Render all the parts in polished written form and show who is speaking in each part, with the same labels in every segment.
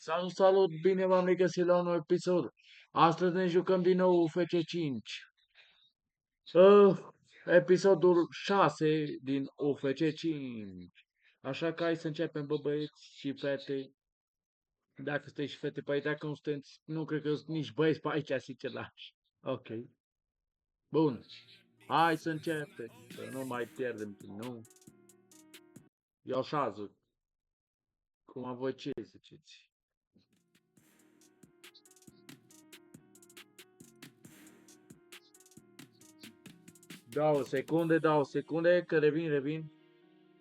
Speaker 1: Salut, salut! Bine v-am regăsit la un nou episod. Astăzi ne jucăm din nou UFC5. Episodul 6 din UFC5. Așa că hai să începem, bă, băieți și fete. Dacă sunteți și fete pe aici, dacă nu sunteți, nu cred că sunt nici băieți pe aici, sincer, lași. Ok. Bun. Hai să începem. Să nu mai pierdem timp, nu? Eu așează. Cum voi ce ziceți? Dau o secunde, că revin.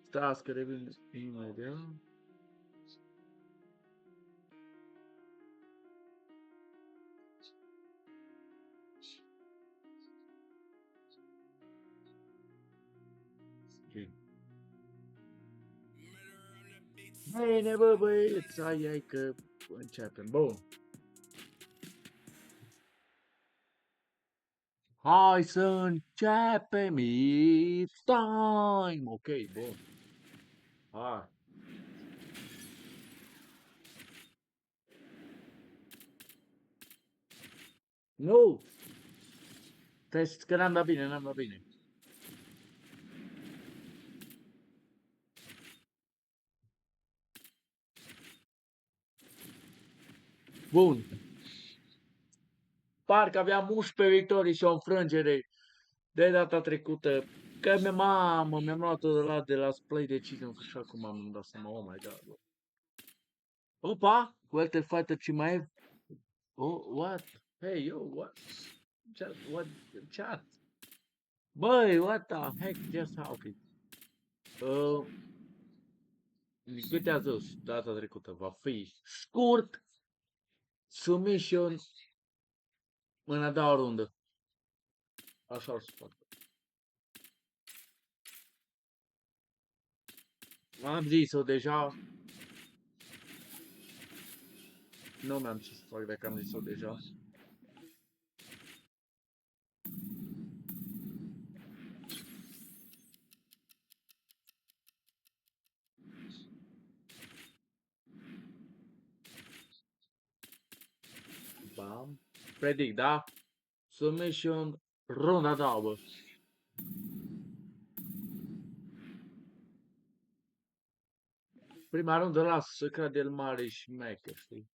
Speaker 1: Stați că revin imediat. Bine, bă, băieți, hai că începem. Bun. Hai să începem. It's time. Ok, bun. Hai. Nu! Test că n-am dat bine. Bun. Parcă aveam 11 victorii și o înfrângere de data trecută. Că mamă, mi-am luat-o de la Play Decision și acum am dat seama, oh my god. Bă. Opa! Welter Fighter Chimaev. Oh, what? Hey, yo, what? Chat? Băi, what the heck just happened? Câte a zis data trecută? Va fi scurt, submission în a doua rundă. Așa o să fac. Am zis-o deja. Nu mi-am ce să fac dacă am zis-o deja. Bam. Predict, da? Submission, runda a doua, bă. Prima rundă lasă să cadă el mare și mecă, știi?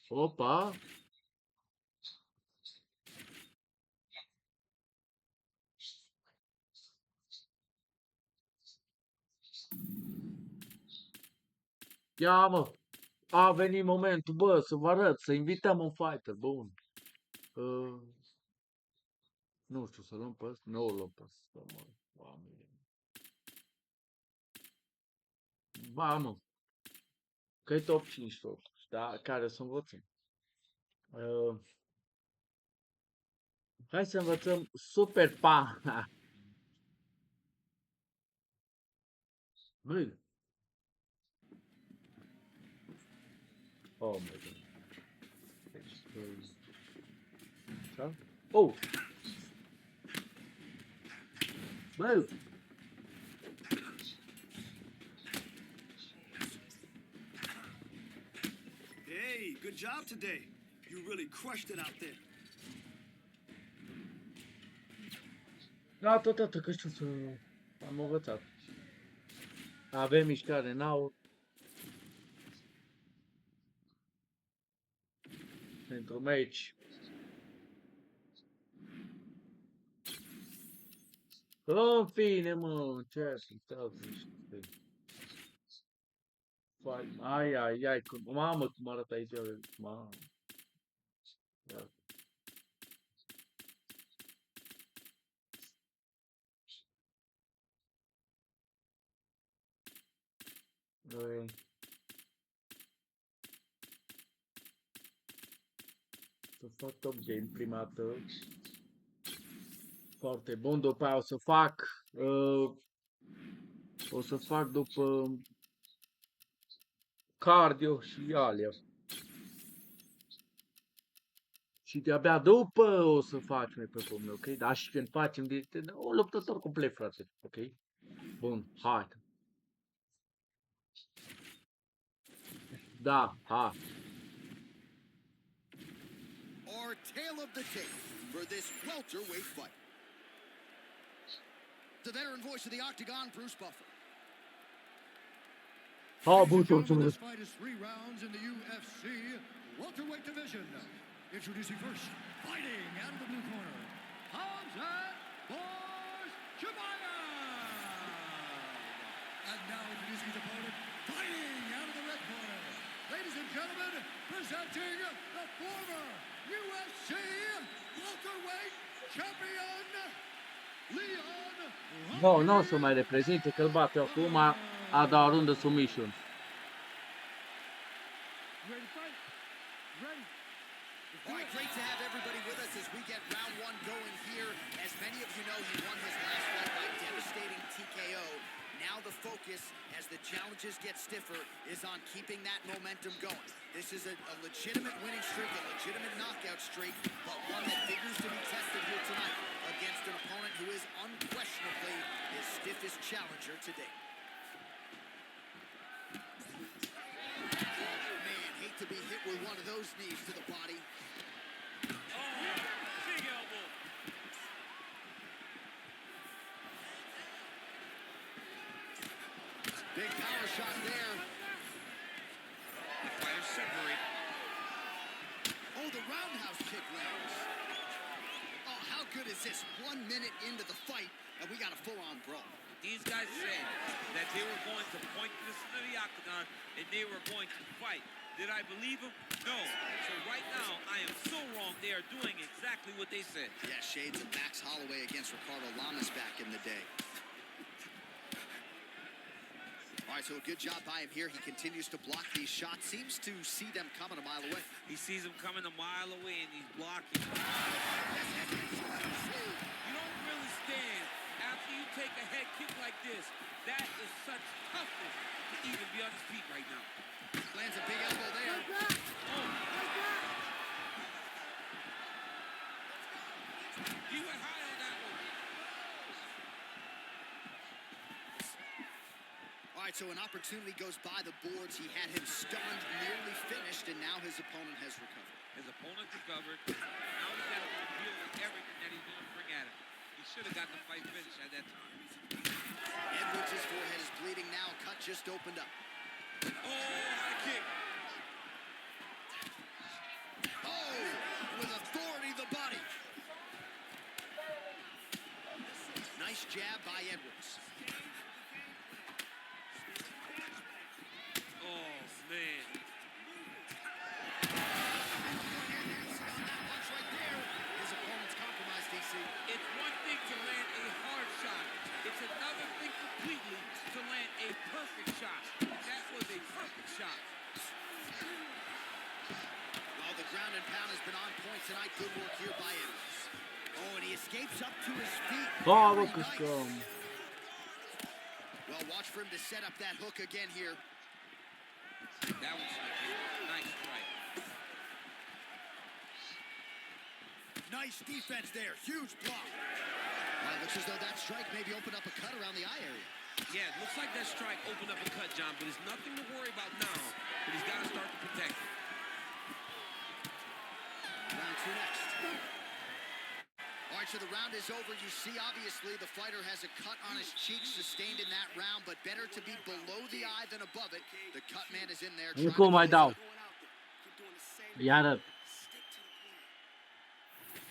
Speaker 1: Opa! Ia mă! A venit momentul, bă, să vă arăt, să invităm un fighter, bun. Nu știu, să luăm pe ăsta? Nu o luăm pe ăsta, mă, oameni. Ba, mă, că e top 5 totuși, da? Care să învățăm? Hai să învățăm super pa! Băi! Oh my god. Așa? Oh! Băi!
Speaker 2: Hey, good job today. You really crushed it out there.
Speaker 1: Da, tot, că știu să... Am învățat. Avem mișcare în aur. Pentru meci. În fine, mă, ce să ai, mamă, cum arată aici, mamă. Ia. Să fac top game prima dată. Foarte bun, după aia o să fac după cardio și alea. Și de-abia după o să facem performă, ok? Dar și când facem de un luptător complet, frate, ok? Bun, hai. Da, hai.
Speaker 2: Our tale of the tape for this welterweight fight. The veteran voice of the Octagon, Bruce Buffer.
Speaker 1: Ha,
Speaker 3: Ladies
Speaker 1: bun,
Speaker 3: and gentlemen,
Speaker 1: mulțumesc.
Speaker 3: this fight is 3 rounds in the UFC welterweight division. Introducing first, fighting out of the blue corner, Hamzat Boys Chimaev. And now introducing his opponent, fighting out of the red corner. Ladies and gentlemen, presenting the former UFC welterweight champion, Leon
Speaker 1: No, nu o să mai reprezinte, că îl bate acum, a doua rundă submission.
Speaker 3: Ready to fight? Ready.
Speaker 2: All right, great to have everybody with us as we get round one going here. As many of you know, he won his last fight by devastating TKO. Now the focus, as the challenges get stiffer, is on keeping that momentum going. This is a legitimate winning streak, a legitimate knockout streak, but one that figures to be tested here tonight against an opponent who is unquestionably his stiffest challenger today. Oh man, hate to be hit with one of those knees to the body.
Speaker 4: Big elbow.
Speaker 2: Big power shot there.
Speaker 4: The fighters separate.
Speaker 2: Oh, the roundhouse kick lands. Oh, how good is this? 1 minute into the fight, and we got a full-on brawl.
Speaker 4: These guys said that they were going to point this into the octagon and they were going to fight. Did I believe them? No. So right now, I am so wrong. They are doing exactly what they said.
Speaker 2: Yeah, shades of Max Holloway against Ricardo Lamas back in the day. All right, so a good job by him here. He continues to block these shots. Seems to see them coming a mile away.
Speaker 4: He sees them coming a mile away and he's blocking. You don't really stand after you take a head kick like this. That is such toughness to even be on his feet right now.
Speaker 2: Lands a big elbow there.
Speaker 4: He went high on that one.
Speaker 2: All right, so an opportunity goes by the boards. He had him stunned, nearly finished, and now his opponent has recovered.
Speaker 4: His opponent recovered. Now he's got to deal with everything that he's going to bring at him. He should have got the fight finished at that time.
Speaker 2: Edwards' forehead is bleeding now. Cut just opened up.
Speaker 4: Oh, high kick.
Speaker 2: Oh, with authority the body. Nice jab by Edwards.
Speaker 4: Oh, man.
Speaker 2: Punch right there. His opponent's compromised, DC.
Speaker 4: It's one thing to land a hard shot. It's another thing completely to land a perfect shot. That was a perfect shot.
Speaker 2: Well, the ground and pound has been on point tonight. Good work here by Edwards. Oh, and he escapes up to his feet.
Speaker 1: Ha,
Speaker 2: Very
Speaker 1: bă, că scăm.
Speaker 2: Well, watch for him to set up that hook again here.
Speaker 4: That was a nice strike.
Speaker 2: Nice defense there. Huge block. Well, it looks as though that strike maybe opened up a cut around the eye area.
Speaker 4: Yeah, it looks like that strike opened up a cut, John, but it's nothing to worry about now. But he's got to start to protect it.
Speaker 2: Round two next. All right, so the round is over. You see, obviously, the fighter has a cut on his cheek sustained in that round, but better to be below the eye than above it. The cut man is in there.
Speaker 1: Încă mai dau. Iară.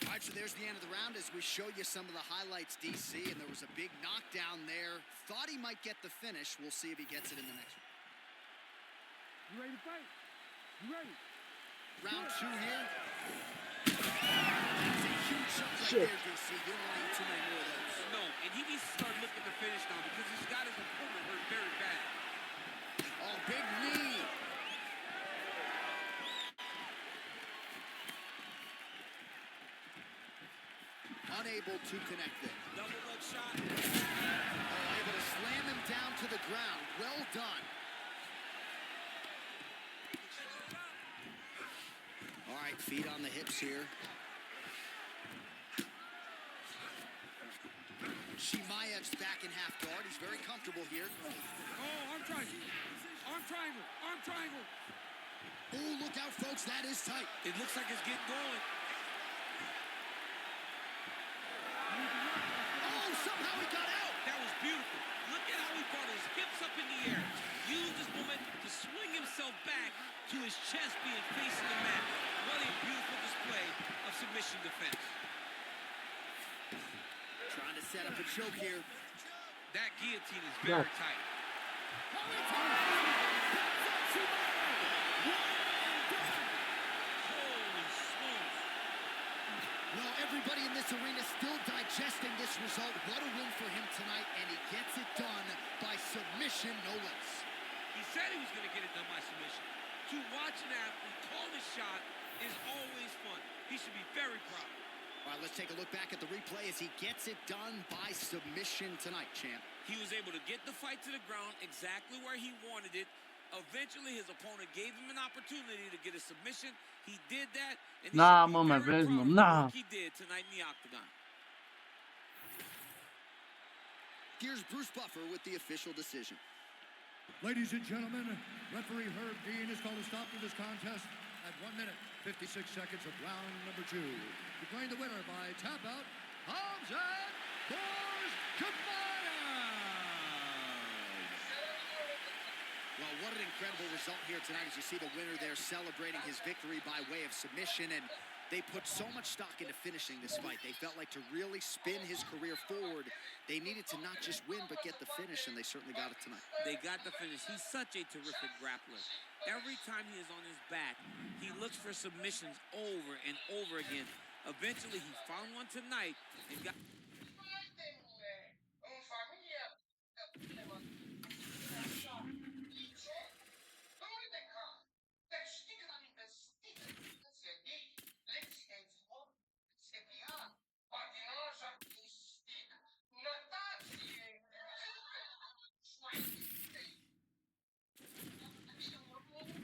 Speaker 2: All right, so there's the end of the round as we show you some of the highlights, DC, and there was a big knockdown there. Thought he might get the finish. We'll see if he gets it in the next one.
Speaker 3: You ready to fight? You ready?
Speaker 2: Round two here. That's a huge shot right
Speaker 1: Shit.
Speaker 2: there, DC. You don't want to eat too many more of those.
Speaker 4: No, and he needs to start looking to finish now because he's got his opponent hurt very bad.
Speaker 2: Oh, big knee. Unable to connect it.
Speaker 4: Double leg shot.
Speaker 2: Oh, able to slam him down to the ground. Well done. All right, right, feet on the hips here. Chimaev's back in half guard. He's very comfortable here.
Speaker 3: Oh, arm triangle. Arm triangle. Arm triangle.
Speaker 2: Oh, look out, folks. That is tight.
Speaker 4: It looks like it's getting going.
Speaker 2: Oh, somehow he got out.
Speaker 4: That was beautiful. Look at how he brought his hips up in the air. Used his momentum to swing himself back to his chest being facing the mat. What a beautiful display of submission defense.
Speaker 2: Trying to set up a choke here.
Speaker 4: That guillotine is very tight. Holy smokes.
Speaker 2: Well, everybody in this arena still digesting this result. What a win for him tonight, and he gets it done by submission, no less.
Speaker 4: He said he was going to get it done by submission. To watch an athlete call the shot is always fun. He should be very proud.
Speaker 2: All right, let's take a look back at the replay as he gets it done by submission tonight, champ.
Speaker 4: He was able to get the fight to the ground exactly where he wanted it. Eventually, his opponent gave him an opportunity to get a submission. He did that, and he
Speaker 1: Nah,
Speaker 4: should be
Speaker 1: mă,
Speaker 4: very
Speaker 1: vezi,
Speaker 4: proud
Speaker 1: mă,
Speaker 4: of the
Speaker 1: nah.
Speaker 4: work he did tonight in the octagon.
Speaker 2: Here's Bruce Buffer with the official decision.
Speaker 3: Ladies and gentlemen, referee Herb Dean has called a stop to this contest at 1 minute, 56 seconds of round number 2. Declaring the winner by tap out, Hamzat
Speaker 2: Well, what an incredible result here tonight as you see the winner there celebrating his victory by way of submission, and they put so much stock into finishing this fight. They felt like to really spin his career forward, they needed to not just win but get the finish, and they certainly got it tonight.
Speaker 4: They got the finish. He's such a terrific grappler. Every time he is on his back, he looks for submissions over and over again. Eventually, he found one tonight and got...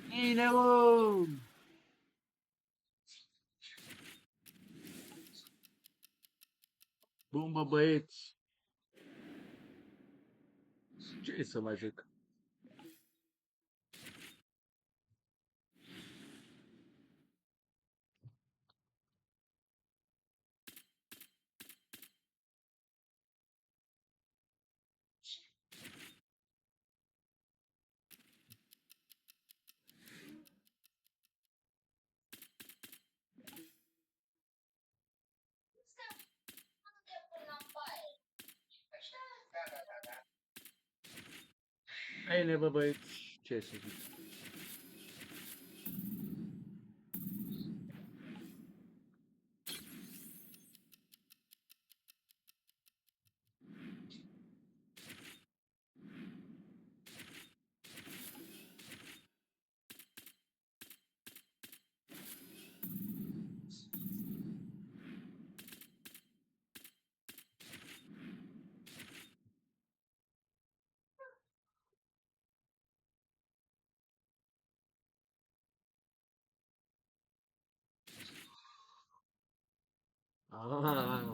Speaker 1: Bine, mă! Bun, bă, băieți. Ce să mai zic? Bine, bă, băieți. Ce să zic? Ah.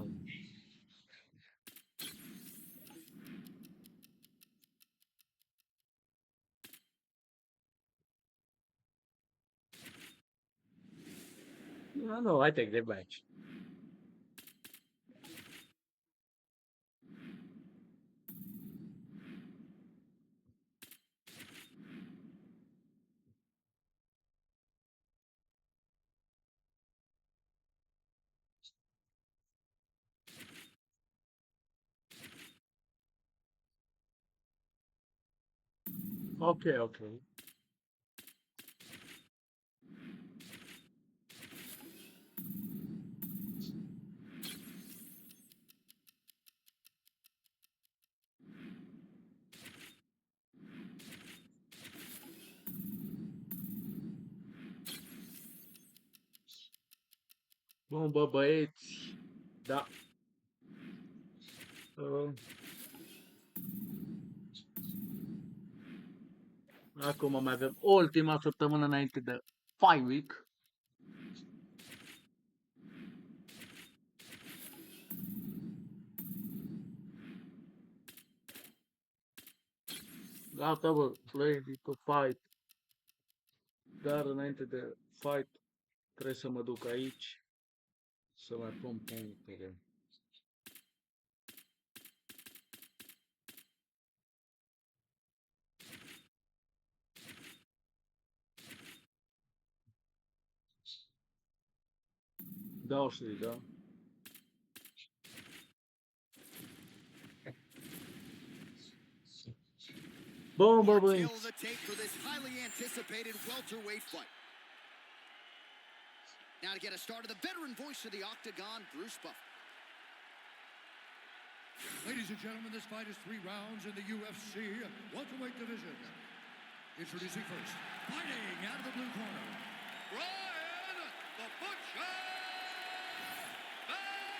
Speaker 1: No, no, I take the match. Okay, okay. Bun, bă, băieți. Da. Acum mai avem ultima săptămână înainte de Fight Week. Gata, bă, ready to fight. Dar înainte de fight, trebuie să mă duc aici să mai pun punctele. Da, știi, da? Bun, bă,
Speaker 2: Our tale
Speaker 1: băi.
Speaker 2: of the tape for this highly anticipated welterweight fight. Now to get us started, the veteran voice of the Octagon, Bruce Buffer.
Speaker 3: Ladies and gentlemen, this fight is 3 rounds in the UFC welterweight division. Introducing first, fighting out of the blue corner, Brian the Butcher Battle!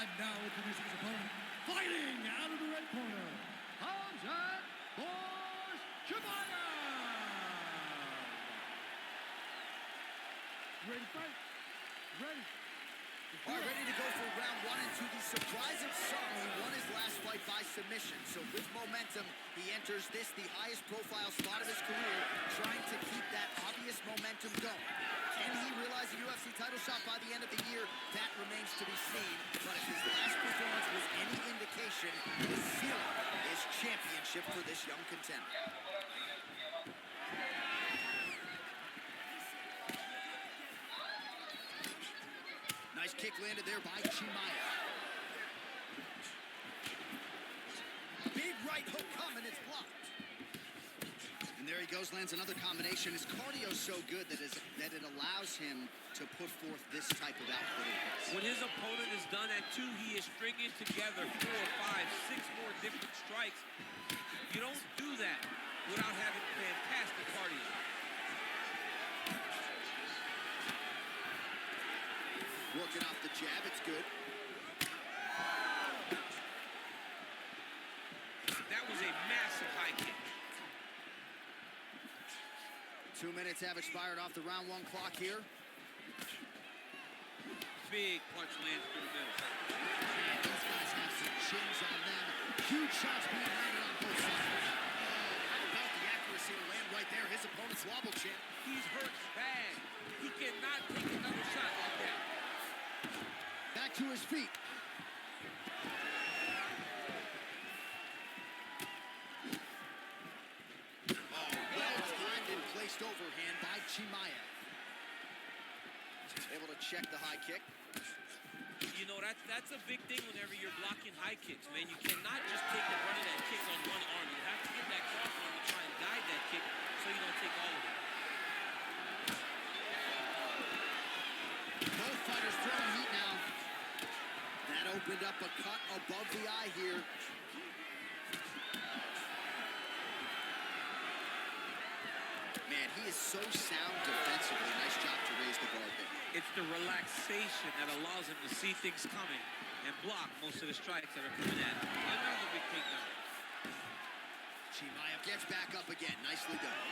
Speaker 3: And now introducing his opponent, fighting out of the red corner, Hamzat Bosh Chimaev! Ready to fight? Ready.
Speaker 2: All right, ready to go for round 1, and to the surprise of some, he won his last fight by submission. So with momentum, he enters this, the highest profile spot of his career, trying to keep that obvious momentum going. Can he realize a UFC title shot by the end of the year? That remains to be seen. But if his last performance was any indication, his ceiling is championship for this young contender. Nice kick landed there by Chimaev. Big right hook coming, it's blocked. And there he goes, lands another combination. His cardio's so good that it allows him to put forth this type of output.
Speaker 4: When his opponent is done at 2, he is stringing together 4, 5, 6 more different strikes. You don't do that without having fantastic cardio.
Speaker 2: Working off the jab, it's good.
Speaker 4: That was a massive high kick.
Speaker 2: 2 minutes have expired off the round 1 clock here.
Speaker 4: Big punch lands through the middle.
Speaker 2: Man, these guys have some chins on them. Huge shots being landed on both sides. How about the accuracy to land right there? His opponent's wobble chin.
Speaker 4: He's hurt bad. He cannot take another shot like that.
Speaker 2: Back to his feet. Oh, well-timed and placed overhand by Chimaev. Able to check the high kick.
Speaker 4: You know, that's a big thing whenever you're blocking high kicks, man. You cannot just take the brunt of that kick on one arm. You have to get that cross arm to try and guide that kick so you don't take all of it.
Speaker 2: Both fighters throwing heat now. That opened up a cut above the eye here. Man, he is so sound defensively. Nice job to raise the guard there.
Speaker 4: It's the relaxation that allows him to see things coming and block most of the strikes that are coming at him. Another big takedown.
Speaker 2: Chimaev gets back up again. Nicely done.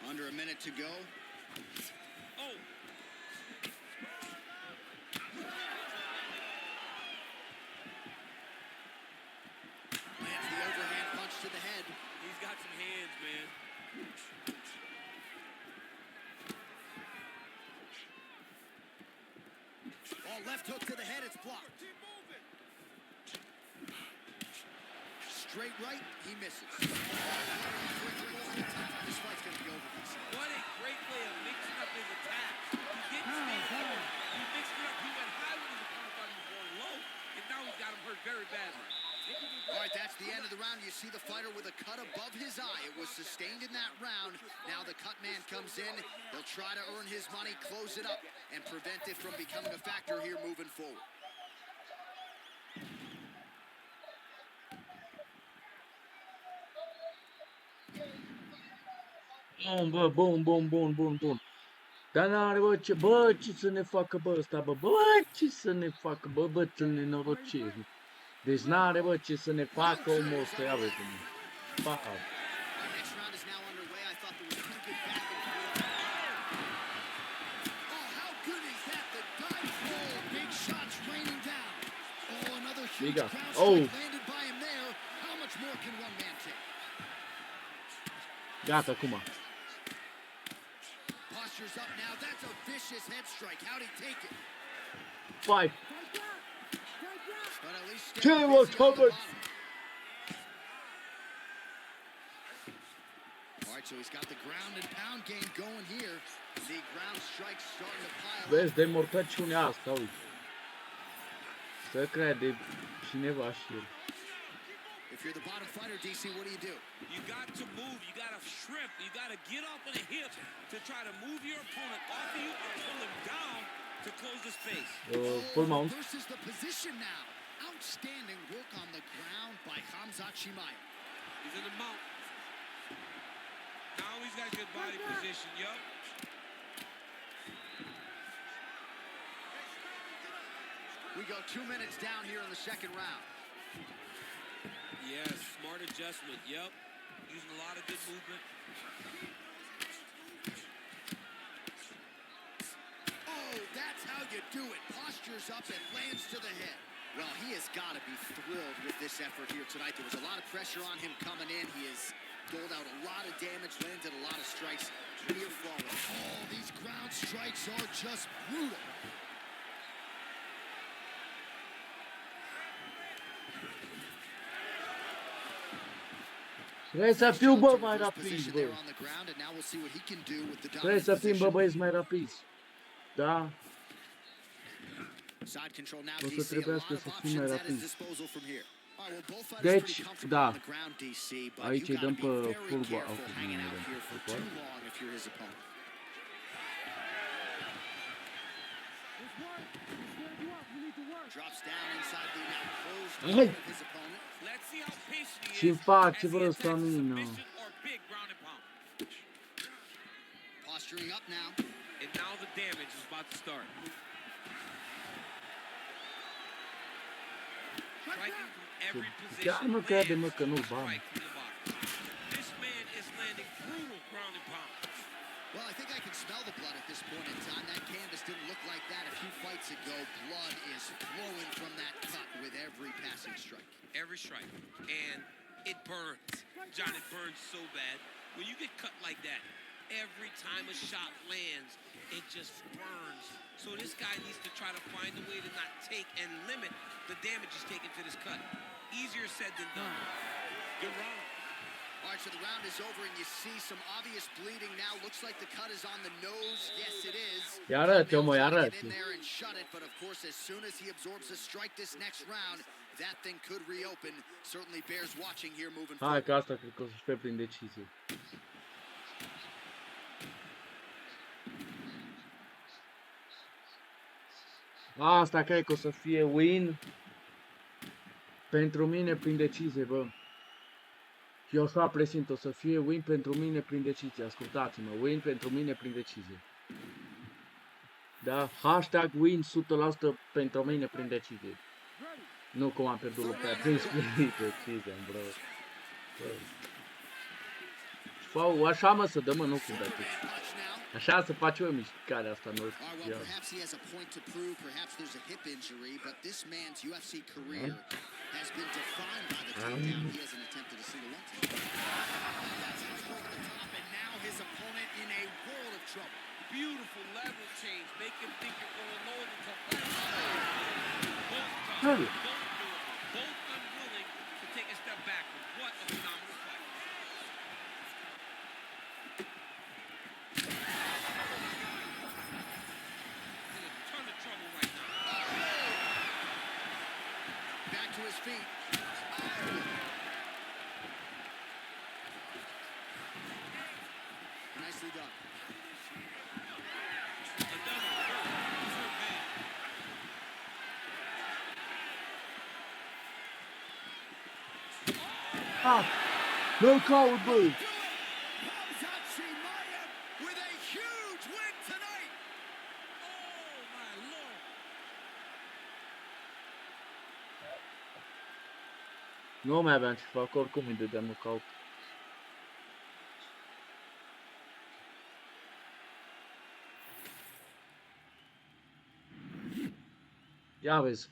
Speaker 2: Under a minute to go.
Speaker 4: Oh!
Speaker 2: Lands the overhand punch to the head.
Speaker 4: He's got some hands, man.
Speaker 2: Oh, left hook to the head. It's blocked. Straight right. He misses. This fight's going to be over.
Speaker 4: What a great way of mixing up his attacks. He didn't stay low. He mixed it up. He went high when his opponent thought he was going low, and now he's got him hurt very badly.
Speaker 2: All right, that's the end of the round. You see the fighter with a cut above his eye. It was sustained in that round. Now the cut man comes in. He'll try to earn his money, close it up, and prevent it from becoming a factor here moving forward.
Speaker 1: Bun, bă, bun. Dar n-are, bă, ce să ne facă, bă, ăsta, bă, ce să ne facă, bă, bățul nenorocit. Deci n-are, bă, ce să ne facă omul ăsta, ia vezi, mă. Pa.
Speaker 2: Our next round is now underway. I thought there was pretty good back and forth. Oh, how good is that? The dive roll. Big shots raining down. Huge
Speaker 1: Liga.
Speaker 2: ground
Speaker 1: Oh,
Speaker 2: strike landed by him there. How much more can one man take?
Speaker 1: gata acum.
Speaker 2: Postures up now. That's a vicious head strike. How'd he take it?
Speaker 1: 5.
Speaker 2: But at least
Speaker 1: Ce
Speaker 2: staying
Speaker 1: mă
Speaker 2: busy on the
Speaker 1: căpăt?
Speaker 2: bottom. All right, so he's got the ground and pound game going here. The ground strikes starting to pile up.
Speaker 1: Vezi, de mortăciunea asta, uite. Să crede cineva și el.
Speaker 2: If you're the bottom fighter, DC, what do you do?
Speaker 4: You got to move. You got to shrimp. You got to get off on the hip to try to move your opponent off of you or pull him down to close the space.
Speaker 1: Full mount.
Speaker 2: Versus the position now. Outstanding work on the ground by Khamzat Chimaev.
Speaker 4: He's in the mount. Now he's got good body position. Yup.
Speaker 2: We go 2 minutes down here in the second round.
Speaker 4: Yes, smart adjustment. Yup. Using a lot of good movement.
Speaker 2: Oh, that's how you do it. Postures up and lands to the head. Well, he has got to be thrilled with this effort here tonight. There was a lot of pressure on him coming in. He has doled out a lot of damage, landed a lot of strikes. Near flawless. Oh, these ground strikes are just brutal.
Speaker 1: Trebuie să fiu, bă, mai rapid, bă. Trebuie să fim, bă, băieți, mai rapizi. Da? O să trebuiască să fim mai rapizi. Deci, da. Aici îi dăm pe full bar. Hai! Ce face, bă, ăsta mină?
Speaker 2: Posturing up now.
Speaker 4: And now the damage is about to start. Striking from every position.
Speaker 1: Chiar nu crede, mă, că nu-l bam.
Speaker 4: This man is landing brutal ground and pound.
Speaker 2: Well, I think I can smell the blood at this point in time. That canvas didn't look like that a few fights ago. Blood is flowing from that cut with every passing strike.
Speaker 4: Every strike. And it burns. John, it burns so bad. When you get cut like that, every time a shot lands, it just burns. So this guy needs to try to find a way to not take and limit the damage he's taken to this cut. Easier said than done. Good round.
Speaker 2: All right, so the round is over and you see some obvious bleeding now. Looks like the cut is on the nose. Yes, it is.
Speaker 1: Ia arăți, omul, ia arăți.
Speaker 2: Get in there and shut it, but of course, as soon as he absorbs a strike this next round, that thing could reopen. Certainly bears watching here moving forward.
Speaker 1: Hai că asta cred că o să fie prin decizie. Asta cred că o să fie win pentru mine prin decizie, bă. Eu așa presimt, o să fie win pentru mine prin decizie. Ascultați-mă, win pentru mine prin decizie. Da? Hashtag win 100% pentru mine prin decizie. Nu cum am pierdut lupta aia, prin split decizie, bro. Bă. Așa mă să dă, mă, nu cum de Așa să faci o mișcare asta, nu știu.
Speaker 2: Perhaps he has a point to prove, perhaps there's a hip injury, but this man's UFC career has been defined by the takedown. He hasn't attempted a single one. That's right over the top, and now his opponent in a world of trouble.
Speaker 4: Beautiful level change. Make him think you're going low in the top. Both unwilling to take a step backward. What a phenomenal fight.
Speaker 2: Back to his feet. Nicely done.
Speaker 1: Knockout, bă!
Speaker 2: Khamzat Chimaev with a huge win tonight.
Speaker 4: Oh, my Lord.
Speaker 1: Nu mai aveam ce fac, oricum îi dădeam knockout. Ia vezi.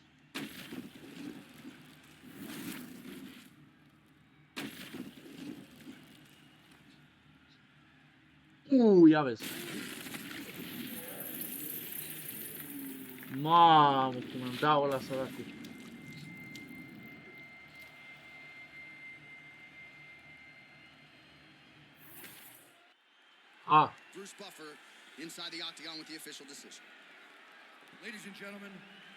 Speaker 1: ia vezi. Mamă, cum îmi dau ăla săracul. Ah,
Speaker 2: Bruce Buffer inside the octagon with the official decision.
Speaker 3: Ladies and gentlemen,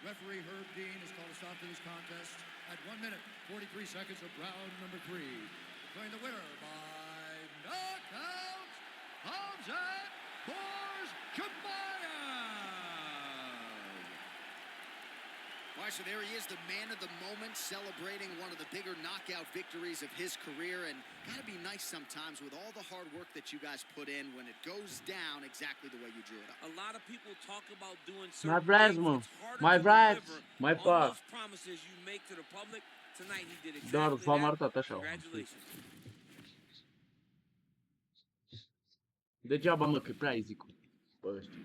Speaker 3: referee Herb Dean has called a stop to this contest at 1 minute, 43 seconds of round number 3. Declaring the winner by knockout, Hamzat Chimaev.
Speaker 2: All right, so there he is, the man of the moment, celebrating one of the bigger knockout victories of his career. And gotta be nice sometimes with all the hard work that you guys put in when it goes down exactly the way you drew it up.
Speaker 4: A lot of people talk about doing
Speaker 1: my
Speaker 4: certain
Speaker 1: braț,
Speaker 4: things.
Speaker 1: mă.
Speaker 4: It's harder
Speaker 1: My
Speaker 4: to
Speaker 1: braț,
Speaker 4: deliver
Speaker 1: my
Speaker 4: on
Speaker 1: pa.
Speaker 4: those promises you make to the public. Tonight he did
Speaker 1: Doar
Speaker 4: exactly
Speaker 1: v-am
Speaker 4: that.
Speaker 1: arătat așa.
Speaker 4: Congratulations.
Speaker 1: Degeaba, mă, că prea îi zic pe ăștia.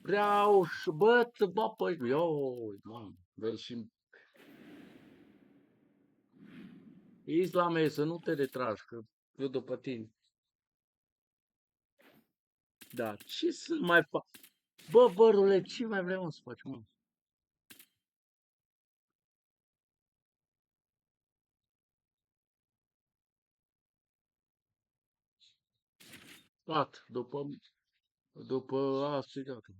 Speaker 1: Vreau și băt, bă, păi, ioi, mamă, vezi și... Islame, să nu te retragi, că eu după tine. Da, ce să mai fac? Bă, bărule, ce mai vrem să faci, mă? Gata, după asta, gata.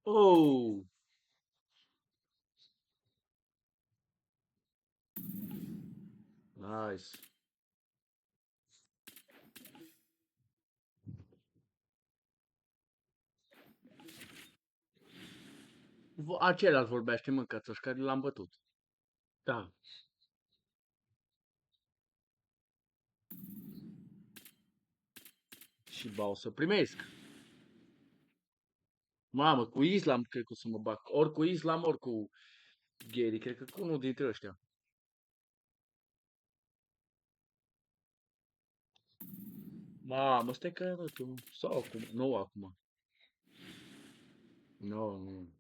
Speaker 1: Oh! Nice. Același vorbește, mă, cățăș, care l-am bătut. Da. Și ba o să primesc. Mamă, cu Islam cred că o să mă bag. Ori cu Islam, ori cu Gary. Cred că cu unul dintre ăștia. Mamă, stai că arăt eu. Sau acum. Nu acum. Nu, nu.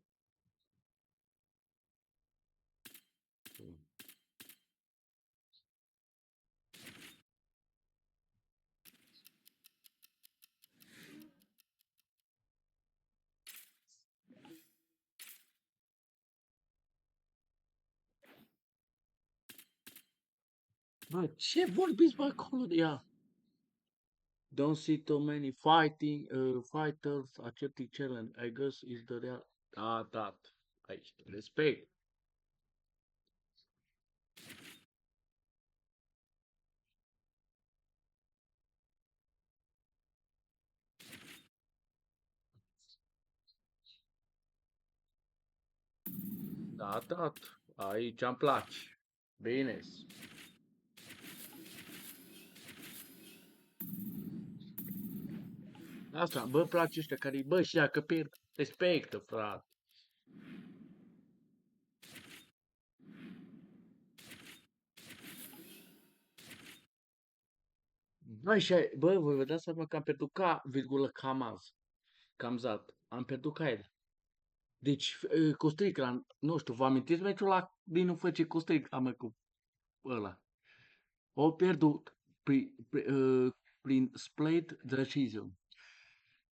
Speaker 1: Bă, ce vorbiți bă acolo de ea? Don't see too many fighters accepting challenge. I guess is the real... Da. Aici, respect. Da. Aici îmi place. Bine. Asta, bă, place ăștia care, bă, și dacă pierd, respectă, frate. Bă, și bă, voi vă dați seama că am pierdut Camzat. Am pierdut ca el. Deci, cu Strickland, nu știu, vă amintiți meciul ăla din UFC cu Strickland, mă, cu ăla? O pierdut prin split decision.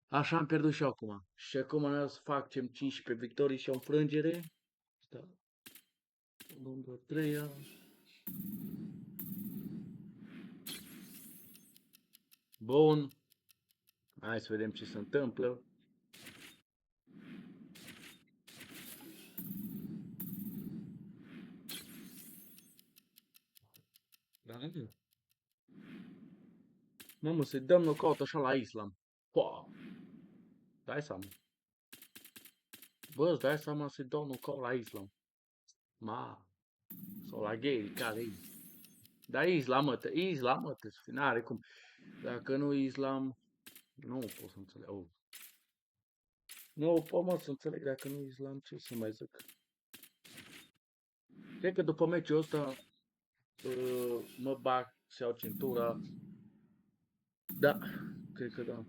Speaker 1: Așa am pierdut și acum. Și acum noi să facem 15 victorii și o înfrângere. Da. Lungă 3. Bun. Hai să vedem ce se întâmplă. Da, mamă, să-i dăm knockout așa la Islam. Pua! Dai seama. Bă, îți dai seama să-i dau knockout la Islam. Ma. Sau la Gary, care e? Dar Islam, mă, n-are cum. Dacă nu Islam, nu pot să înțeleg. Oh. Nu pot, mă, să înțeleg dacă nu Islam, ce să mai zic. Cred că după meciul ăsta mă bag să iau centura. Da, cred că da.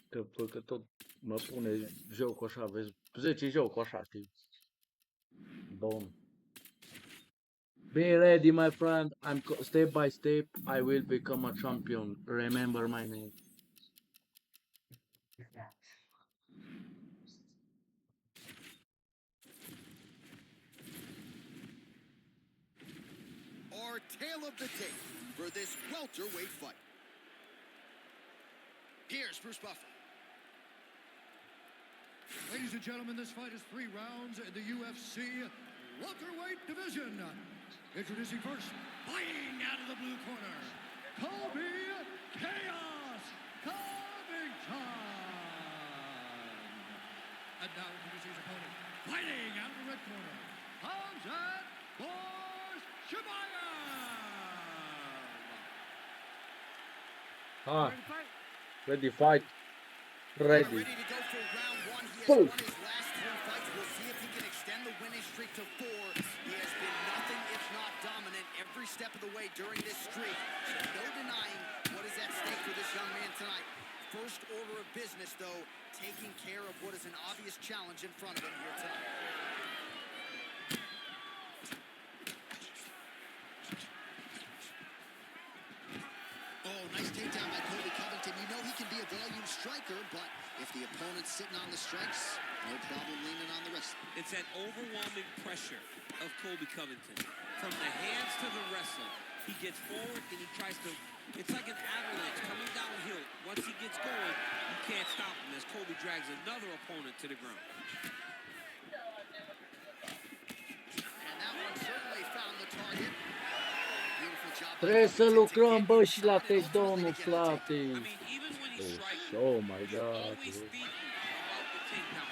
Speaker 1: Că tot mă pune jocul așa, vezi, 10 jocul așa, știi? Bun. Be ready, my friend. Step by step. I will become a champion. Remember my name.
Speaker 2: Our tale of the tape for this welterweight fight. Here's Bruce Buffer.
Speaker 3: Ladies and gentlemen, this fight is 3 rounds in the UFC welterweight division. Introducing first, fighting out of the blue corner, Colby Chaos Covington. And now introducing his opponent, fighting out of the red corner, Hamzat Shabayev.
Speaker 1: Ah, ready fight. Ready.
Speaker 2: Ready to go for round 1. He has
Speaker 1: Boom.
Speaker 2: won his last 3 fights. We'll see if he can extend the winning streak to 4. He has been nothing if not dominant every step of the way during this streak. So no denying what is at stake for this young man tonight. First order of business, though, taking care of what is an obvious challenge in front of him here tonight. Oh, nice takedown by Colby Covington. You know he can be a volume striker, but if the opponent's sitting on the strikes, no problem leaning on the wrist.
Speaker 4: It's that overwhelming pressure of Colby Covington. From the hands to the wrestling, he gets forward and he tries to, it's like an avalanche coming downhill. Once he gets going, you can't stop him as Colby drags another opponent to the ground.
Speaker 2: And that one certainly found the target. Beautiful job.
Speaker 1: Trebuie să lucrăm, bă, și la takedown-ul, frate.
Speaker 4: I mean, even when he's striking,
Speaker 1: Oh my
Speaker 4: he's
Speaker 1: god.
Speaker 4: always thinking about the takedown.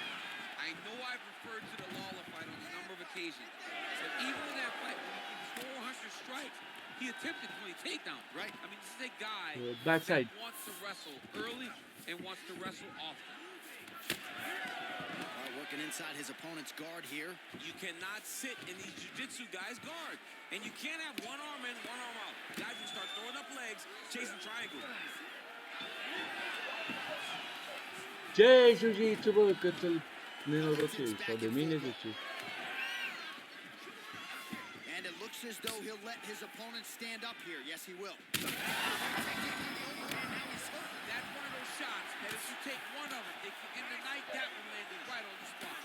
Speaker 4: I know I've referred to the Lawler fight on a number of occasions. So even in that fight, when he threw 400 strikes, he attempted 20 takedowns.
Speaker 2: Right.
Speaker 4: I mean, this is a guy
Speaker 1: Backside.
Speaker 4: that wants to wrestle early and wants to wrestle often.
Speaker 2: All right, working inside his opponent's guard here.
Speaker 4: You cannot sit in these jiu-jitsu guys' guard. And you can't have one arm in, one arm out. Guys will start throwing up legs, chasing triangle.
Speaker 1: Ce jiu-jitsu, bă, că ți-l nenorocei. Sau de mine de ce?
Speaker 2: And it looks as though he'll let his opponent stand up here. Yes, he will.
Speaker 4: That's one of those shots that if you take one of them, they can end the night. That one landed right on the spot.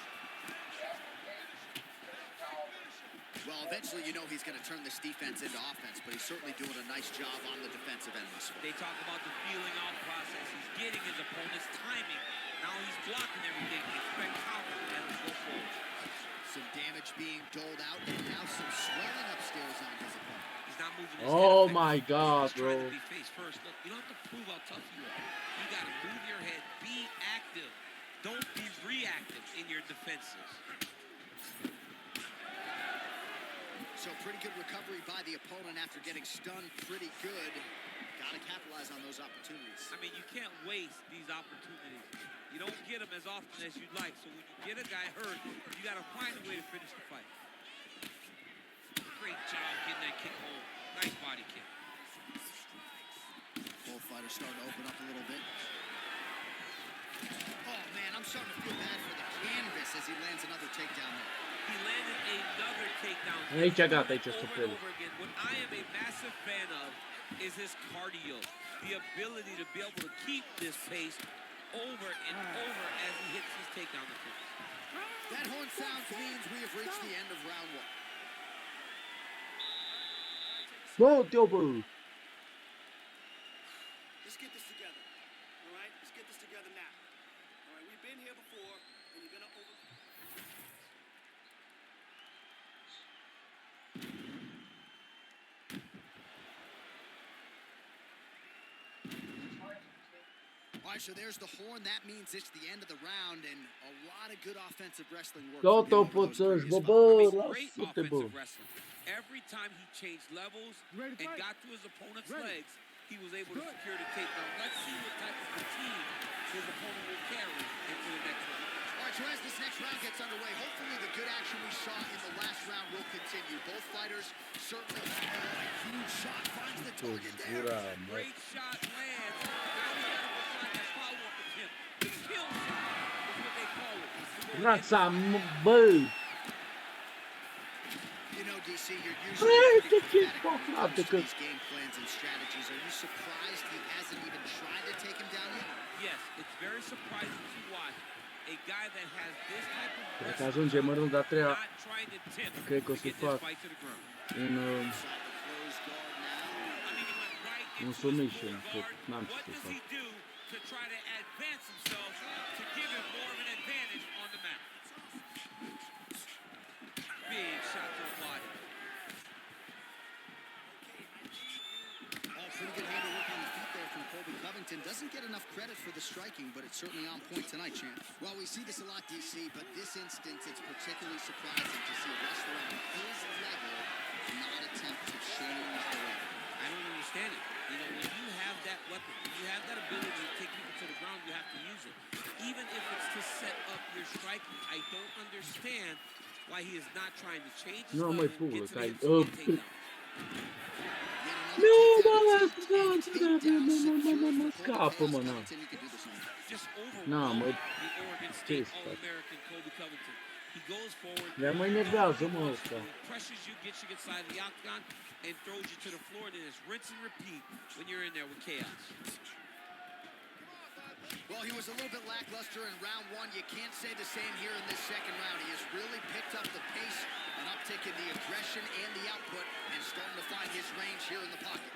Speaker 2: Well, eventually, you know he's going to turn this defense into offense, but he's certainly doing a nice job on the defensive end of this one.
Speaker 4: They talk about the feeling out process. He's getting his opponent's timing. Now he's blocking everything. Expect confidence as we go forward.
Speaker 2: Some damage being doled out, and now some swelling upstairs on his opponent.
Speaker 4: He's not moving his
Speaker 1: Oh
Speaker 4: head
Speaker 1: my
Speaker 4: effectively.
Speaker 1: god,
Speaker 4: He's trying
Speaker 1: bro.
Speaker 4: to be face first. Look, you don't have to prove how tough you are. You got to move your head. Be active. Don't be reactive in your defenses.
Speaker 2: So pretty good recovery by the opponent after getting stunned pretty good. Got to capitalize on those opportunities.
Speaker 4: I mean, you can't waste these opportunities. You don't get them as often as you'd like. So when you get a guy hurt, you got to find a way to finish the fight. Great job getting that kick home. Nice body kick.
Speaker 2: Both fighters starting to open up a little bit. Oh, man, I'm starting to feel bad for the canvas as he lands another takedown there.
Speaker 4: He landed another takedown.
Speaker 1: Aici gata, aici
Speaker 4: Over
Speaker 1: suflet.
Speaker 4: and over again. What I am a massive fan of is his cardio. The ability to be able to keep this pace over and over as he hits his takedown attempts.
Speaker 2: That horn sounds means we have reached the end of round 1.
Speaker 1: Bă-te-o, bă!
Speaker 5: Let's get this together. All right? Let's get this together now. All right, we've been here before, and you're gonna over.
Speaker 2: All right, so there's the horn. That means it's the end of the round, and a lot of good offensive wrestling work.
Speaker 1: Tot o
Speaker 2: from him over
Speaker 1: pot
Speaker 2: those
Speaker 1: să-și, bă,
Speaker 2: previous
Speaker 1: bă,
Speaker 4: Great
Speaker 1: lasă-te, bă.
Speaker 4: offensive wrestling. Every time he changed levels and got to his opponent's legs, he was able to secure the takedown. Let's see what type of fatigue his opponent will carry into the next round.
Speaker 2: All right, so as this next round gets underway, hopefully the good action we saw in the last round will continue. Both fighters certainly a huge shot finds the target there.
Speaker 1: Gura, mă.
Speaker 4: Great shot lands. Now we got to find that follow-up attempt. The kill shot is what they call it.
Speaker 1: Rața, bă!
Speaker 2: You know, DC, DC, you're usually
Speaker 1: Hey,
Speaker 2: pretty
Speaker 1: ce
Speaker 2: prophetic
Speaker 1: ce
Speaker 2: when it
Speaker 1: frate,
Speaker 2: comes to
Speaker 1: că...
Speaker 2: these game plans and strategies. Are you surprised he hasn't even tried to take him down yet?
Speaker 4: Yes, it's very surprising to watch a guy that has this type of
Speaker 1: Dacă
Speaker 4: wrestling
Speaker 1: ajungem în runda a treia,
Speaker 4: not trying to attempt
Speaker 1: cred că o
Speaker 4: to
Speaker 1: să
Speaker 4: get this
Speaker 1: fac
Speaker 4: fight to the ground.
Speaker 1: un,
Speaker 2: Inside the closed guard now.
Speaker 4: I mean, he went right
Speaker 1: un
Speaker 4: into his
Speaker 1: submission,
Speaker 4: full
Speaker 1: că
Speaker 4: guard.
Speaker 1: n-am ce
Speaker 4: What
Speaker 1: să
Speaker 4: does
Speaker 1: fac.
Speaker 4: he do to try to advance himself to give him more of an advantage on the mat? Big shot to the body.
Speaker 2: Oh, pretty good handiwork on the feet there from Colby Covington. Doesn't get enough credit for the striking, but it's certainly on point tonight, champ. Well, we see this a lot, DC, but this instance, it's particularly surprising to see a wrestler on his level not attempt to change the way.
Speaker 4: I don't understand it. You know, when you have that weapon, when you have that ability to take people to the ground, you have to use it. Even if it's to set up your striking, I don't understand why he is not trying to change his
Speaker 1: Nu
Speaker 4: level,
Speaker 1: mai
Speaker 4: get
Speaker 1: pulă,
Speaker 4: to
Speaker 1: că
Speaker 4: the
Speaker 1: ai...
Speaker 4: hips and get takedown.
Speaker 1: Nu, mă, scapă, mă, na.
Speaker 4: Just
Speaker 1: Na, mă,
Speaker 4: overwhelmed the Oregon
Speaker 1: ce
Speaker 4: State
Speaker 1: să fac?
Speaker 4: All-American Colby Covington. He goes forward,
Speaker 1: Ea mă enervează, mă, ăsta.
Speaker 4: pressures you, gets you inside the octagon, and throws you to the floor, and then it's rinse and repeat when you're in there with chaos.
Speaker 2: Well, he was a little bit lackluster in round one. You can't say the same here in this second round. He has really picked up the pace, an uptick in the aggression and the output, and starting to find his range here in the pocket.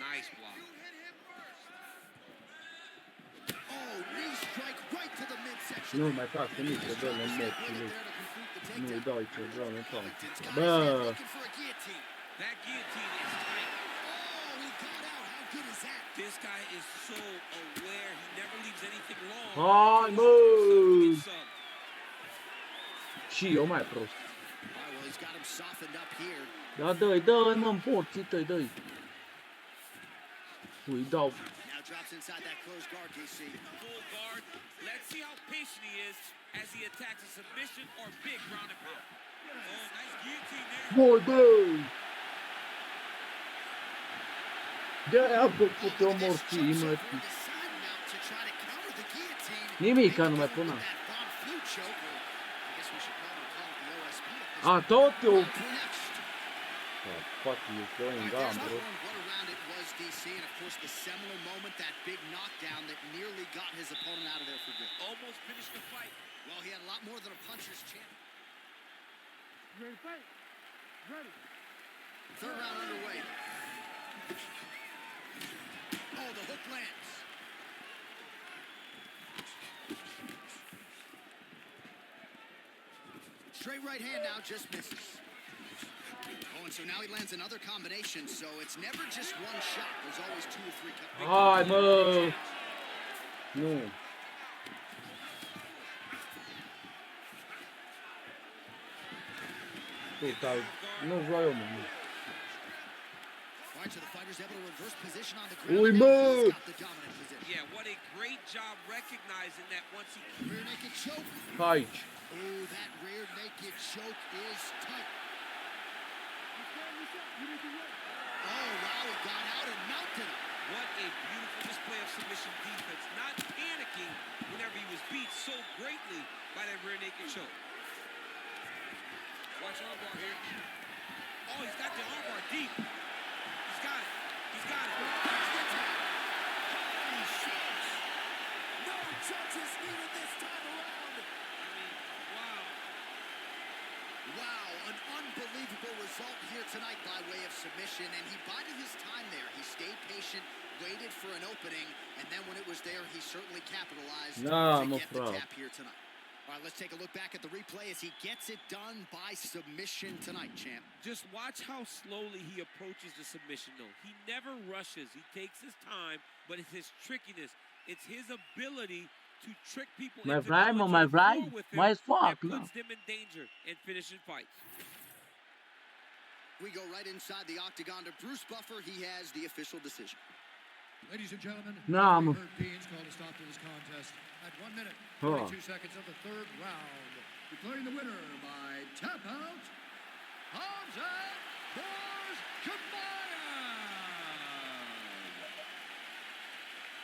Speaker 4: Nice block.
Speaker 2: Oh, knee strike right to the midsection.
Speaker 1: Nu mai fac nimic, că dă-l în meci lui. Nu-i dau ce vreau în fac.
Speaker 2: Covington's got
Speaker 1: Bă,
Speaker 2: his head looking for a guillotine.
Speaker 4: That guillotine is tight.
Speaker 2: Oh, he got out. How good is that?
Speaker 4: This guy is so aware. He never leaves anything long.
Speaker 1: hai,
Speaker 4: to
Speaker 1: mă!
Speaker 4: look for some.
Speaker 1: Și eu mai prost.
Speaker 2: All right, well, he's got him softened up here.
Speaker 1: Da, dă-i, dă-i, mă, în porții tăi, dă-i. Ui, dau.
Speaker 2: Now drops inside that closed guard, DC.
Speaker 4: Full guard. Let's see how patient he is as he attacks a submission or big ground and pound. Oh, nice guillotine there.
Speaker 1: Bă, dă-i! De-aia am făcut o morții, mă. Nimica nu mai până. A, tot eu... Oh, fuck you, going on, bro.
Speaker 2: What a round it was, DC, and of course the seminal moment, that big knockdown that nearly got his opponent out of there for good.
Speaker 4: Almost finished the fight.
Speaker 2: Well, he had a lot more than a puncher's chance.
Speaker 3: Ready to fight? Ready.
Speaker 2: Third round underway. Oh, the hook lands. Straight right hand now, just misses. Oh, and so now he lands another combination, so it's never just one shot. There's always two or three.
Speaker 1: Hai, mă! Nu. Total, nu vreau eu, mă, nu.
Speaker 2: All right, so the fighter's able to reverse position on the ground.
Speaker 1: Ui,
Speaker 2: Now
Speaker 1: mă!
Speaker 2: he's got the dominant position.
Speaker 4: Yeah, what a great job recognizing that once he...
Speaker 2: Rear naked choke.
Speaker 1: Aici.
Speaker 2: Oh, that rear naked choke is tight. Oh, wow, he got out and mounted him.
Speaker 4: What a beautiful display of submission defense. Not panicking whenever he was beat so greatly by that rear naked choke. Watch armbar here. Oh, he's got the armbar deep. He's got it. He's got it.
Speaker 2: Holy shit. No judges needed this time around.
Speaker 4: I mean, wow.
Speaker 2: Wow, an unbelievable result here tonight by way of submission, and he bided his time there. He stayed patient, waited for an opening, and then when it was there, he certainly capitalized
Speaker 1: Da,
Speaker 2: to
Speaker 1: mă,
Speaker 2: get the
Speaker 1: frate.
Speaker 2: tap here tonight. All right, let's take a look back at the replay as he gets it done by submission tonight, champ.
Speaker 4: Just watch how slowly he approaches the submission, though. He never rushes. He takes his time, but it's his trickiness. It's his ability to trick people
Speaker 1: Mai
Speaker 4: into
Speaker 1: vrei,
Speaker 4: going
Speaker 1: mă,
Speaker 4: to
Speaker 1: mai
Speaker 4: the
Speaker 1: vrei?
Speaker 4: floor with him
Speaker 1: Mai fac,
Speaker 4: and
Speaker 1: na.
Speaker 4: puts them in danger and finishing fights.
Speaker 2: We go right inside the octagon to Bruce Buffer. He has the official decision.
Speaker 3: Ladies and gentlemen,
Speaker 1: Nah,
Speaker 3: referee
Speaker 1: man.
Speaker 3: Herb Dean's called a stop to this contest at 1 minute,
Speaker 1: Huh.
Speaker 3: 22 seconds of the third round. Declaring the winner by tap out, Hamza Borzkamayan.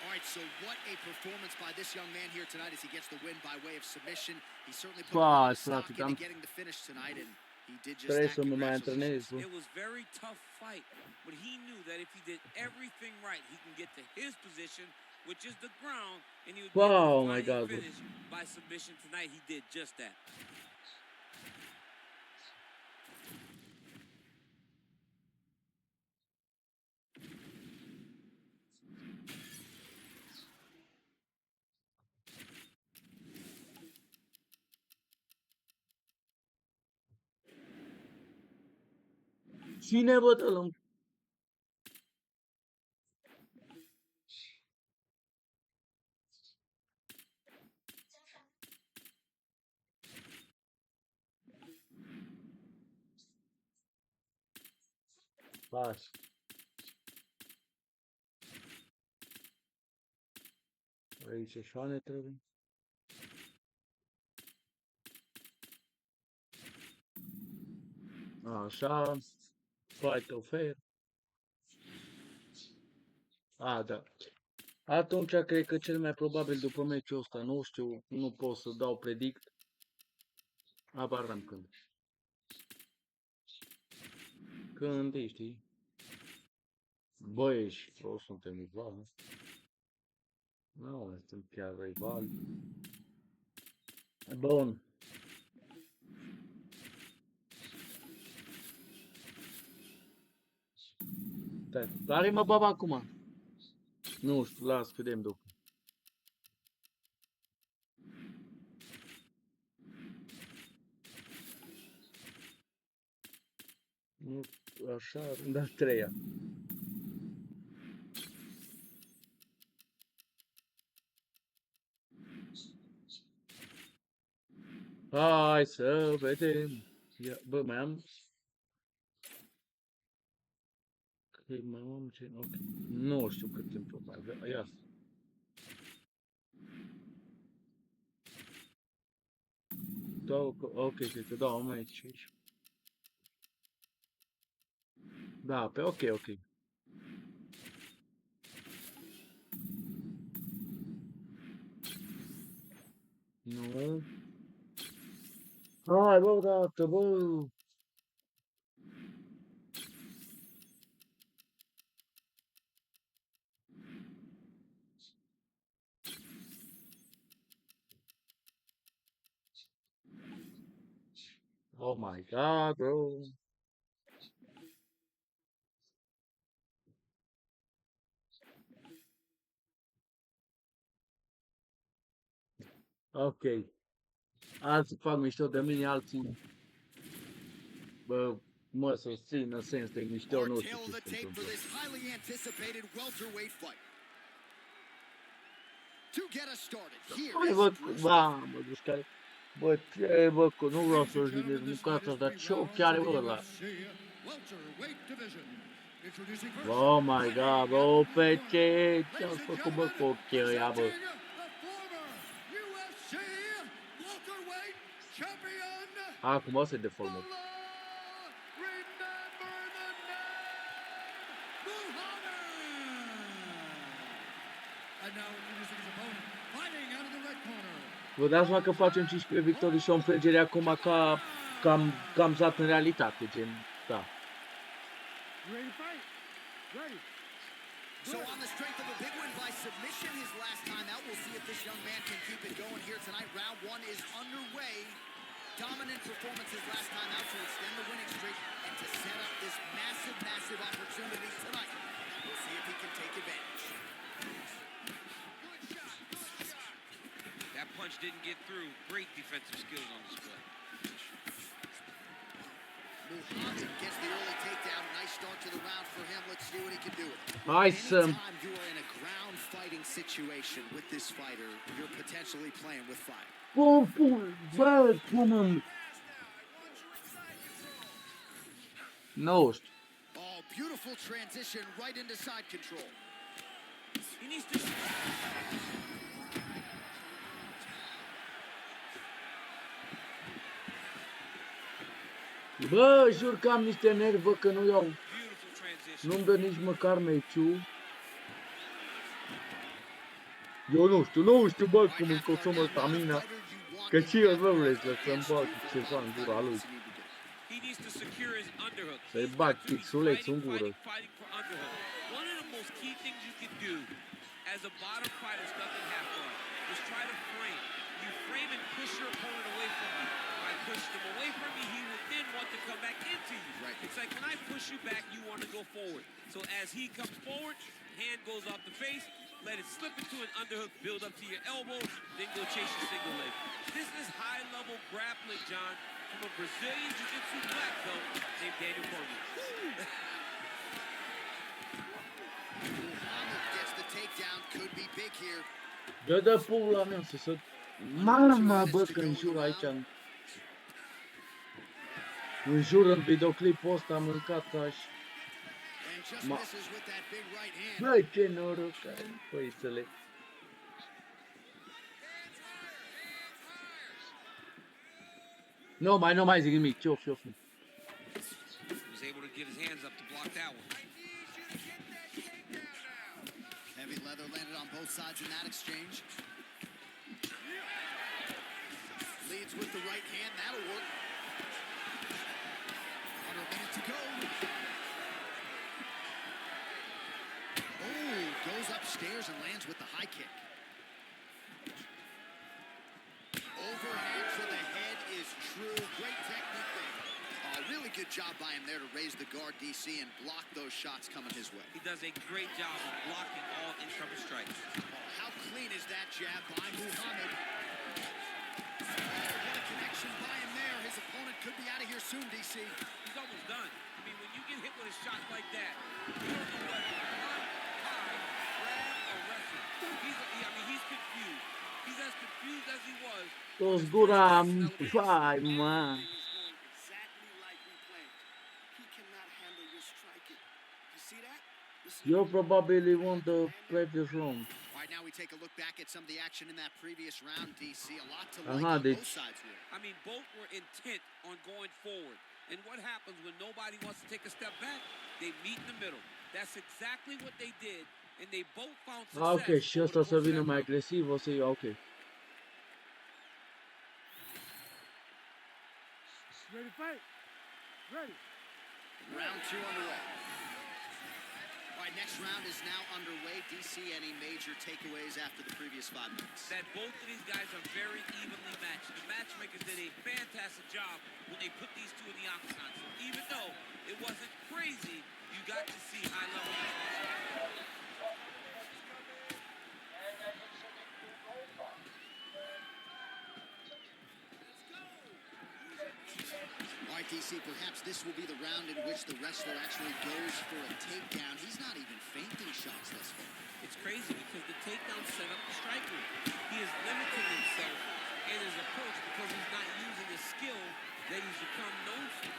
Speaker 2: All right, So what a performance by this young man here tonight as he gets the win by way of submission. He certainly put a lot
Speaker 1: Păi,
Speaker 2: of stock
Speaker 1: frate,
Speaker 2: into getting the finish tonight, and he did just
Speaker 1: trebuie
Speaker 2: that.
Speaker 1: să mă mai
Speaker 2: Congratulations.
Speaker 1: antrenez, bă.
Speaker 4: It was very tough fight, but he knew that if he did everything right, he can get to his position, which is the ground, and he would be able
Speaker 1: Oh
Speaker 4: to
Speaker 1: my
Speaker 4: finally
Speaker 1: God, bro.
Speaker 4: finish by submission tonight. He did just that.
Speaker 1: Cine, bă, ăla? Pas. Aici așa ne trebuie. Așa. Fight of fair. A, da. Atunci cred că cel mai probabil după meciul ăsta, nu știu, nu pot să dau predict. Habar n-am când. Când e, știi? Băi, și o suntem rivali. Nu, suntem chiar rivali. Bun. Stai, care mă baba acum? Nu știu, las, vedem după. Nu, așa, da, treia. Hai să vedem. Ia, bă, mai am... Mai am ce... Ok. Nu știu cât timp mai avea. Ia. Ok, cred că da, un meci. Da, pe ok, ok. Nu. Hai, bă, odată, bă. Oh my God, bro. Ok. Alții fac mișto de mine, alții... Bă, mă susțin în sens de mișto,
Speaker 2: Our
Speaker 1: nu
Speaker 2: tail
Speaker 1: știu
Speaker 2: of
Speaker 1: ce
Speaker 2: the
Speaker 1: se
Speaker 2: tape for
Speaker 1: întâmplă.
Speaker 2: this highly anticipated welterweight fight. To get us started, here
Speaker 1: Hai,
Speaker 2: is
Speaker 1: bă,
Speaker 2: Bruce
Speaker 1: ba, mă duci care... Bă, ce, bă, că nu vreau să judec bucata, dar ce ochi are, bă, ăla? Oh my God, bă, pe ce-ați făcut, bă, cu ochii ăia, bă? Acum se deformă. Vă dați seama că facem 15 victorii și o înfrângere acum cam zat în realitate, gen, da.
Speaker 2: So on the strength of a big win by submission his last time out, we'll see if this young man can keep it going here tonight. Round one is underway. Dominant performance his last time out to extend the winning streak and to set up this massive, massive opportunity tonight. We'll see if he can take advantage.
Speaker 4: That punch didn't get through. Great defensive skills on display.
Speaker 2: Muhammad gets the early takedown. Nice start to the round for him. Let's see what he can do with it.
Speaker 1: Hai să...
Speaker 2: Anytime you are in a ground fighting situation with this fighter, you're potentially playing with fire.
Speaker 1: Bă, cum... Nu știu.
Speaker 2: Oh, beautiful transition right into side control.
Speaker 4: He needs to...
Speaker 1: Bă, jur că am niște nervi, bă, că nu iau...
Speaker 4: Beautiful transition.
Speaker 1: Nu-mi dă nici măcar meciul. Eu nu știu, bă,
Speaker 2: All right,
Speaker 1: cum îmi
Speaker 2: half guard
Speaker 1: consumă
Speaker 2: now. Not a
Speaker 1: stamina.
Speaker 2: fighter you want
Speaker 1: Că
Speaker 2: in
Speaker 1: și eu,
Speaker 2: half
Speaker 1: bă,
Speaker 2: guard
Speaker 1: vrei să-mi
Speaker 2: against
Speaker 1: bag
Speaker 2: you, but
Speaker 1: ceva
Speaker 2: what
Speaker 1: în
Speaker 2: kind
Speaker 1: gura
Speaker 2: of
Speaker 1: lui.
Speaker 2: moves you need to do?
Speaker 4: He needs to secure his underhook.
Speaker 1: Să-i
Speaker 4: He's
Speaker 1: bag
Speaker 4: got to be
Speaker 1: pixulețul în
Speaker 4: fighting,
Speaker 1: gură.
Speaker 4: fighting for underhook. One of the most key things you can do as a bottom fighter stuck in half guard is try to frame. You frame and push your opponent away from you. By pushing him away from you, he will then want to come back into you.
Speaker 2: Right.
Speaker 4: It's like when I push you back, you want to go forward. So as he comes forward, hand goes off the face, let it slip into an underhook, build up to your elbow, then go chase your single leg. This is high-level grappling, John, from a Brazilian Jiu-Jitsu black belt named Daniel Cormier.
Speaker 2: Muhammad gets the takedown. Could be big here.
Speaker 1: Dă pula mea să se... Mama, bă, că înjur aici. Înjur în videoclipul ăsta, am mâncat aș.
Speaker 2: And just
Speaker 1: Ma-
Speaker 2: misses with that big right hand.
Speaker 1: Bă, ce noroc ai, băițele. Nu mai zic nimic, ce-o fi.
Speaker 4: He was able to get his hands up to block that one.
Speaker 2: Heavy leather landed on both sides in that exchange. Leads with the right hand. That'll work. Under a minute to go. Oh, goes upstairs and lands with the high kick. Overhand to the head is true. Great technique there. Really good job by him there to raise the guard, DC, and block those shots coming his way.
Speaker 4: He does a great job of blocking all incoming strikes.
Speaker 2: Oh, how clean is that jab by Muhammad? What a connection by him there. His opponent could be out of here soon, DC.
Speaker 4: He's almost done. I mean, when you get hit with a shot like that, you don't know whether to run, hide, grab, or wrestle. He's confused. He's as confused as he was.
Speaker 1: Toți gura, vai, mă.
Speaker 5: Exactly like we planned. He cannot handle your striking. You see that?
Speaker 1: Eu probabil won the previous round.
Speaker 2: All right, now we take a look back at some of the action in that previous round, DC. A lot to
Speaker 1: Aha,
Speaker 2: like on
Speaker 1: deci-
Speaker 2: both sides were.
Speaker 4: I mean, both were intent on going forward. And what happens when nobody wants to take a step back? They meet in the middle. That's exactly what they did, and they both found success.
Speaker 1: Ok, și ăsta să vină mai agresiv, o să iau, ok.
Speaker 3: Ready to fight? Ready.
Speaker 2: Round two underway. All right, next round is now underway. DC, any major takeaways after the previous 5 minutes?
Speaker 4: That both of these guys are very evenly matched. The matchmakers did a fantastic job when they put these two in the octagon. So even though it wasn't crazy, you got to see high-level matchmanship.
Speaker 2: All right, DC, perhaps this will be the round in which the wrestler actually goes for a takedown. He's not even feinting shots thus far.
Speaker 4: It's crazy because the takedown set up the striker. He is limiting himself in his approach because he's not using the skill that he's become known for.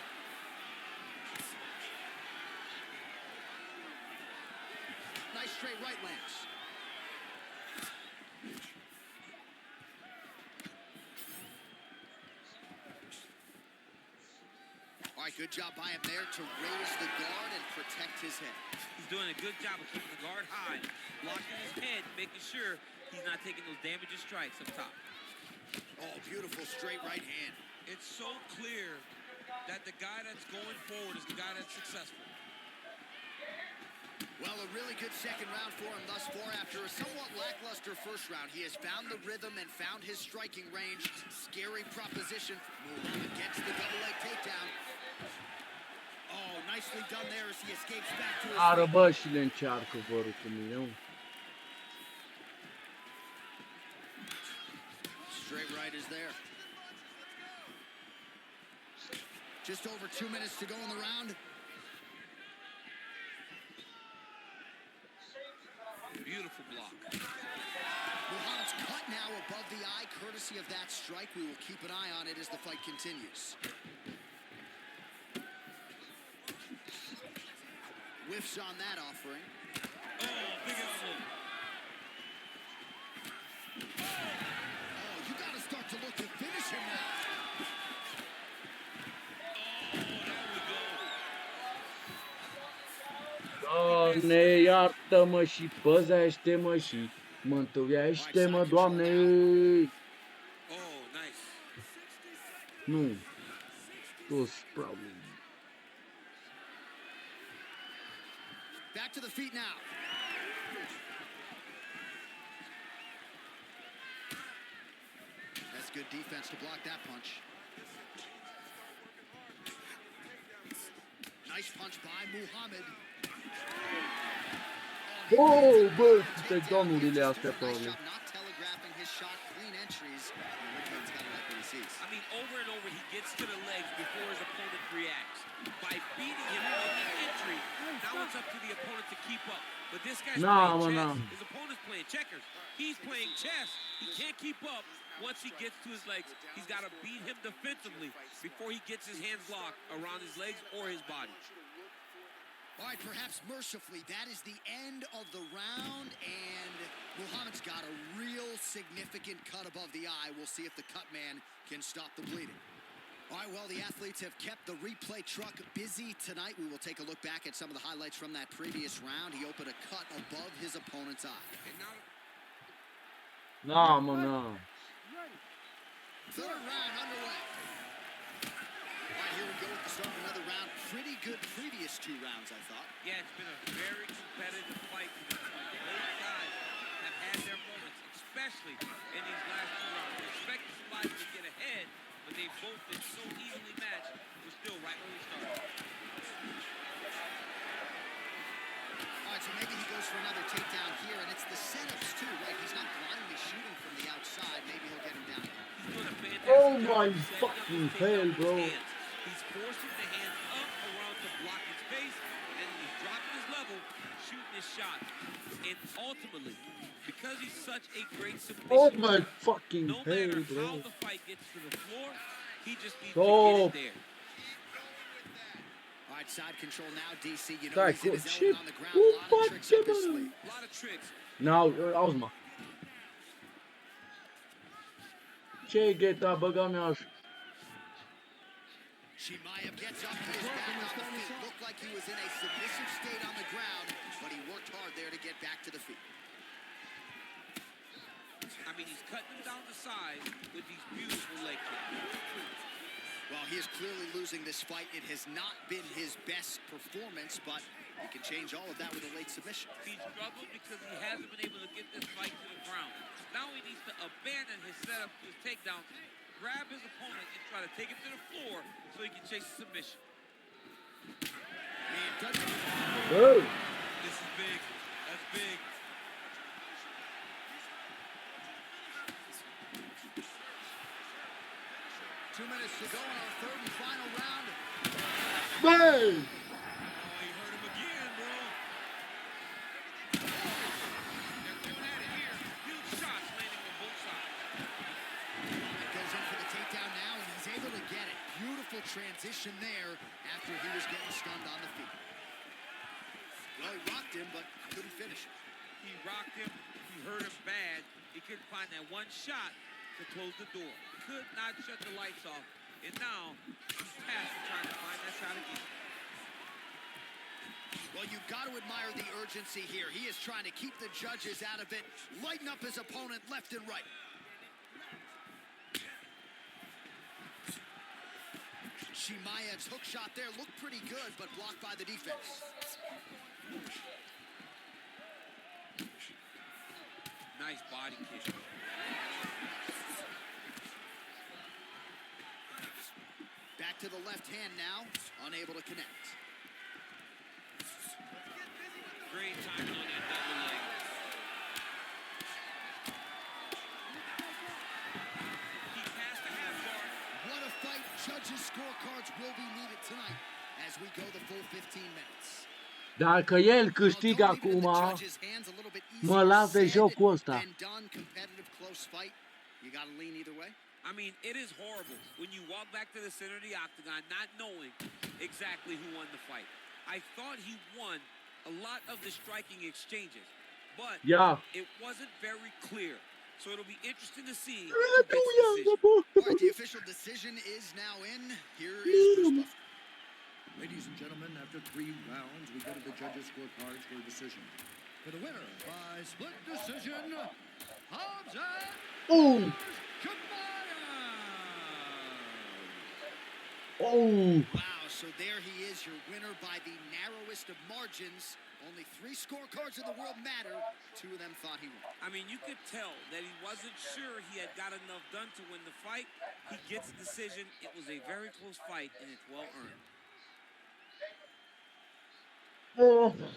Speaker 2: Nice straight right lands. All right, good job by him there to raise the guard and protect his head.
Speaker 4: He's doing a good job of keeping the guard high, blocking his head, making sure he's not taking those damaging strikes up top.
Speaker 2: Oh, beautiful straight right hand.
Speaker 4: It's so clear that the guy that's going forward is the guy that's successful.
Speaker 2: Well, a really good second round for him thus far. After a somewhat lackluster first round, he has found the rhythm and found his striking range. Scary proposition. Muhammad gets the double leg takedown. Oh, nicely done there as he escapes back to his
Speaker 1: Ară,
Speaker 2: feet.
Speaker 1: bă, și le încearcă vărul cu mine, nu?
Speaker 2: Straight right is there. Just over 2 minutes to go in the round.
Speaker 4: Beautiful block.
Speaker 2: Muhammad's cut now above the eye, courtesy of that strike. We will keep an eye on it as the fight continues. Whiffs on that offering.
Speaker 4: Oh, big elbow.
Speaker 2: Oh, you got to start to look to finish him now.
Speaker 1: Doamne, iartă-mă și păzește-mă și Mântuiește-mă, Doamne!
Speaker 4: Oh, nice.
Speaker 1: Nu. Toți problem.
Speaker 2: Back to the feet now. That's good defense to block that punch. Nice punch by Muhammad.
Speaker 1: Oh, bă, takedown-urile astea pe ale.
Speaker 2: Not telegraphing his shot, clean entries. Woodhead's got to like what he sees.
Speaker 4: I mean, over and over, he gets to the legs before his opponent reacts. By beating him on the entry, now it's up to the opponent to keep up. But this guy's playing chess. His opponent's playing checkers. He's playing chess. He can't keep up. Once he gets to his legs, he's got to beat him defensively before he gets his hands locked around his legs or his body.
Speaker 2: All right, perhaps mercifully, that is the end of the round, and Muhammad's got a real significant cut above the eye. We'll see if the cut man can stop the bleeding. All right, well, the athletes have kept the replay truck busy tonight. We will take a look back at some of the highlights from that previous round. He opened a cut above his opponent's eye. And now...
Speaker 1: No, no.
Speaker 2: Third round underway. All right, here we go with the start of another round. Pretty good previous two rounds, I thought.
Speaker 4: Yeah, it's been a very competitive fight. Both guys have had their moments, especially in these last two rounds. We expected somebody to get ahead, but they've both been so evenly matched. We're still right where we started.
Speaker 2: All right, so maybe he goes for another takedown here, and it's the setups, too, right? He's not blindly shooting from the outside. Maybe he'll get him down here.
Speaker 4: He's doing a fantastic
Speaker 1: Oh
Speaker 4: job
Speaker 1: my
Speaker 4: of setting
Speaker 1: fucking
Speaker 4: up
Speaker 1: hell,
Speaker 4: takedowns with
Speaker 1: bro.
Speaker 4: his hands. He's forcing the hands up around to block his face, and he's dropping his level, shooting his shot. And ultimately, because he's such a great submission,
Speaker 1: Oh my fucking
Speaker 4: no
Speaker 1: hell,
Speaker 4: matter
Speaker 1: bro.
Speaker 4: how the fight gets to the floor, he just needs
Speaker 1: Oh.
Speaker 4: to get it there.
Speaker 2: All right, side control now, DC. You know
Speaker 1: Stai,
Speaker 2: he's in his
Speaker 1: ce
Speaker 2: element on the ground. A lot of tricks up his sleeve.
Speaker 4: A lot of tricks.
Speaker 1: N-au, auzi-mă. Ce-i gheta, băga mea așa?
Speaker 2: Chimaev gets up, he is back on the feet. Looked like he was in a submissive state on the ground, but he worked hard there to get back to the feet.
Speaker 4: I mean, he's cutting him down the side with these beautiful leg kicks.
Speaker 2: Well, he is clearly losing this fight. It has not been his best performance, but he can change all of that with a late submission.
Speaker 4: He struggled because he hasn't been able to get this fight to the ground. Now he needs to abandon his setup, his takedown, grab his opponent, and try to take him to the floor so he can chase a submission.
Speaker 1: Bă!
Speaker 4: This is big. That's big.
Speaker 2: Two minutes to go in our third and final round.
Speaker 1: Bă!
Speaker 4: Oh, he hurt him again, bro. They're at it here. Huge shots landing on both sides.
Speaker 2: It goes in for the takedown now, and he's able to get it. Beautiful transition there after he was getting stunned on the feet. Well, he rocked him, but couldn't finish it.
Speaker 4: He rocked him. He hurt him bad. He couldn't find that one shot to close the door. Could not shut the lights off. And now he's past trying to find that shot again.
Speaker 2: Well, you've got to admire the urgency here. He is trying to keep the judges out of it, lighten up his opponent left and right. Chimaev's hook shot there looked pretty good, but blocked by the defense.
Speaker 4: Nice body kick.
Speaker 2: Back to the left hand now, unable to connect.
Speaker 4: Great timing on that double leg. He passed the half guard.
Speaker 2: What a fight. Judges' scorecards will be needed tonight as we go the full 15 minutes.
Speaker 1: Dacă el câștigă acum, mă las de jocul ăsta.
Speaker 4: I mean, it is horrible when you walk back to the center of the octagon not knowing exactly who won the fight. I thought he won a lot of the striking exchanges, but it wasn't very clear. So it'll be interesting to see who gets the decision.
Speaker 2: All right, the official decision is now in. Here is Bruce Buffer.
Speaker 3: Ladies and gentlemen, after 3 rounds, we go to the judges' scorecards for a decision. For the winner by split decision, Hamzat
Speaker 1: Oh!
Speaker 3: Chimaev.
Speaker 1: Oh!
Speaker 2: Wow, so there he is, your winner by the narrowest of margins. Only 3 scorecards in the world matter. 2 of them thought he won.
Speaker 4: I mean, you could tell that he wasn't sure he had got enough done to win the fight. He gets a decision. It was a very close fight, and it's well earned.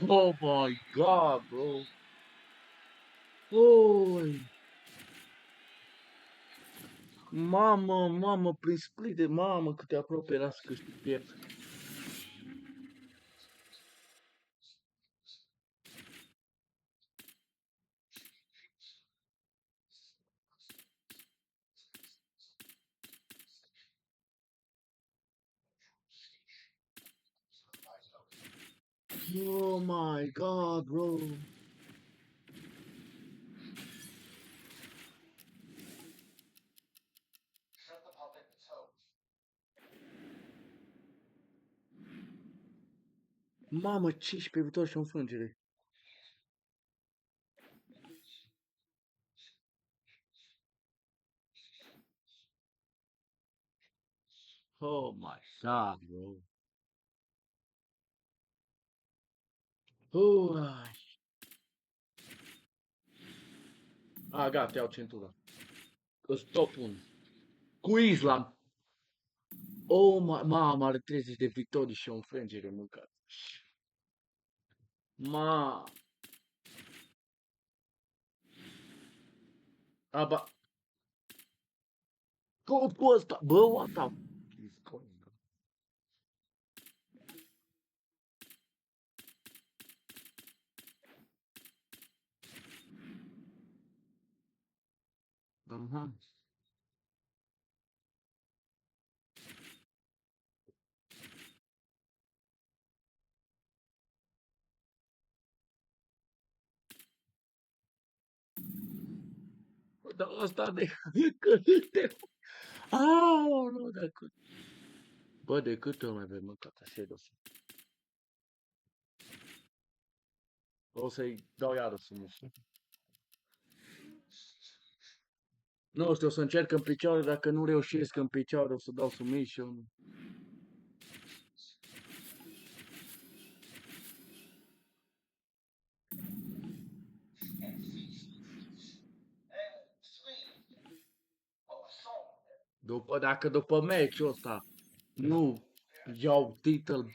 Speaker 1: Oh my God, bro. Oh! Mamă, prin split de mamă, cât de aproape era să câștig pierd. Oh my God, bro. Mamă, 15 victorii și o înfrângere. Oh my God, bro. Ai. Gata, iau centura. Îs top 1. Cu Islam. Oh, mamă, are 30 de victorii și o înfrângere, mâncat. Ma. Aba. Cu ăsta. Bă, what the fuck is going on? Aha. Dar ăsta de câte... Nu, de cât... Bă, de câte ori mai avem mâncat așa de asta? O să-i dau iară submission. Nu știu, o să încerc în picioare, dacă nu reușesc în picioare, o să dau submission. Dacă după meciul ăsta nu iau titlul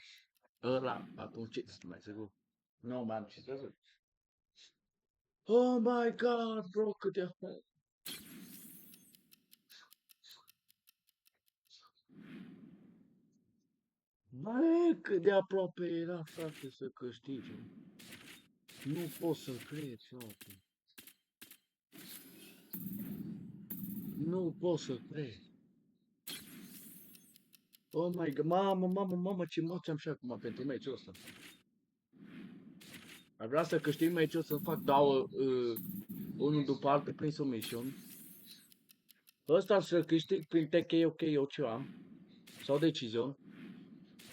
Speaker 1: ăla, atunci ce mai sigur? Nu mai am ce să zic. Oh my God, bro, cât de aproape. Băi, cât de aproape era, frate, să câștige. Nu pot să cred, frate. Nu pot să cred. Oh my God, mamă, ce emoții am și acum pentru meciul ăsta. Ar vrea să câștig meciul, să fac două, unul după altul prin submission. Ăsta să câștig prin TKO ceva. Sau decizion.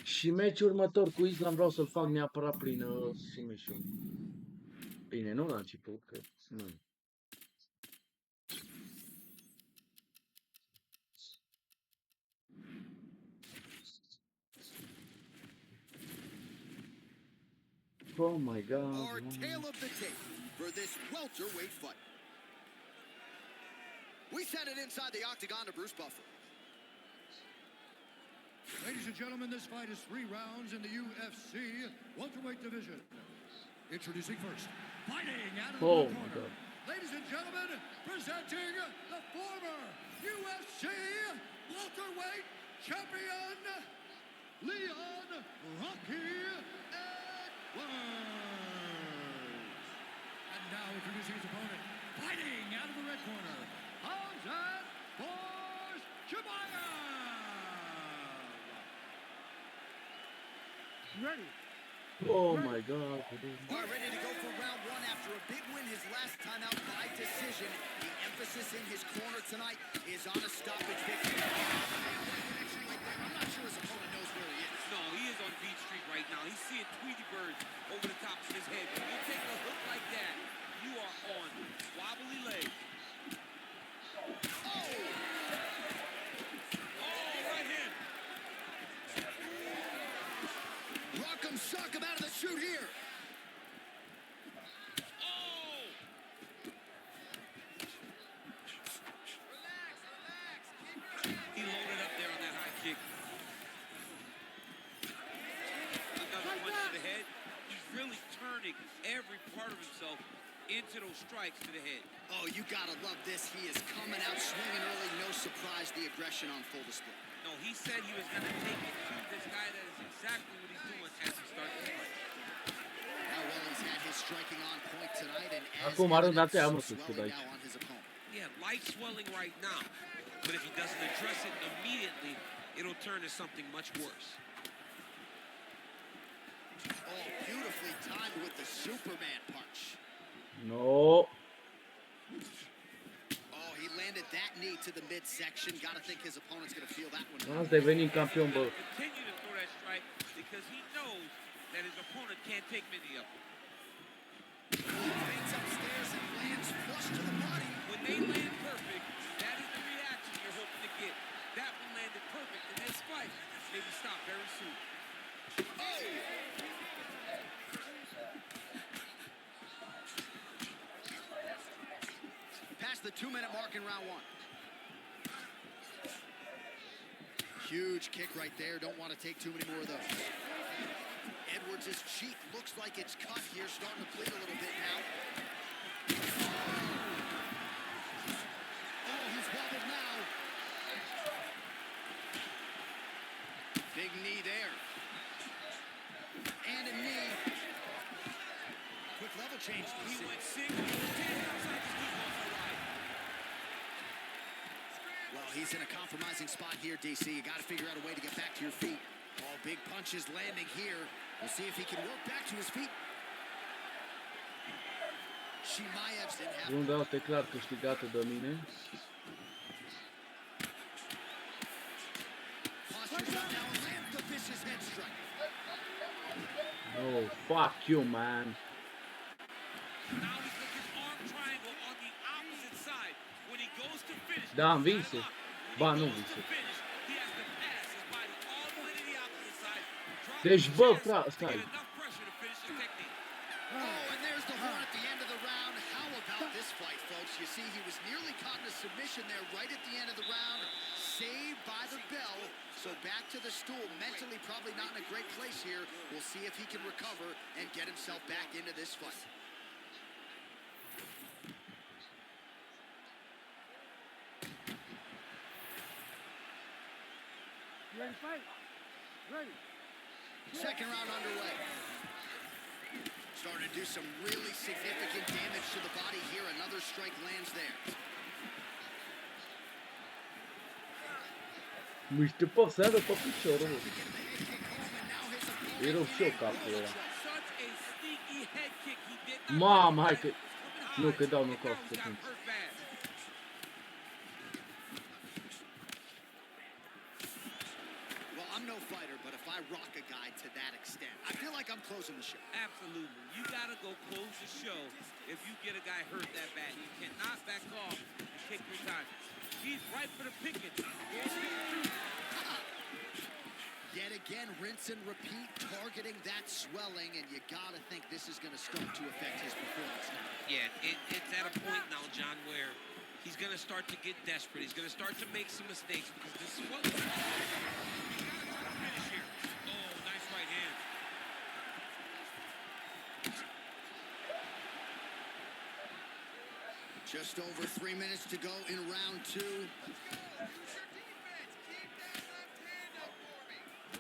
Speaker 1: Și meciul următor cu Islam vreau să-l fac neapărat prin submission. Bine, nu la început, că nu. Oh my God.
Speaker 2: Our tale of the tape for this welterweight fight. We send it inside the octagon to Bruce Buffer.
Speaker 3: Ladies and gentlemen, this fight is 3 rounds in the UFC welterweight division. Introducing first, fighting out of the blue corner. Ladies and gentlemen, presenting the former UFC welterweight champion, Leon Rocky Edwards. And now introducing his opponent, fighting out of the red corner, Hamzat Chimaev. Ready.
Speaker 1: Oh my God.
Speaker 2: Are ready to go for round 1 after a big win his last time out by decision. The emphasis in his corner tonight is on a stoppage victory. I'm not sure his opponent knows where he is.
Speaker 4: No, he is on Beach Street right right now. He's seeing Tweety birds over the top of his head. When you take a hook like that, you are on wobbly legs. Oh, right hand.
Speaker 2: Rock'em sock him out of the chute here.
Speaker 4: Oh! He loaded up there on that high kick. Another punch to the head. He's really turning every part of himself into those strikes to the head.
Speaker 2: Oh, you gotta love this. He is coming out swinging early. No surprise, the aggression on full display.
Speaker 4: No, he said he was going to take it to this guy. That is exactly what he's doing as he starts to strike.
Speaker 2: How well he's had his striking on point tonight, and as
Speaker 1: Acum arundat
Speaker 2: evidence,
Speaker 1: am
Speaker 2: swelling
Speaker 1: făcut aici.
Speaker 2: now on his opponent.
Speaker 4: Yeah, light swelling right now. But if he doesn't address it immediately, it'll turn to something much worse.
Speaker 2: Oh, beautifully timed with the Superman punch.
Speaker 1: No.
Speaker 2: Oh, he landed that knee to the midsection. Gotta think his opponent's gonna feel that one.
Speaker 1: Ați devenit campion, bă.
Speaker 4: Continue to throw that strike because he knows that his opponent can't take many of them.
Speaker 2: Fades upstairs and lands flush to the body.
Speaker 4: When they land perfect, that is the reaction you're hoping to get. That one landed perfect, and this fight maybe stop very soon.
Speaker 2: Oh! Past the 2-minute mark in round one. Huge kick right there. Don't want to take too many more of those. Edwards' cheek looks like it's cut here, starting to bleed a little bit now. Oh, he's wobbled now. Big knee there. And a knee. Quick level change.
Speaker 4: He went single.
Speaker 2: Well, he's in a compromising spot here, DC. You got to figure out a way to get back to your feet. Oh, big punches landing here. We'll see if he can work back to his feet. Chimaev's didn't have...
Speaker 1: Runda asta e clar câștigată de mine.
Speaker 2: Postures up now and lands the vicious head strike.
Speaker 1: Oh, fuck you, man.
Speaker 4: Now he's looking arm triangle on the opposite side. When he goes to finish,
Speaker 1: Da, am vise. Ba, nu vise.
Speaker 4: he has to pass his body all the way to the opposite side. Drop
Speaker 1: Deci,
Speaker 4: his
Speaker 1: bă,
Speaker 4: chest,
Speaker 1: frate,
Speaker 4: to
Speaker 1: stai.
Speaker 4: get enough pressure to finish the technique.
Speaker 2: Oh, and there's the horn at the end of the round. How about this fight, folks? You see, he was nearly caught in a submission there right at the end of the round. Saved by the bell. So back to the stool. Mentally probably not in a great place here. We'll see if he can recover and get himself back into this fight.
Speaker 3: Ready to fight? Ready.
Speaker 2: Second round underway. Starting to do some really significant damage to the body here. Another strike lands there.
Speaker 1: Miște păseară pe piciorul. E rău și eu capul ăla.
Speaker 4: Such a sneaky head kick. He did not
Speaker 1: Mamă, hai că...
Speaker 4: coming
Speaker 1: Nu,
Speaker 4: high.
Speaker 1: că dau
Speaker 4: And
Speaker 1: knockout
Speaker 4: now he
Speaker 1: pe
Speaker 4: got
Speaker 1: timp.
Speaker 4: hurt bad.
Speaker 2: Well, I'm no fighter, but if I rock a guy to that extent, I feel like I'm closing the show.
Speaker 4: Absolutely. You gotta go close the show if you get a guy hurt that bad. You cannot back off and kick 3 times. He's right for the picking.
Speaker 2: Yet again, rinse and repeat, targeting that swelling, and you gotta think this is gonna start to affect his performance now.
Speaker 4: Yeah, it's at a point now, John, where he's gonna start to get desperate. He's gonna start to make some mistakes because this is what. Finish here. Oh, nice right hand.
Speaker 2: Just over 3 minutes to go in round 2.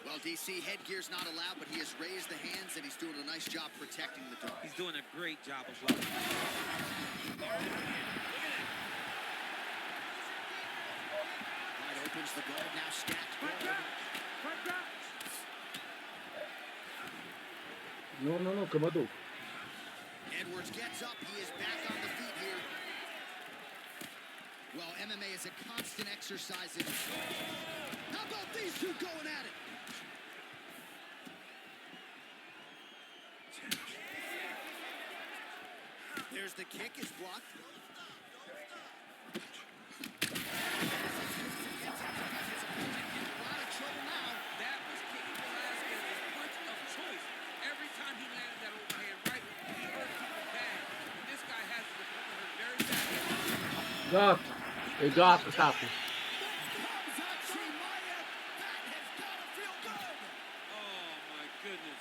Speaker 2: Well, DC, headgear's not allowed, but he has raised the hands, and he's doing a nice job protecting the dome.
Speaker 4: He's doing a great job of blocking.
Speaker 2: Wide opens the guard, now stacked guard.
Speaker 1: Nu, nu, nu, că mă duc.
Speaker 2: Edwards gets up. He is back on the feet here. Well, MMA is a constant exercise in... How about these two going at it? There's the kick, is blocked.
Speaker 4: That was King Velasquez's punch of choice. Every time he landed that overhand right, he hurt people bad. And this guy has the opponent hurt very bad.
Speaker 1: Gata. E gata, tată.
Speaker 4: Oh my goodness.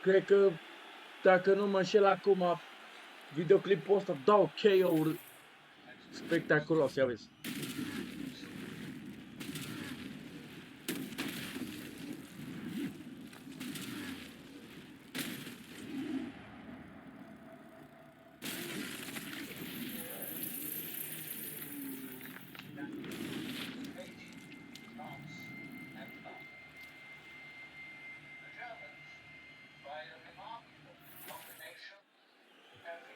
Speaker 1: Cred că, dacă nu mă înșel acum, videoclipul ăsta dau KO-uri spectaculos, ia vezi.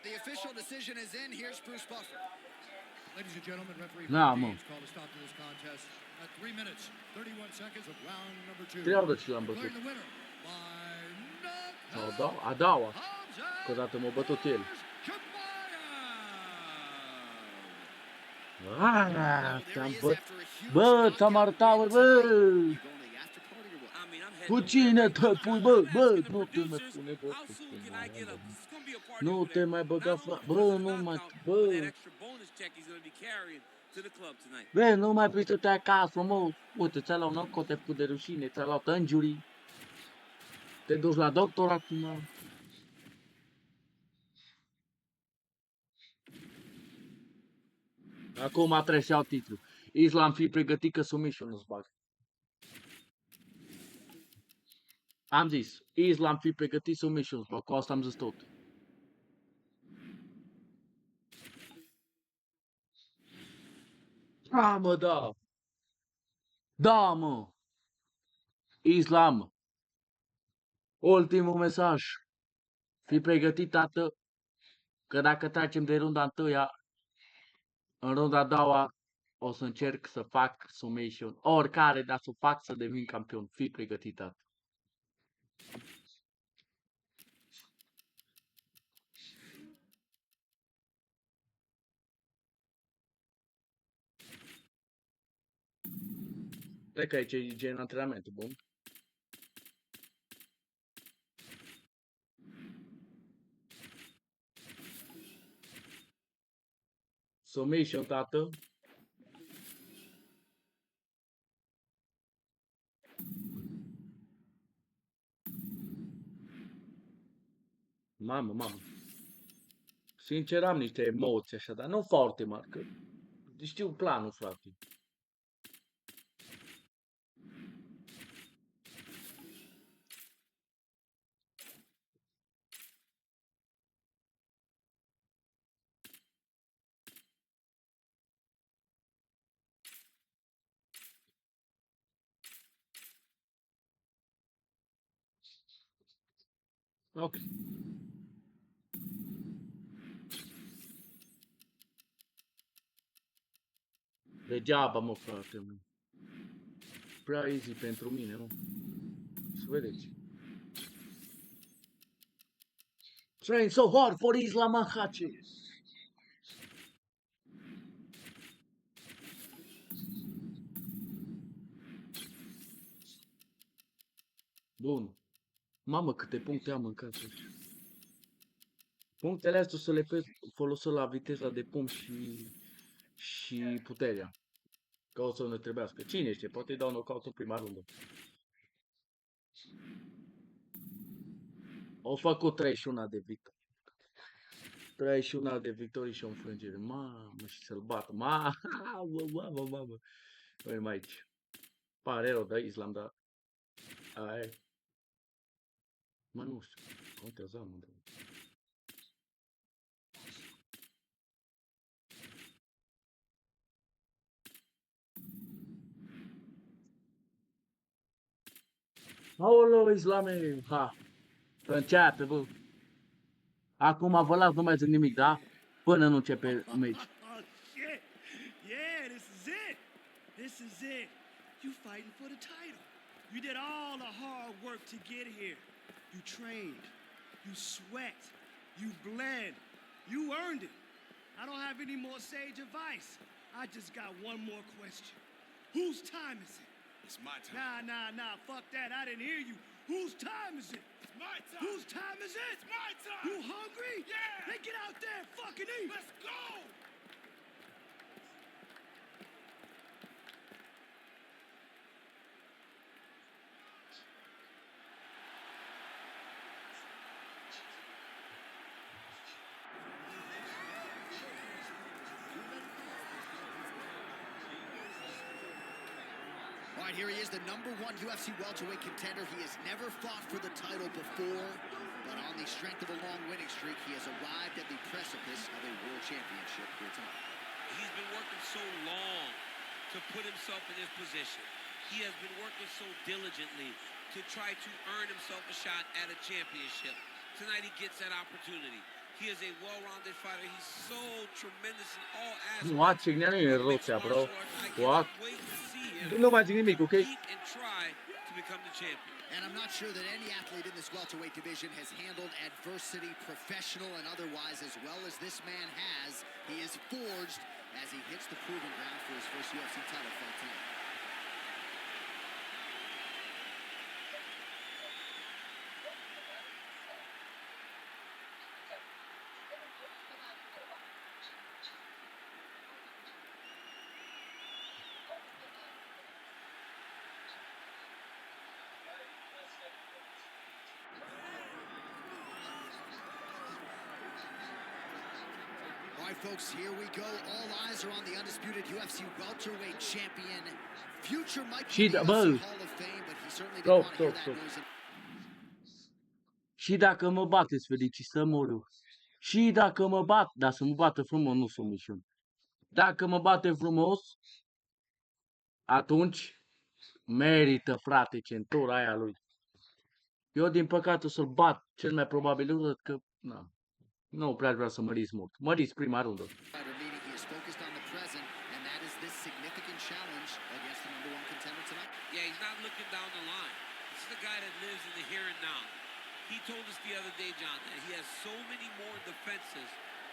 Speaker 2: The official decision is in. Here's Bruce Buffer.
Speaker 3: Ladies and gentlemen, referee
Speaker 1: Nah,
Speaker 3: James
Speaker 1: mă.
Speaker 3: called a stop to this contest at 3 minutes, 31 seconds of round number 2.
Speaker 1: Treaba ce l-am bătut.
Speaker 3: Declaring the winner by
Speaker 1: Sau
Speaker 3: knockout,
Speaker 1: a doua,
Speaker 3: Hamza
Speaker 1: că odată m-a bătut el.
Speaker 3: Chimaev.
Speaker 1: Te-am bătut. Bă, ți-am arătat, bă! Cu cine te pui, bă? Bă, nu te mai pune, bă, cu cine, bă. Nu te mai băga, bă, nu mai, bă. Bă, nu mai pui-te acasă, mă. Uite, ți-a luat un te-ai făcut de rușine, ți-a luat injury. Te duci la doctor acum. Acum trebuie să iau titlul. Islam fi pregătit că submission nu-ți bag. Am zis, Islam fi pregătit submission nu-ți bag. Cu asta am zis tot. Da, mă, da. Da, mă. Islam. Ultimul mesaj. Fi pregătit, tată, că dacă trecem de runda întâia, în runda a doua, o să încerc să fac submission. Oricare, dar să fac să devin campion. Fi pregătit, tată. Cred că aici e gen antrenament, bun. Submission, tată. Mamă. Sincer am niște emoții așa, dar nu foarte mari, că știu planul, frate. Ok. Degeaba, mă, frate, mă. Prea easy pentru mine, nu? Să vedeți. Train so hard for Islam Makhachev. Bun. Mamă, câte puncte am mâncat. Punctele astea să le folosesc la viteza de pump și puterea. Că o să ne trebuiască. Cine știe, poate îi dau knockout în prima rundă. Au făcut 31 de victorii. 31 de victorii și o înfrângere. Mamă, și să-l bată. Mamă. Păi mai aici. Pare rău, da, Islam, dar... Aia. Mă, nu știu. Contează, mă. Aoleu, Islame, ha. Începe, bă. Acum vă las, nu mai zic nimic, da? Până nu începe meci.
Speaker 5: Oh, shit. Yeah, this is This is it. You fighting for the title. You did all the hard work to get here. You trained. You sweat. You bled. You earned it. I don't have any more sage advice. I just got one more question. Whose time is it?
Speaker 3: It's my time.
Speaker 5: Nah. Fuck that. I didn't hear you. Whose time is it?
Speaker 3: It's my time.
Speaker 5: Whose time is it?
Speaker 3: It's my time.
Speaker 5: You hungry?
Speaker 3: Yeah.
Speaker 5: Then get out there and fucking eat.
Speaker 3: Let's go.
Speaker 2: All right, here he is, the #1 UFC welterweight contender. He has never fought for the title before, but on the strength of a long winning streak, he has arrived at the precipice of a world championship here tonight.
Speaker 4: He's been working so long to put himself in this position. He has been working so diligently to try to earn himself a shot at a championship. Tonight he gets that opportunity. He is a well-rounded fighter. He's so tremendous in all aspects.
Speaker 1: Watching nu e roțea, bro. What?
Speaker 4: Wait to see him
Speaker 1: Nu mai zic nimic, ok?
Speaker 4: compete and try to become the champion.
Speaker 2: And I'm not sure that any athlete in this welterweight division has handled adversity, professional and otherwise, as well as this man has. He is forged as he hits the proving ground for his first UFC title fight tonight. All right, folks, here we go. All eyes are on the undisputed UFC welterweight champion. Future might be the UFC Hall of Fame, but he certainly didn't want to hear that noise.
Speaker 1: Și dacă mă bateți, fericit să mor eu. Și dacă mă bat, dar să mă bată frumos, nu submission. Dacă mă bate frumos, atunci merită, frate, centura aia lui. Eu, din păcate, o să-l bat cel mai probabil, că nu prea vreau să măriți mult. Măriți prima rundă.
Speaker 2: He is focused on the present, and that is this significant challenge against the #1 contender tonight.
Speaker 4: Yeah, he's not looking down the line. This is the guy that lives in the here and now. He told us the other day, John, that he has so many more defenses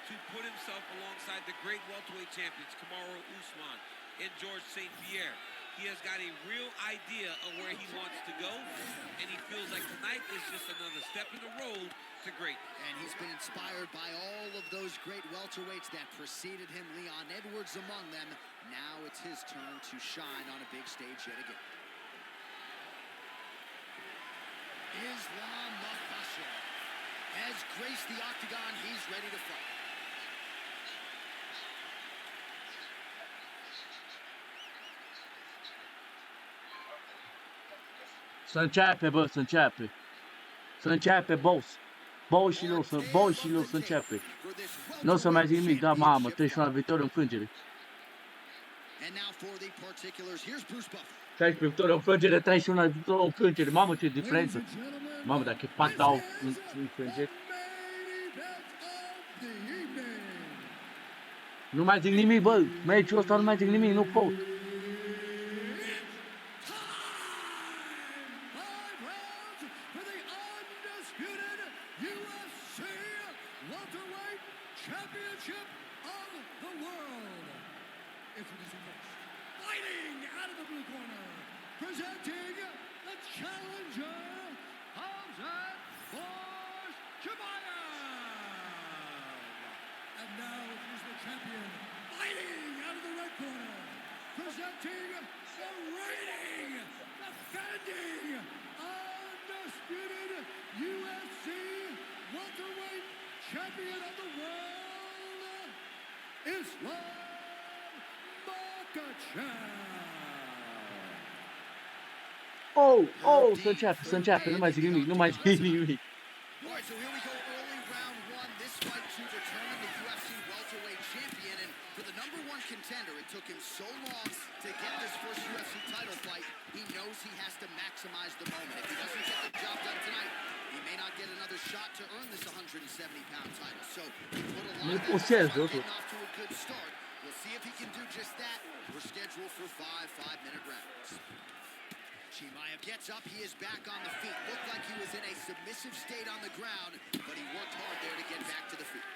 Speaker 4: to put himself alongside the great welterweight champions, Kamaru Usman and George St. Pierre. He has got a real idea of where he wants to go, and he feels like tonight is just another step in the road to greatness.
Speaker 2: And he's been inspired by all of those great welterweights that preceded him, Leon Edwards among them. Now it's his turn to shine on a big stage yet again. Islam Makhachev has graced the octagon. He's ready to fight.
Speaker 1: Să începe, bă, să începe. Să începe, boss. Boșilor, să începe. Nu o să mai zic nimic, da, mamă, 31 victorie în frângere. 16 victorie în frângere, 31 victorie în frângere. Mamă, ce diferență. Mamă, dacă 4 dau în frângere. Nu mai zic nimic, bă. Meciul ăsta nu mai zic nimic, nu pot.
Speaker 3: Championship of the world. Introducing next, fighting out of the blue corner, presenting the challenger, Hamzat Chimaev. And now here's the champion, fighting out of the red corner, presenting the reigning, defending, undisputed UFC welterweight champion of the world, Islam Makhachev.
Speaker 1: Să înceapă, nu mai zic nimic, nu mai zic nimic.
Speaker 2: Alright, so here we go, early round one. This fight to determine the UFC welterweight champion, and for the #1 contender, it took him so long to get this first UFC title fight. He knows he has to maximize the moment. If he doesn't get the job done tonight, he may not get another shot to earn this 170-pound title. So he put a lot of getting off to a good start. We'll see if he can do just that. We're scheduled for 5-minute rounds. Chimaev gets up. He is back on the feet. Looked like he was in a submissive state on the ground, but he worked hard there to get back to the feet.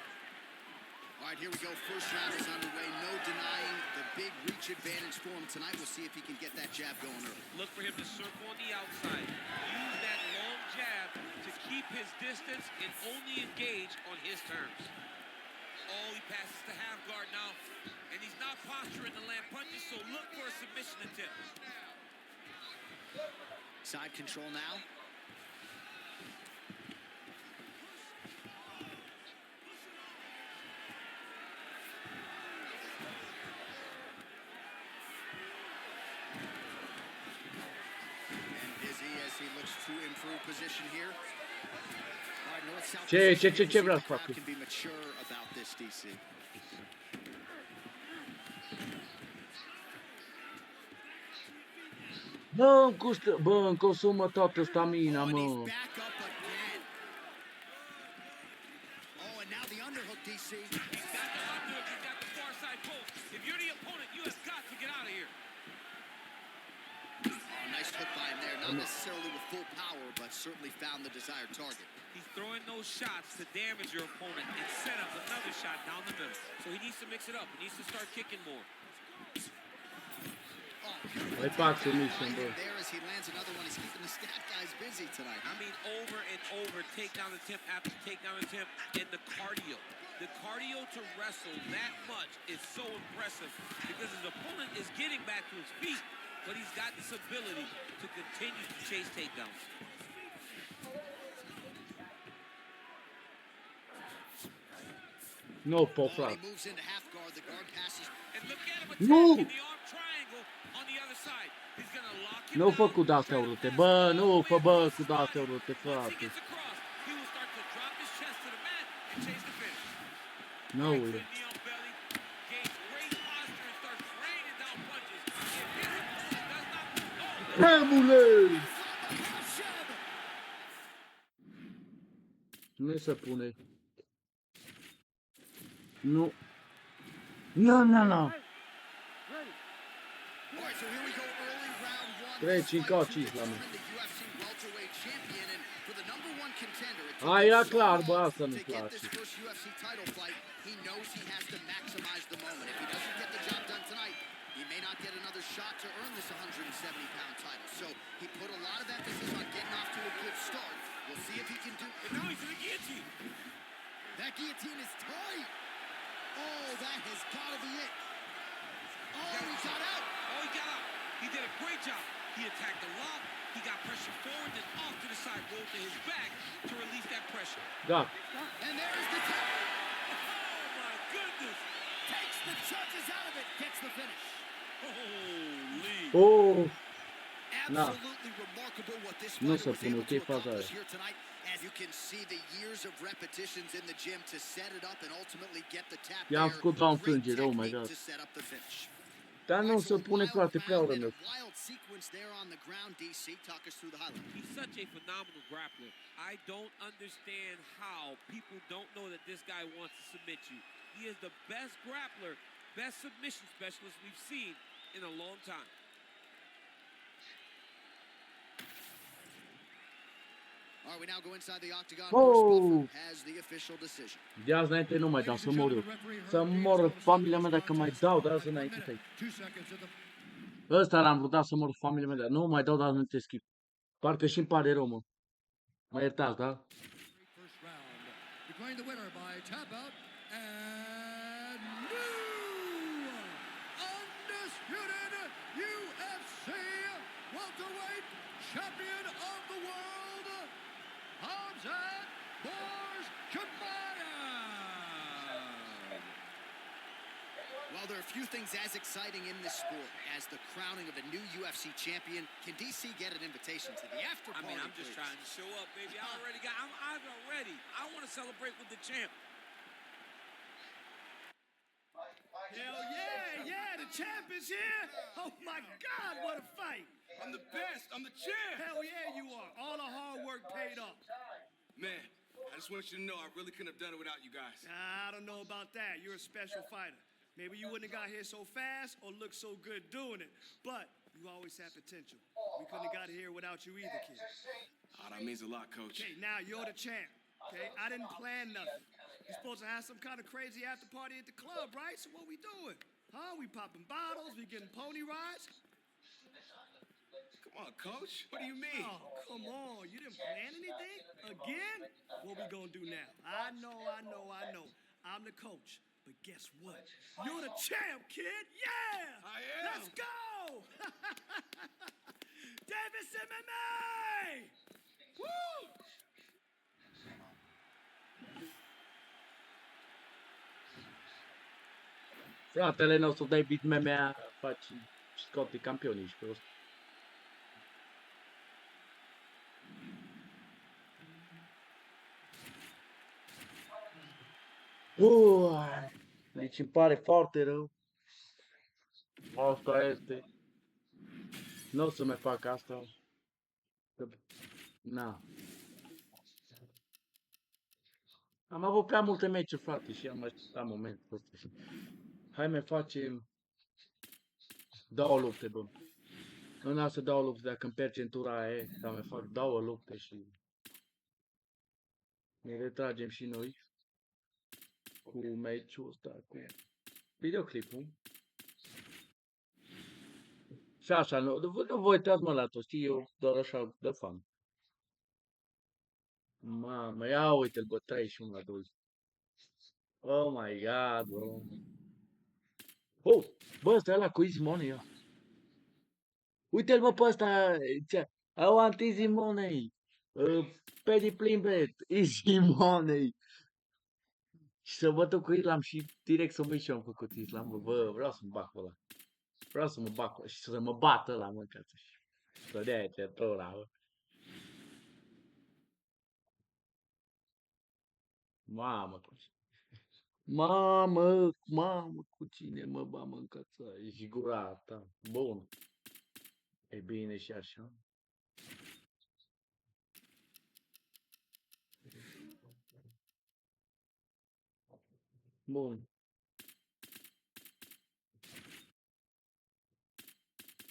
Speaker 2: All right, here we go. First round is underway. No denying the big reach advantage for him tonight. We'll see if he can get that jab going early.
Speaker 4: Look for him to circle on the outside. Use that long jab to keep his distance and only engage on his terms. Oh, he passes to half guard now. And he's not posturing to land punches, so look for a submission attempt.
Speaker 2: Side control now. He looks to improve position here. All right, north-south can be mature about this, DC.
Speaker 1: Bă, consumă toată stamina, mă.
Speaker 2: Oh, and now the underhook, DC.
Speaker 4: He's got the underhook, he's got the far side post. If you're the opponent, you have got to get out of here.
Speaker 2: Nice hook by him there. Not necessarily with full power, but certainly found the desired target.
Speaker 4: He's throwing those shots to damage your opponent and set up another shot down the middle. So he needs to mix it up. He needs to start kicking more.
Speaker 1: Hai fac submission, bro.
Speaker 2: There as he lands another one. He's keeping the stat guys busy tonight.
Speaker 4: I mean, over and over, takedown attempt after takedown attempt, and the cardio. The cardio to wrestle that much is so impressive because his opponent is getting back to his feet, but he's got this ability to continue to chase takedowns.
Speaker 1: No, po, frate.
Speaker 2: He moves into half guard. The guard passes.
Speaker 4: And look at him
Speaker 1: Nu!
Speaker 4: attacking the arm triangle on the other side. He's gonna lock him
Speaker 1: Nu fă
Speaker 4: down.
Speaker 1: cu de-astea urâte. Bă, nu fă, bă, cu de-astea urâte,
Speaker 4: Once he
Speaker 1: frate.
Speaker 4: gets across, he will start to drop his chest to the mat and chase the finish.
Speaker 1: Nu,
Speaker 4: Breaks
Speaker 1: ule.
Speaker 4: the knee on belly, gains great posture and starts raining down punches. If his opponent does not...
Speaker 1: Remule! Nu se pune. Nu. Nu, nu, nu. Treci încoaci la mine. Aia clar, bă, asta nu-mi place.
Speaker 2: He knows he has to maximize the moment. If he doesn't get the job done tonight, he may not get another shot to earn this 170-pound title. So he put a lot of emphasis on getting off to a good start. We'll see if he can do it.
Speaker 4: And now he's in the guillotine.
Speaker 2: That guillotine is tight. Oh, that has got to be it. Oh, he got out.
Speaker 4: Oh, he got out. He did a great job. He attacked the lock. He got pressure forward, then off to the side, rolled to his back to release that pressure.
Speaker 1: Da.
Speaker 2: And there's the tap.
Speaker 4: Oh, my goodness.
Speaker 2: Takes the judges out of it. Gets the finish.
Speaker 4: Holy.
Speaker 1: Oh.
Speaker 2: Absolutely remarkable what this
Speaker 1: Nu
Speaker 2: fighter
Speaker 1: se
Speaker 2: was
Speaker 1: pune,
Speaker 2: able
Speaker 1: ok,
Speaker 2: to
Speaker 1: faza
Speaker 2: accomplish
Speaker 1: aia.
Speaker 2: here tonight. As you can see, the years of repetitions in the gym to set it up and ultimately get the tap
Speaker 1: I-am
Speaker 2: there.
Speaker 1: făcut down
Speaker 2: Great
Speaker 1: frângere, oh my
Speaker 2: technique
Speaker 1: god.
Speaker 2: to set up the finish.
Speaker 1: Dar nu se pune,
Speaker 2: Wild
Speaker 1: frate, prea
Speaker 2: round and
Speaker 1: urât.
Speaker 2: a wild sequence there on the ground. DC, talk us through the highlight.
Speaker 4: He's such a phenomenal grappler. I don't understand how people don't know that this guy wants to submit you. He is the best grappler, best submission specialist we've seen in a long time.
Speaker 2: All right, we now go inside the octagon.
Speaker 1: Oh.
Speaker 2: Bruce Buffer has the official decision.
Speaker 1: De azi înainte nu mai dau, să mor eu. Să mor familia mea dacă mai dau, de azi înainte tăi. Ăsta l-am vrut, da, să mor familia mea, dar nu mai dau, de azi înainte schimb. Parcă și-mi pare rău, mă. Mă iertați, da?
Speaker 3: First round. Declaring the winner by tap out and new undisputed UFC welterweight champion of the world, Hamzat Bors
Speaker 2: Well, there are few things as exciting in this sport as the crowning of a new UFC champion. Can DC get an invitation to the after party?
Speaker 4: I mean, I'm just
Speaker 2: please?
Speaker 4: trying to show up, baby. I'm already. I want to celebrate with the champ.
Speaker 5: Hell yeah, the champ is here. Oh my God, what a fight.
Speaker 6: I'm the best. I'm the champ.
Speaker 5: Hell yeah, you are. All the hard work paid off.
Speaker 6: Man, I just want you to know I really couldn't have done it without you guys.
Speaker 5: I don't know about that. You're a special fighter. Maybe you wouldn't have got here so fast or looked so good doing it, but you always have potential. We couldn't have got here without you either, kid.
Speaker 6: Oh, that means a lot, Coach.
Speaker 5: Okay, now you're the champ. Okay, I didn't plan nothing. You're supposed to have some kind of crazy after party at the club, right? So what we doing? Huh? We popping bottles? We getting pony rides?
Speaker 6: Come on, Coach. What do you mean?
Speaker 5: Oh, come on. You didn't plan anything? Again? What we gonna do now? I know. I'm the coach. But guess what? You're the champ, kid. Yeah!
Speaker 6: I am.
Speaker 5: Let's go! Davidson MMA! Woo!
Speaker 1: Fratele nostru David Memea face scoate campionii și pe ăsta. Deci îmi pare foarte rău. Asta este. Nu o să mai fac asta. Na. Am avut prea multe meciuri, frate, și am așteptat momentul ăsta. Hai mai facem 2 lupte, bă. Nu n-am să 2 lupte, dacă îmi pierd centura aia, dar mai fac 2 lupte și ne retragem și noi cu meciul ăsta, cu videoclipul. Și așa, nu vă uitați mă la tot, știi, eu doar așa de fan. Mamă, ia uite-l, bă, 31-2. Oh my god, bro. Oh, bă, ăsta e ăla cu Easy Money, ia. Uite-l, bă, pe ăsta, I want Easy Money. Penny Plimbet, Easy Money. Și să văd cu Islam și direct să văd și eu am făcut Islam, bă, vreau să mă bag pe ăla. Vreau să mă bag pe ăla și să mă bată ăla, mă, ca să dea centura, bă. Mamă, mamă, cu cine mă ba mâncața, ești gura ta, bun. E bine și așa. Bun.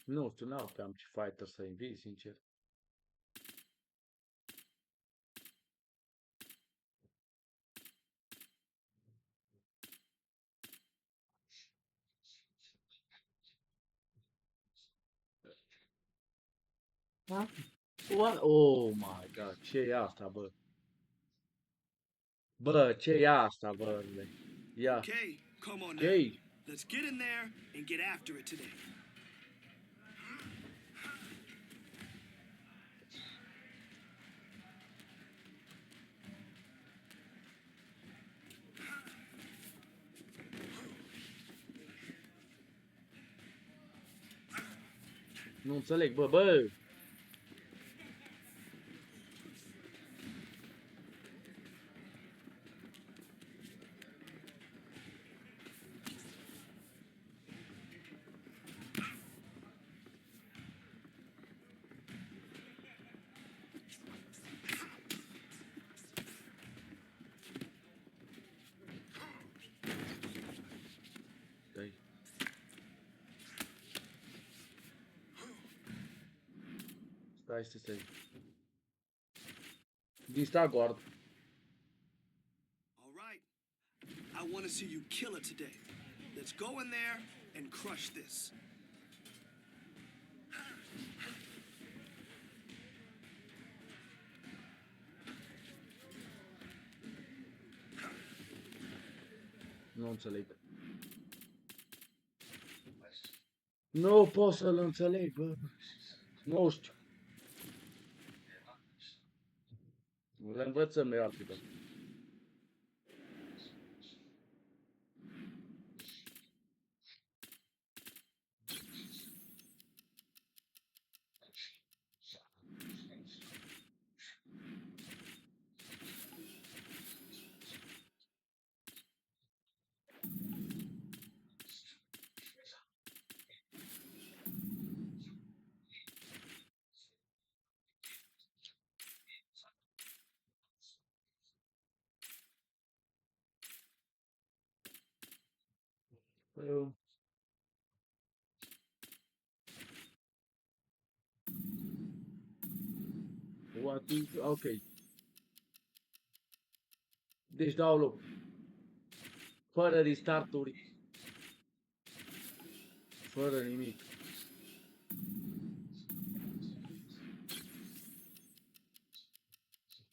Speaker 1: Nu știu, n-au cam ce fighter să invit, sincer. Ha? What? Oh my god, ce e asta, bă? Bă, ce e asta, bă? Ia.
Speaker 5: Okay, come on now.
Speaker 1: Okay.
Speaker 5: Let's get in there and get after it today.
Speaker 1: Nu înțeleg, bă. Stai. Stai. Din sta guard.
Speaker 5: All right. I want to see you kill it today. Let's go in there and crush this.
Speaker 1: Nu înțeleg. Nu pot să-l înțeleg, bă. Nu știu. Le învățăm noi rapid. Ok. Deci dau loc. Fără restarturi. Fără nimic.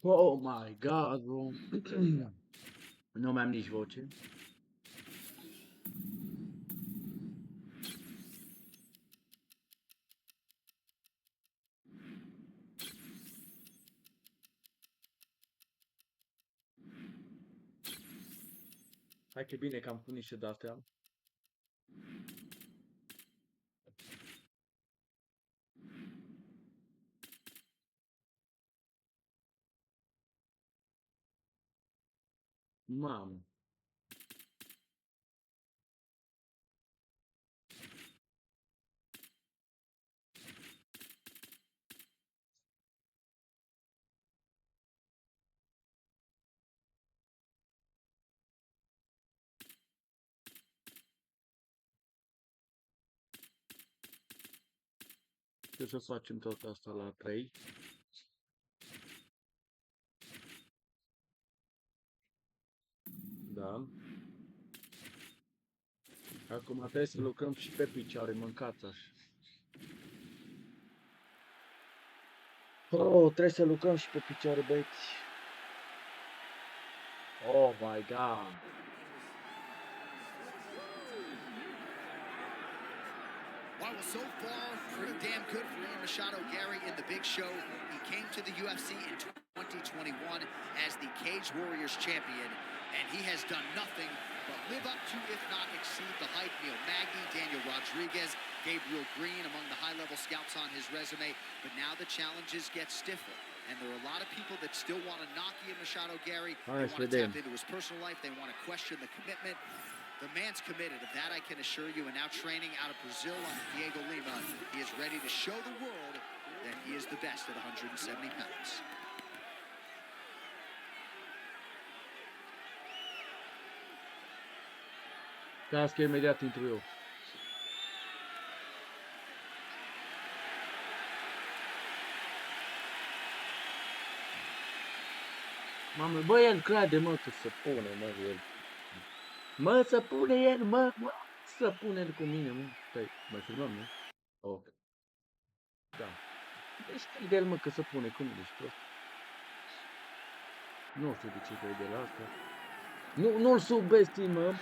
Speaker 1: Oh my god, bro. Nu mai am nici voce. Hai că e bine că am pus niște de-astea. Mamă. Trebuie să facem tot asta la 3. Da. Acum trebuie să lucrăm și pe picioare, mâncați așa. Oh, trebuie să lucrăm și pe picioare, băieți. Oh my god.
Speaker 2: Well, so far, pretty damn good for Ian Machado Gary in the big show. He came to the UFC in 2021 as the Cage Warriors champion, and he has done nothing but live up to, if not exceed, the hype. Neil Magny, Daniel Rodriguez, Gabriel Green among the high-level scouts on his resume, but now the challenges get stiffer. And there are a lot of people that still want to knock Ian Machado Gary. They want to tap into his personal life. They want to question the commitment. The man's committed, of that I can assure you, and now training out of Brazil under Diego Lima, he is ready to show the world that he is the best at 170 pounds.
Speaker 1: Las că imediat intru eu. Mamă, bă, el crede, mă, că se pune, mă, el. Mă, să pune el, mă, să pune el cu mine, mă. Stai, mă filmăm, nu? Ok. Da. Deci crede el, mă, că se pune cu mine, ești prost. Nu știu de ce crede la asta. Nu-l subestimăm.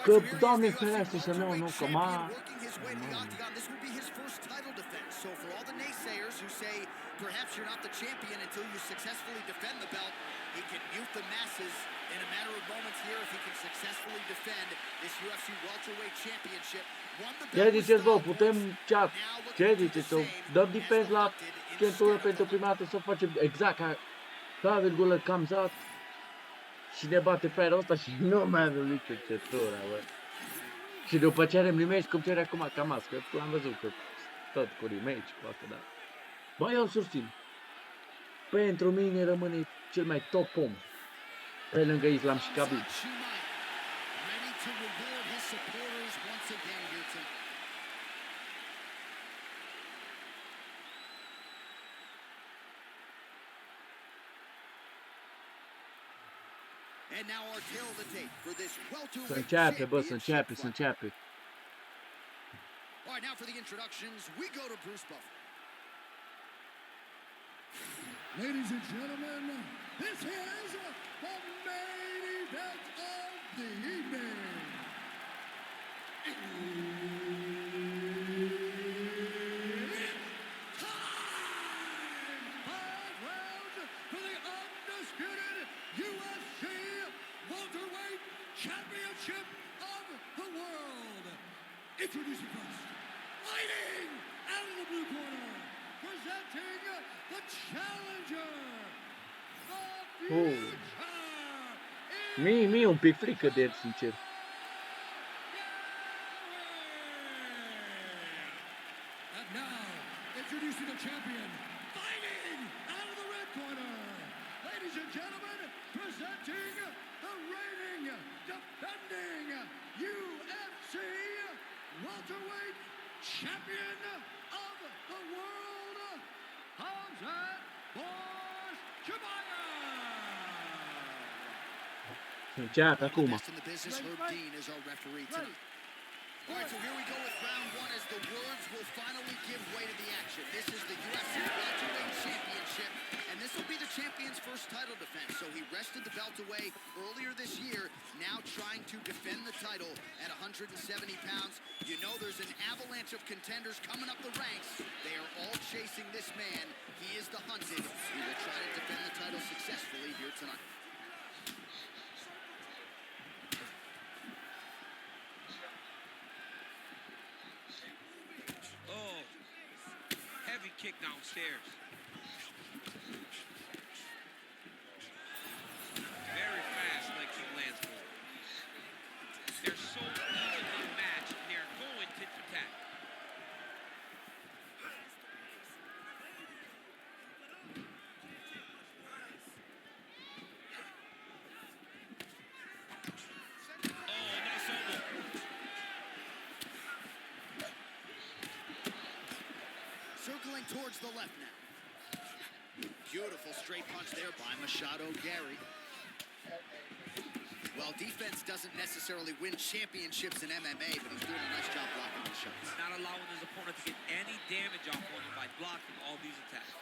Speaker 1: Că, Doamne ferește, să nu, că
Speaker 2: So for all the naysayers who say perhaps you're not the champion until you successfully defend the belt, he can mute the masses in a matter of moments here if he can successfully defend this UFC welterweight championship.
Speaker 1: Ce ziceți, bă, putem chat? Ce ziceți? Să dăm defense la centură pentru prima dată, să facem exact ca virgulă camzat și ne bate fraierul ăsta și nu mai avem nicio centură, bă. Și după ce rematch, cum cere acum ca mască, am văzut că tot cu rematch, cu asta, da. Bă, eu îl susțin. Pentru mine rămâne cel mai top om. Pe lângă Islam și Khabib. Să începe, bă, să începe, să începe.
Speaker 2: All right, now for the introductions, we go to Bruce Buffer.
Speaker 3: Ladies and gentlemen, this is the main event of the evening. It's time! 5 rounds for the undisputed UFC welterweight championship of the world. Introducing first, fighting out of the blue corner, presenting the challenger, the future.
Speaker 1: Mie un pic frică de el, sincer.
Speaker 3: And now, introducing the champion, fighting out of the red corner. Ladies and gentlemen, presenting the reigning, defending UFC welterweight champion of the world, Hamzat Chimaev.
Speaker 1: Începe
Speaker 2: One of the
Speaker 1: acum.
Speaker 2: best in the business, Herb Dean, is our referee tonight. All right, so here we go with round one as the words will finally give way to the action. This is the UFC Welterweight Championship, and this will be the champion's first title defense. So he wrested the belt away earlier this year, now trying to defend the title at 170 pounds. You know there's an avalanche of contenders coming up the ranks. They are all chasing this man. He is the hunted. He will try to defend the title successfully here tonight.
Speaker 4: Oh, heavy kick downstairs. Very fast leg kick lands for him. They're so evenly matched, and they're going tit for tat. Oh, nice elbow.
Speaker 2: Circling towards the left now. Beautiful straight punch there by Machado Gary. Well, defense doesn't necessarily win championships in MMA, but he's doing a nice job blocking the shots.
Speaker 4: Not allowing his opponent to get any damage off on him by blocking all these attacks.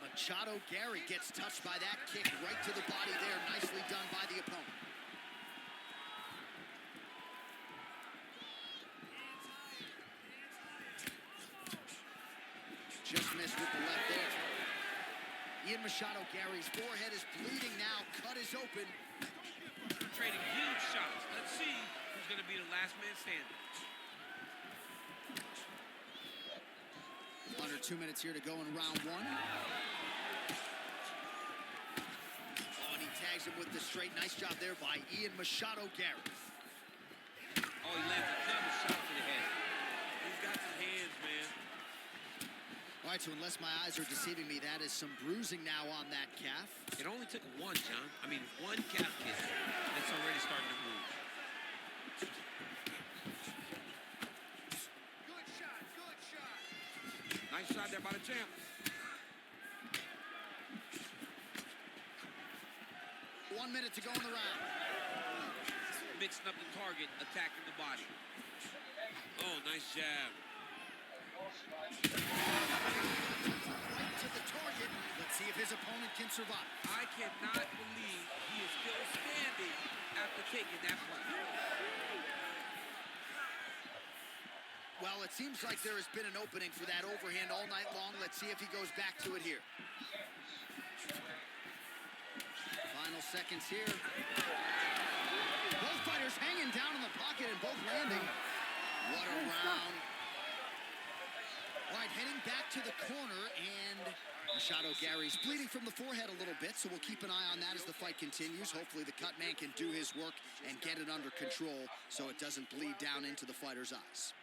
Speaker 2: Machado Gary gets touched by that kick right to the body there. Nicely done by the opponent. Just missed with the left there. Ian Machado Gary's forehead is bleeding now. Cut is open.
Speaker 4: Trading huge shots. Let's see who's going to be the last man standing.
Speaker 2: Under 2 minutes here to go in round one. Oh, and he tags him with the straight. Nice job there by Ian Machado Gary.
Speaker 4: Oh, he lands another shot to the head. He's got some hands, man.
Speaker 2: All right, so unless my eyes are deceiving me, that is some bruising now on that calf.
Speaker 4: It only took one, John. I mean, one calf kick. It's already starting to move.
Speaker 3: Good shot, good shot.
Speaker 4: Nice shot there by the champ.
Speaker 2: One minute to go in the round.
Speaker 4: Mixing up the target, attacking the body. Oh, nice jab.
Speaker 2: Right to the target. Let's see if his opponent can survive.
Speaker 4: I cannot believe he is still standing after taking that punch.
Speaker 2: Well, it seems like there has been an opening for that overhand all night long. Let's see if he goes back to it here. Final seconds here. Both fighters hanging down in the pocket and both landing. What a round. All right, heading back to the corner, and Machado Gary's bleeding from the forehead a little bit, so we'll keep an eye on that as the fight continues. Hopefully the cut man can do his work and get it under control so it doesn't bleed down into the fighter's eyes.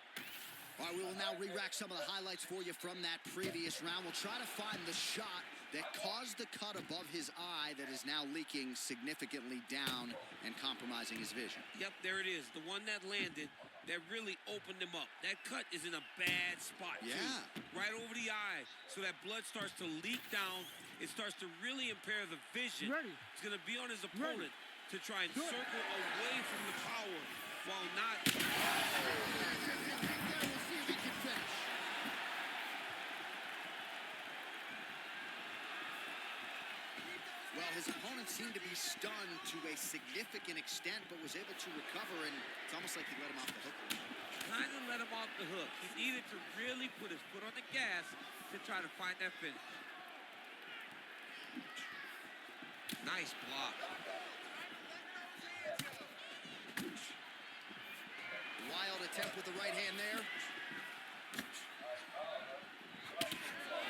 Speaker 2: All right, we will now re-rack some of the highlights for you from that previous round. We'll try to find the shot that caused the cut above his eye that is now leaking significantly down and compromising his vision.
Speaker 4: Yep, there it is. The one that landed that really opened him up. That cut is in a bad spot,
Speaker 2: Yeah.
Speaker 4: too. Right over the eye. So that blood starts to leak down. It starts to really impair the vision.
Speaker 3: Ready.
Speaker 4: It's going to be on his opponent to try and circle away from the power while not...
Speaker 2: We'll see if he can finish. Well, his opponent seemed to be stunned to a significant extent, but was able to recover, and it's almost like he let him off the hook.
Speaker 4: Kind of let him off the hook. He needed to really put his foot on the gas to try to find that finish. Nice block.
Speaker 2: Wild attempt with the right hand there.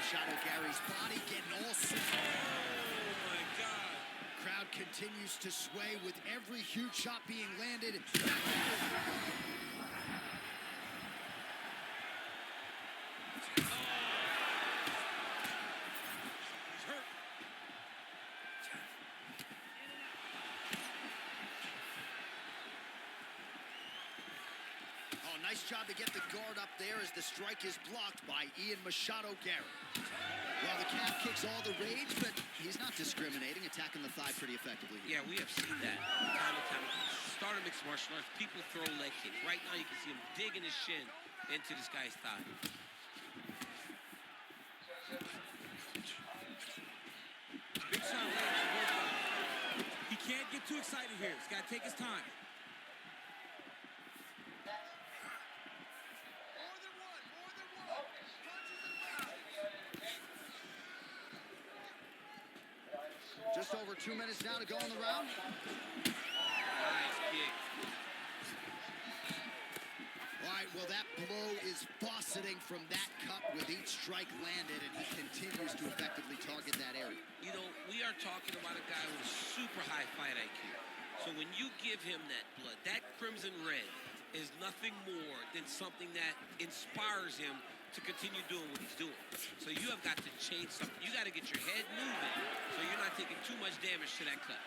Speaker 2: Machado Gary's body getting all swollen.
Speaker 4: Oh, my God.
Speaker 2: Crowd continues to sway with every huge shot being landed.
Speaker 4: He's hurt.
Speaker 2: nice job to get the guard up there as the strike is blocked by Ian Machado Gary. Well, the calf kicks all the rage, but he's not discriminating, attacking the thigh pretty effectively.
Speaker 4: Yeah, we have seen that time and time again. Start of mixed martial arts, people throw leg kicks. Right now, you can see him digging his shin into this guy's thigh.
Speaker 5: Big shot lands. He can't get too excited here. He's got to take his time.
Speaker 2: Just over 2 minutes now to go in the round.
Speaker 4: Nice kick.
Speaker 2: All right, well, that blow is fauceting from that cut with each strike landed, and he continues to effectively target that area.
Speaker 4: You know, we are talking about a guy with super high fight IQ. So when you give him that blood, that crimson red is nothing more than something that inspires him to continue doing what he's doing. So you have got to change something. You got to get your head moving so you're not taking too much damage to that cut.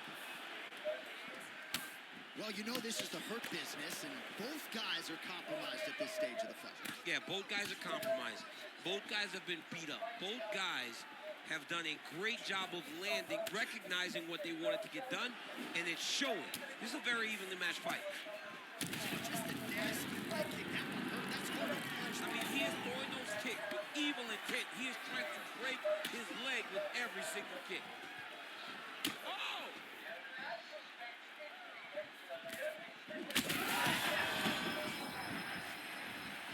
Speaker 2: Well, you know this is the hurt business, and both guys are compromised at this stage of the fight.
Speaker 4: Yeah, both guys are compromised. Both guys have been beat up. Both guys have done a great job of landing, recognizing what they wanted to get done, and it's showing. This is a very evenly matched fight.
Speaker 2: Just a nasty leg kick. That one hurt. That's hard to punch.
Speaker 4: I mean, he is throwing those kicks with evil intent. He is trying to break his leg with every single kick. Oh!
Speaker 5: He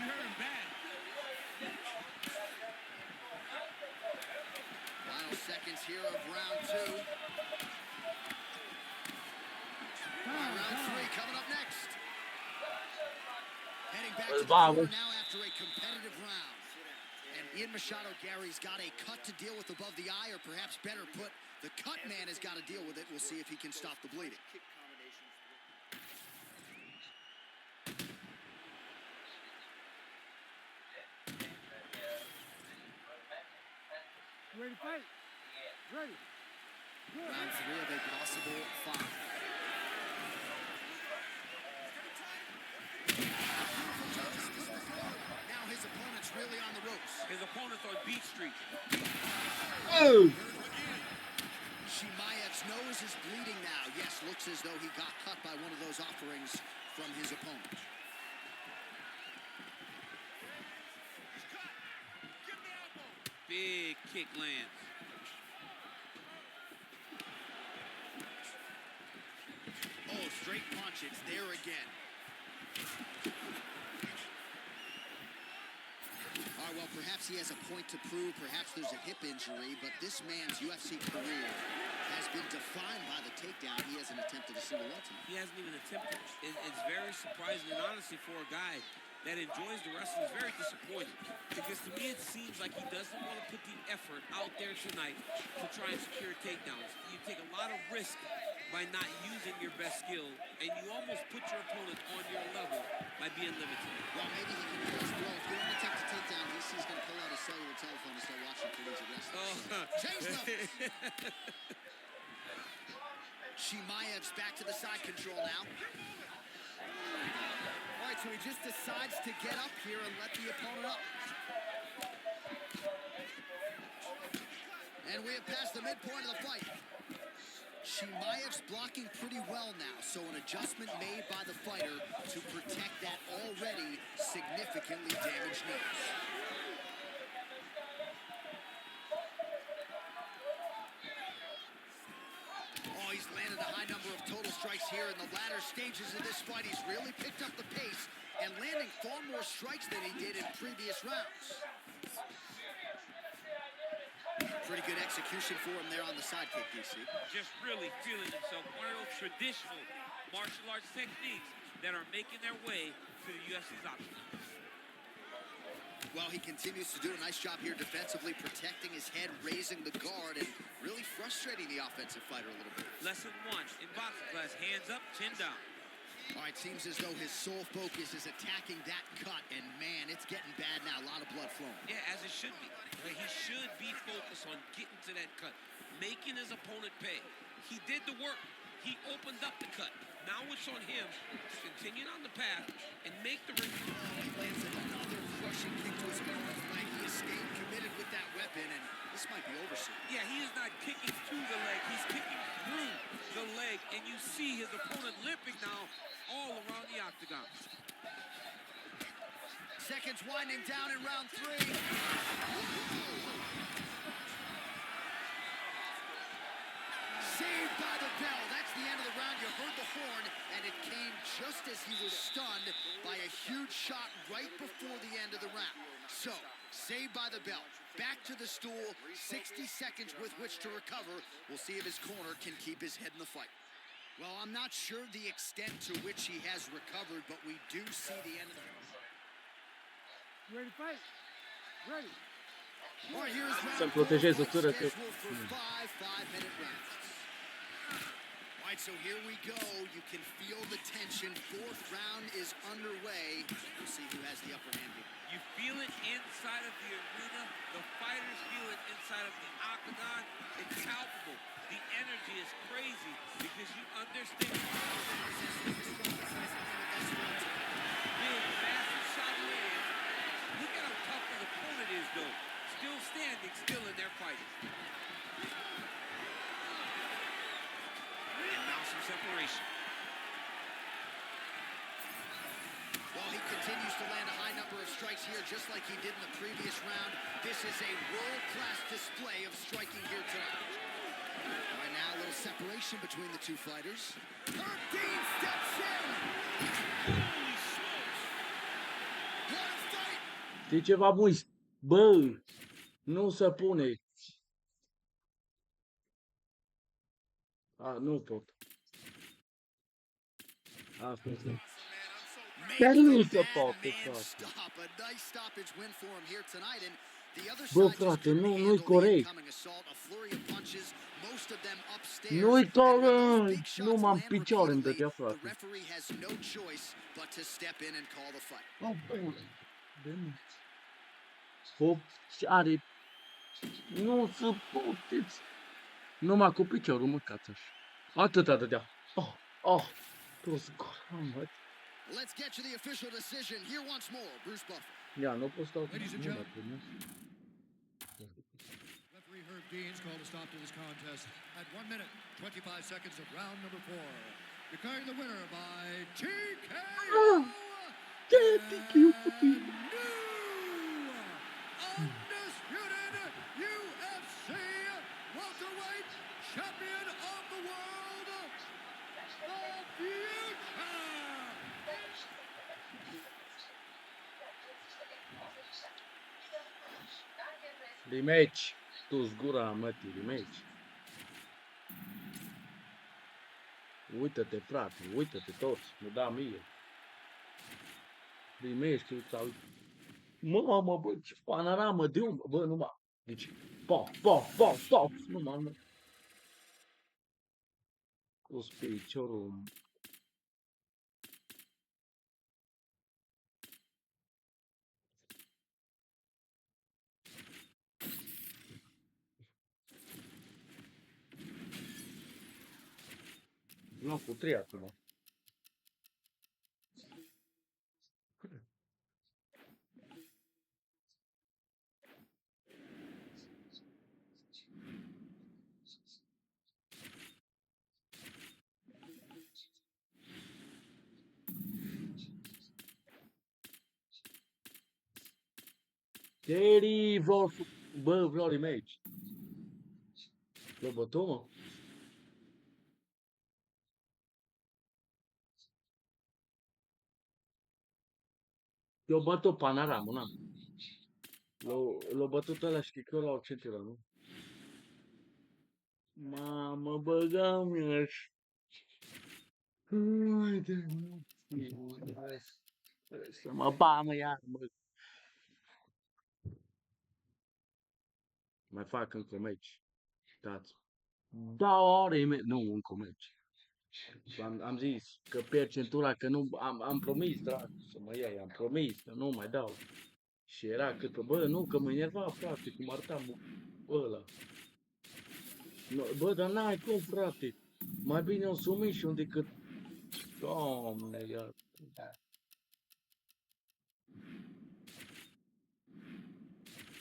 Speaker 5: hurt him bad.
Speaker 2: Final seconds here of round two. Round three coming up next. Heading back to the floor now after a competitive round. And Ian Machado Gary's got a cut to deal with above the eye, or perhaps better put, the cut man has got to deal with it. We'll see if he can stop the bleeding.
Speaker 3: Ready to fight? Ready.
Speaker 2: Round three of a possible five. Now his opponent's really on the ropes.
Speaker 4: His opponent's on Beat Street.
Speaker 1: Oh!
Speaker 2: Chimaev's nose is bleeding now. Yes, looks as though he got cut by one of those offerings from his opponent.
Speaker 4: Big kick lands.
Speaker 2: Oh, straight punch. It's there again. All right, well, perhaps he has a point to prove. Perhaps there's a hip injury, but this man's UFC career has been defined by the takedown. He hasn't attempted a single one tonight.
Speaker 4: He hasn't even attempted it. It's very surprising, and honestly, for a guy that enjoys the wrestling, is very disappointing. Because to me, it seems like he doesn't want to put the effort out there tonight to try and secure takedowns. You take a lot of risk by not using your best skill, and you almost put your opponent on your level by being limited.
Speaker 2: Well, maybe he can just blow. If you don't attempt a takedown, he's going to pull out his cellular telephone and start watching collegiate wrestling. Change levels. Chimaev's back to the side control now. All right, so he just decides to get up here and let the opponent up. And we have passed the midpoint of the fight. Chimaev's blocking pretty well now, so an adjustment made by the fighter to protect that already significantly damaged nose. Oh, he's landed a high number of total strikes here in the latter stages of this fight. He's really picked up the pace and landing far more strikes than he did in previous rounds. Pretty good execution for him there on the side kick, DC.
Speaker 4: Just really feeling himself. One of those traditional martial arts techniques that are making their way to the UFC's octagon.
Speaker 2: Well, he continues to do a nice job here defensively, protecting his head, raising the guard, and really frustrating the offensive fighter a little bit.
Speaker 4: Lesson one in boxing class, hands up, chin down.
Speaker 2: All right, seems as though his sole focus is attacking that cut, and man, it's getting bad now. A lot of blood flowing.
Speaker 4: Yeah, as it should be. Right? He should be focused on getting to that cut, making his opponent pay. He did the work. He opened up the cut. Now it's on him to continue on the path and make the ring.
Speaker 2: lands another crushing kick to his opponent's leg. He is staying committed with that weapon, and this might be over soon.
Speaker 4: Yeah, he is not kicking to the leg. He's kicking through the leg, and you see his opponent limping now all around the octagon.
Speaker 2: Seconds winding down in round 3. Saved by the bell. That's the end of the round. You heard the horn, and it came just as he was stunned by a huge shot right before the end of the round. So, saved by the bell. Back to the stool. 60 seconds with which to recover. We'll see if his corner can keep his head in the fight. Well, I'm not sure the extent to which he has recovered, but we do see the end of the round.
Speaker 3: Ready to fight? Ready.
Speaker 2: All right, here is round
Speaker 1: Să-mi
Speaker 2: 4,
Speaker 1: protejeze
Speaker 2: fight
Speaker 1: țără că...
Speaker 2: scheduled for 5-minute rounds. All right, so here we go. You can feel the tension. 4th round is underway. We'll see who has the upper hand here.
Speaker 4: You feel it inside of the arena. The fighters feel it inside of the octagon. It's palpable. The energy is crazy because you understand. Big, massive shot lands. Look at how tough his opponent is, though. Still standing, still in their fighting. And now some separation.
Speaker 2: While he continues to land a high number of strikes here, just like he did in the previous round, this is a world-class display of striking here tonight. All right, now a little separation between the two fighters. Dean steps in.
Speaker 4: Holy smokes.
Speaker 2: What a fight!
Speaker 1: Știi ceva, muist? Bă, nu se pune. Nu pot. Asta este. Chiar nu se poate, frate.
Speaker 2: Stop. A nice stoppage win for him here tonight, and the other
Speaker 1: Bă,
Speaker 2: side just
Speaker 1: frate,
Speaker 2: couldn't
Speaker 1: nu-i
Speaker 2: handle the
Speaker 1: corect.
Speaker 2: incoming assault. A flurry of punches, most of them upstairs.
Speaker 1: Nu-i
Speaker 2: And when those
Speaker 1: corect.
Speaker 2: big shots
Speaker 1: Nu m-am
Speaker 2: land
Speaker 1: picioare îmi
Speaker 2: repeatedly,
Speaker 1: dădea,
Speaker 2: the
Speaker 1: frate.
Speaker 2: referee has no choice but to step in and call the fight.
Speaker 1: Hop, și are... Nu se poate. Numai cu piciorul mâncați așa. Atâta dădea. Tu zgura, mă.
Speaker 2: Let's get to the official decision here once more. Bruce Buffer.
Speaker 1: Ia, nu pot stau.
Speaker 3: Ladies and
Speaker 1: Nu mă
Speaker 3: gentlemen.
Speaker 1: pune.
Speaker 3: Referee Herb Dean's called a stop to this contest at 1 minute, 25 seconds of round number 4. Declaring the winner by TKO.
Speaker 1: Thank you.
Speaker 3: New undisputed UFC welterweight champion of the world, the future.
Speaker 1: Rematch. Tu zgura, mătii, rematch. Uită-te, frate, uită-te toți. Nu da mie. Rematch, că sau... Mamă, bă, ce panoramă de umbră. Bă, numai. Deci, stop. Numai, nu. Cu piciorul. Locul 3 acum. Teddy, vreau rematch. L-a bătut, mă? Eu bătut panoramul, n-am. L-a bătut ăla și că la o centură, nu? Mamă, băgam așa. Uite, să mă bamă iar, mă. Mai fac încă un meci. Dați. Da, ore, nu, încă un meci. Am zis că pierd centura, că nu, am promis, drag, să mă iei, am promis, că nu mai dau. Și era cât, bă, nu, că mă enerva, frate, cum arăta ăla. Bă, dar n-ai cum, frate. Mai bine un submission decât... Doamne, iar...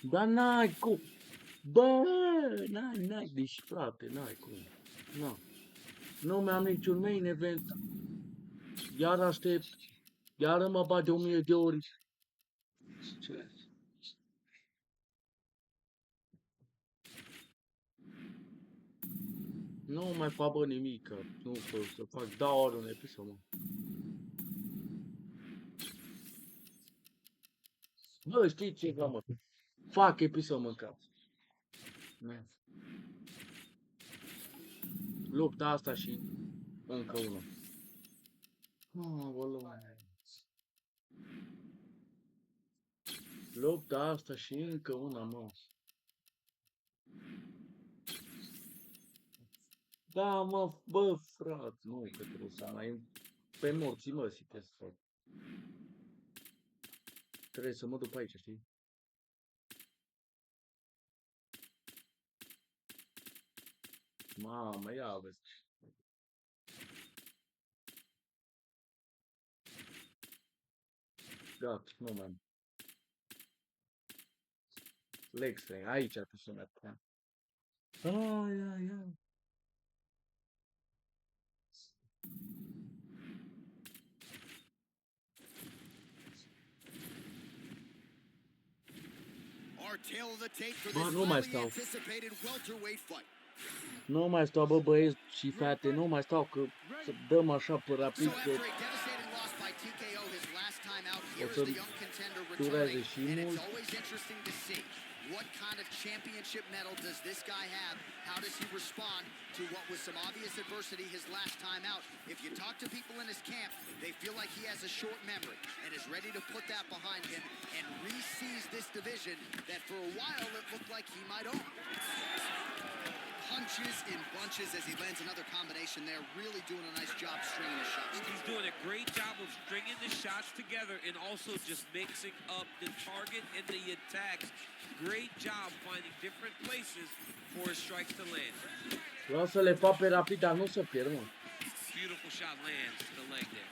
Speaker 1: Dar n-ai cum. Bă, n-ai. Deci, frate, n-ai cum. Nu. Nu mi-am niciun main event. Iar aștept. Iar mă bat de 1000 de ori. Ce? Nu mai fac bă nimic. Nu pot să fac 2 ori un episod, mă. Bă, știi ce, mă? Fac episod, mă, cap. Lupta asta și încă una. Lupta asta și încă una, mă. Da, mă, bă, frate, nu, că trebuie să mai... Pe morții, mă, să să fac. Trebuie să mă duc pe aici, știi? Mamă, ia vezi. Gata, nu mai am. Leg streng, aici trebuie să merg. Ai.
Speaker 2: Our tail of the tape for
Speaker 1: Bă,
Speaker 2: this
Speaker 1: nu mai
Speaker 2: highly
Speaker 1: stau.
Speaker 2: anticipated welterweight fight.
Speaker 1: Nu mai stau, bă, băieți și fete, nu mai stau, că să dăm așa pe
Speaker 2: So
Speaker 1: rapid,
Speaker 2: after
Speaker 1: că
Speaker 2: a devastating loss by TKO his last time out,
Speaker 1: o
Speaker 2: here's
Speaker 1: să
Speaker 2: the young contender
Speaker 1: dureze
Speaker 2: returning,
Speaker 1: și
Speaker 2: and it's
Speaker 1: mult.
Speaker 2: always interesting to see what kind of championship medal does this guy have? How does he respond to what was some obvious adversity his last time out? If you talk to people in his camp, they feel like he has a short memory and is ready to put that behind him and re-seize this division that for a while it looked like he might own. Punches in bunches as he lands another combination there, really doing a nice job stringing the shots.
Speaker 4: He's doing a great job of stringing the shots together and also just mixing up the target and the attacks. Great job finding different places for his strikes to land.
Speaker 1: Vreau să le fac pe rapid, dar nu să pierd, mă.
Speaker 4: Beautiful shot lands to the leg there.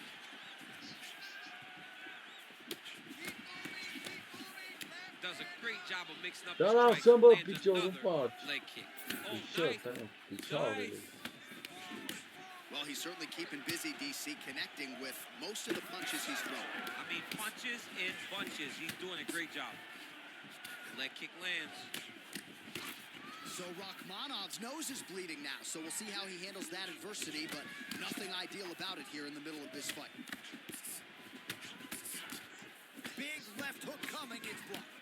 Speaker 4: Does a great job of mixing up
Speaker 1: Da,
Speaker 4: the
Speaker 1: da,
Speaker 4: strikes.
Speaker 1: să-mi bă
Speaker 4: Lands
Speaker 1: piciorul în
Speaker 4: another
Speaker 1: pat.
Speaker 4: leg kick. Oh,
Speaker 1: Picior,
Speaker 4: nice.
Speaker 1: stai, mă, picioarele.
Speaker 2: Well, he's certainly keeping busy, DC, connecting with most of the punches he's thrown.
Speaker 4: I mean, punches in bunches. He's doing a great job. Leg kick lands.
Speaker 2: So Rakhmonov's nose is bleeding now, so we'll see how he handles that adversity, but nothing ideal about it here in the middle of this fight. Big left hook coming, it's blocked.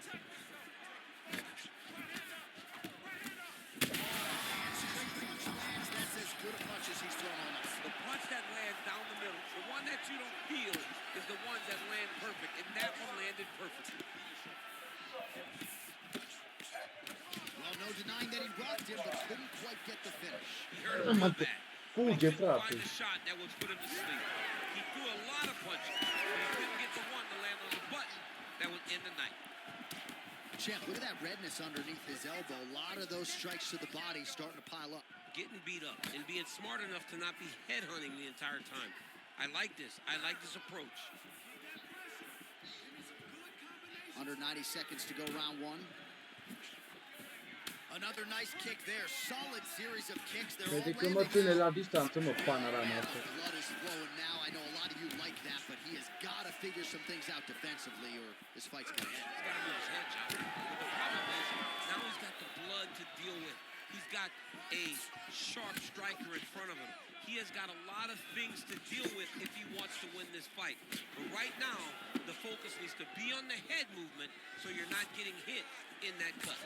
Speaker 2: Straight punch lands, that's as good a punch as he's thrown all night.
Speaker 4: The punch that lands down the middle, the one that you don't feel is the one that land perfect, and that one landed perfectly.
Speaker 2: Well, no denying that he rocked him, but couldn't quite get the finish.
Speaker 4: He heard him real bad.
Speaker 1: Fuge,
Speaker 4: Couldn't
Speaker 1: frate.
Speaker 4: find the shot that would put him to sleep. He threw a lot of punches, but he couldn't get the one to land on the button that would end the night.
Speaker 2: Champ, look at that redness underneath his elbow. A lot of those strikes to the body starting to pile up.
Speaker 4: Getting beat up and being smart enough to not be headhunting the entire time. I like this. I like this approach.
Speaker 2: Under 90 seconds to go round one. Another nice kick there. Solid series of kicks. They're all
Speaker 1: Crede că mă ține
Speaker 2: landing.
Speaker 1: la distanță, mă, panorama asta.
Speaker 2: Blood is flowing now. I know a lot of you like that, but he has got to figure some things out defensively or this fight's going to end.
Speaker 4: He's got him in his head, John. But the problem is, now he's got the blood to deal with. He's got a sharp striker in front of him. He has got a lot of things to deal with if he wants to win this fight. But right now, the focus needs to be on the head movement so you're not getting hit in that cut.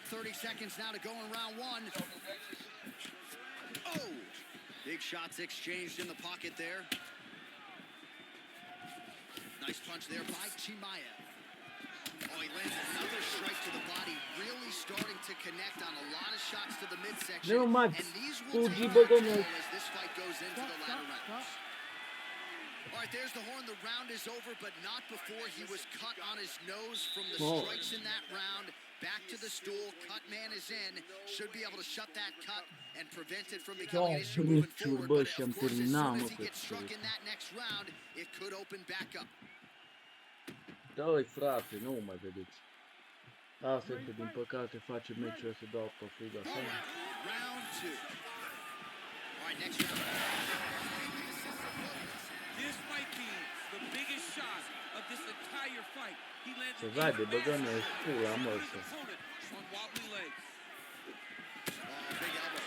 Speaker 2: 30 seconds now to go in round one. Oh! Big shots exchanged in the pocket there. Nice punch there by Chimaev. Oh, he lands another strike to the body, really starting to connect on a lot of shots to the midsection.
Speaker 1: Nu, Max,
Speaker 2: And these will
Speaker 1: fugi,
Speaker 2: take
Speaker 1: bă,
Speaker 2: their
Speaker 1: domnule.
Speaker 2: toll as this fight goes into the latter rounds. All right, there's the horn. The round is over, but not before he was cut on his nose from the
Speaker 1: Oh.
Speaker 2: strikes in that round. Back to the stool. Cut man is in. Should be able to shut that cut and prevent it from becoming an issue moving forward. But of course, as soon as he gets struck in that next round, it could open back up.
Speaker 1: Dă-i, frate, nu mai vedeți. Asta este, din păcate, face meciul ăsta doar pe friga sa.
Speaker 2: Round two. All right, next round.
Speaker 4: This might be the biggest shot of this entire fight. He landed
Speaker 1: Se vede,
Speaker 4: a
Speaker 1: băgăm-ne
Speaker 4: massive
Speaker 1: pula, mă,
Speaker 4: shot
Speaker 1: să.
Speaker 4: his opponent on wobbly legs.
Speaker 2: Big elbow.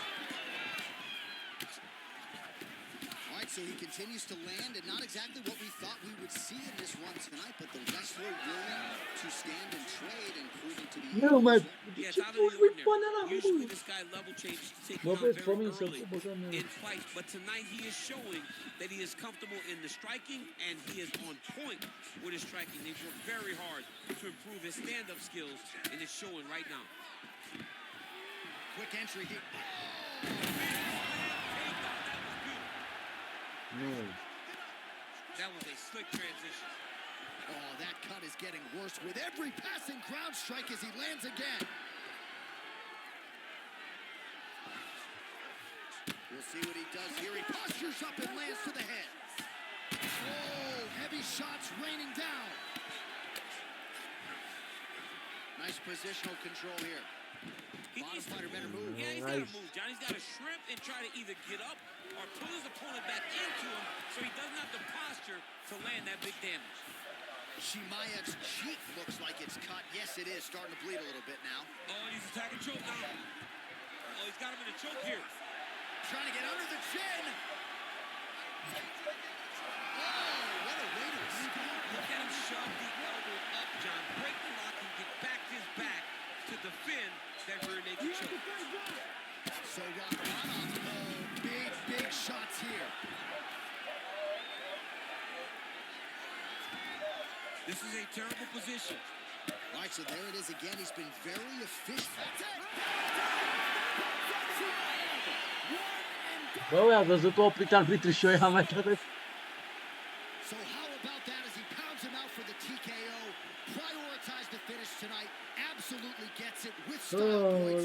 Speaker 2: All right, so he continues to land, and not exactly what we thought we would see in this one tonight, but the wrestler willing to stand and trade and proving to be...
Speaker 1: Nu mai...
Speaker 4: Yeah,
Speaker 1: Ce
Speaker 4: it's out of the
Speaker 1: vorbi
Speaker 4: ordinary.
Speaker 1: până la
Speaker 4: Usually
Speaker 1: mă?
Speaker 4: this guy level changes to take
Speaker 1: Mă
Speaker 4: on
Speaker 1: vezi pe
Speaker 4: very
Speaker 1: mine să
Speaker 4: early
Speaker 1: băgăm
Speaker 4: in fights, but tonight he is showing that he is comfortable in the striking and he is on point with his striking. They've worked very hard to improve his stand-up skills, and it's showing right now.
Speaker 2: Quick entry here.
Speaker 1: Nu.
Speaker 4: That was a slick transition.
Speaker 2: Oh, that cut is getting worse with every passing ground strike as he lands again. We'll see what he does here. He postures up and lands to the head. Oh, heavy shots raining down. Nice positional control here.
Speaker 4: He
Speaker 2: Bottom
Speaker 4: needs to
Speaker 2: fighter better
Speaker 4: move.
Speaker 2: move.
Speaker 4: Yeah, he's got to move, John. He's got to shrimp and try to either get up or pull his opponent back into him so he doesn't have the posture to land that big damage.
Speaker 2: Shimayev's cheek looks like it's cut. Yes, it is. Starting to bleed a little bit now.
Speaker 4: Oh, and he's attacking choke now. Oh, he's got him in a choke here.
Speaker 2: Trying to get under the chin. Oh, what a way to escape.
Speaker 4: Look at him shove the elbow up, John. Break the lock and get back his back to defend that rear naked choke.
Speaker 2: So Rakhmonov, oh, big shots here.
Speaker 4: This is a terrible position.
Speaker 2: All right, so there it is again. He's been very efficient. That's it.
Speaker 1: Bă, a văzut că a oprit arbitru și eu i-am mai dat.
Speaker 2: So how about that as he pounds him out for the TKO? Prioritized the finish tonight. Absolutely gets it with style points.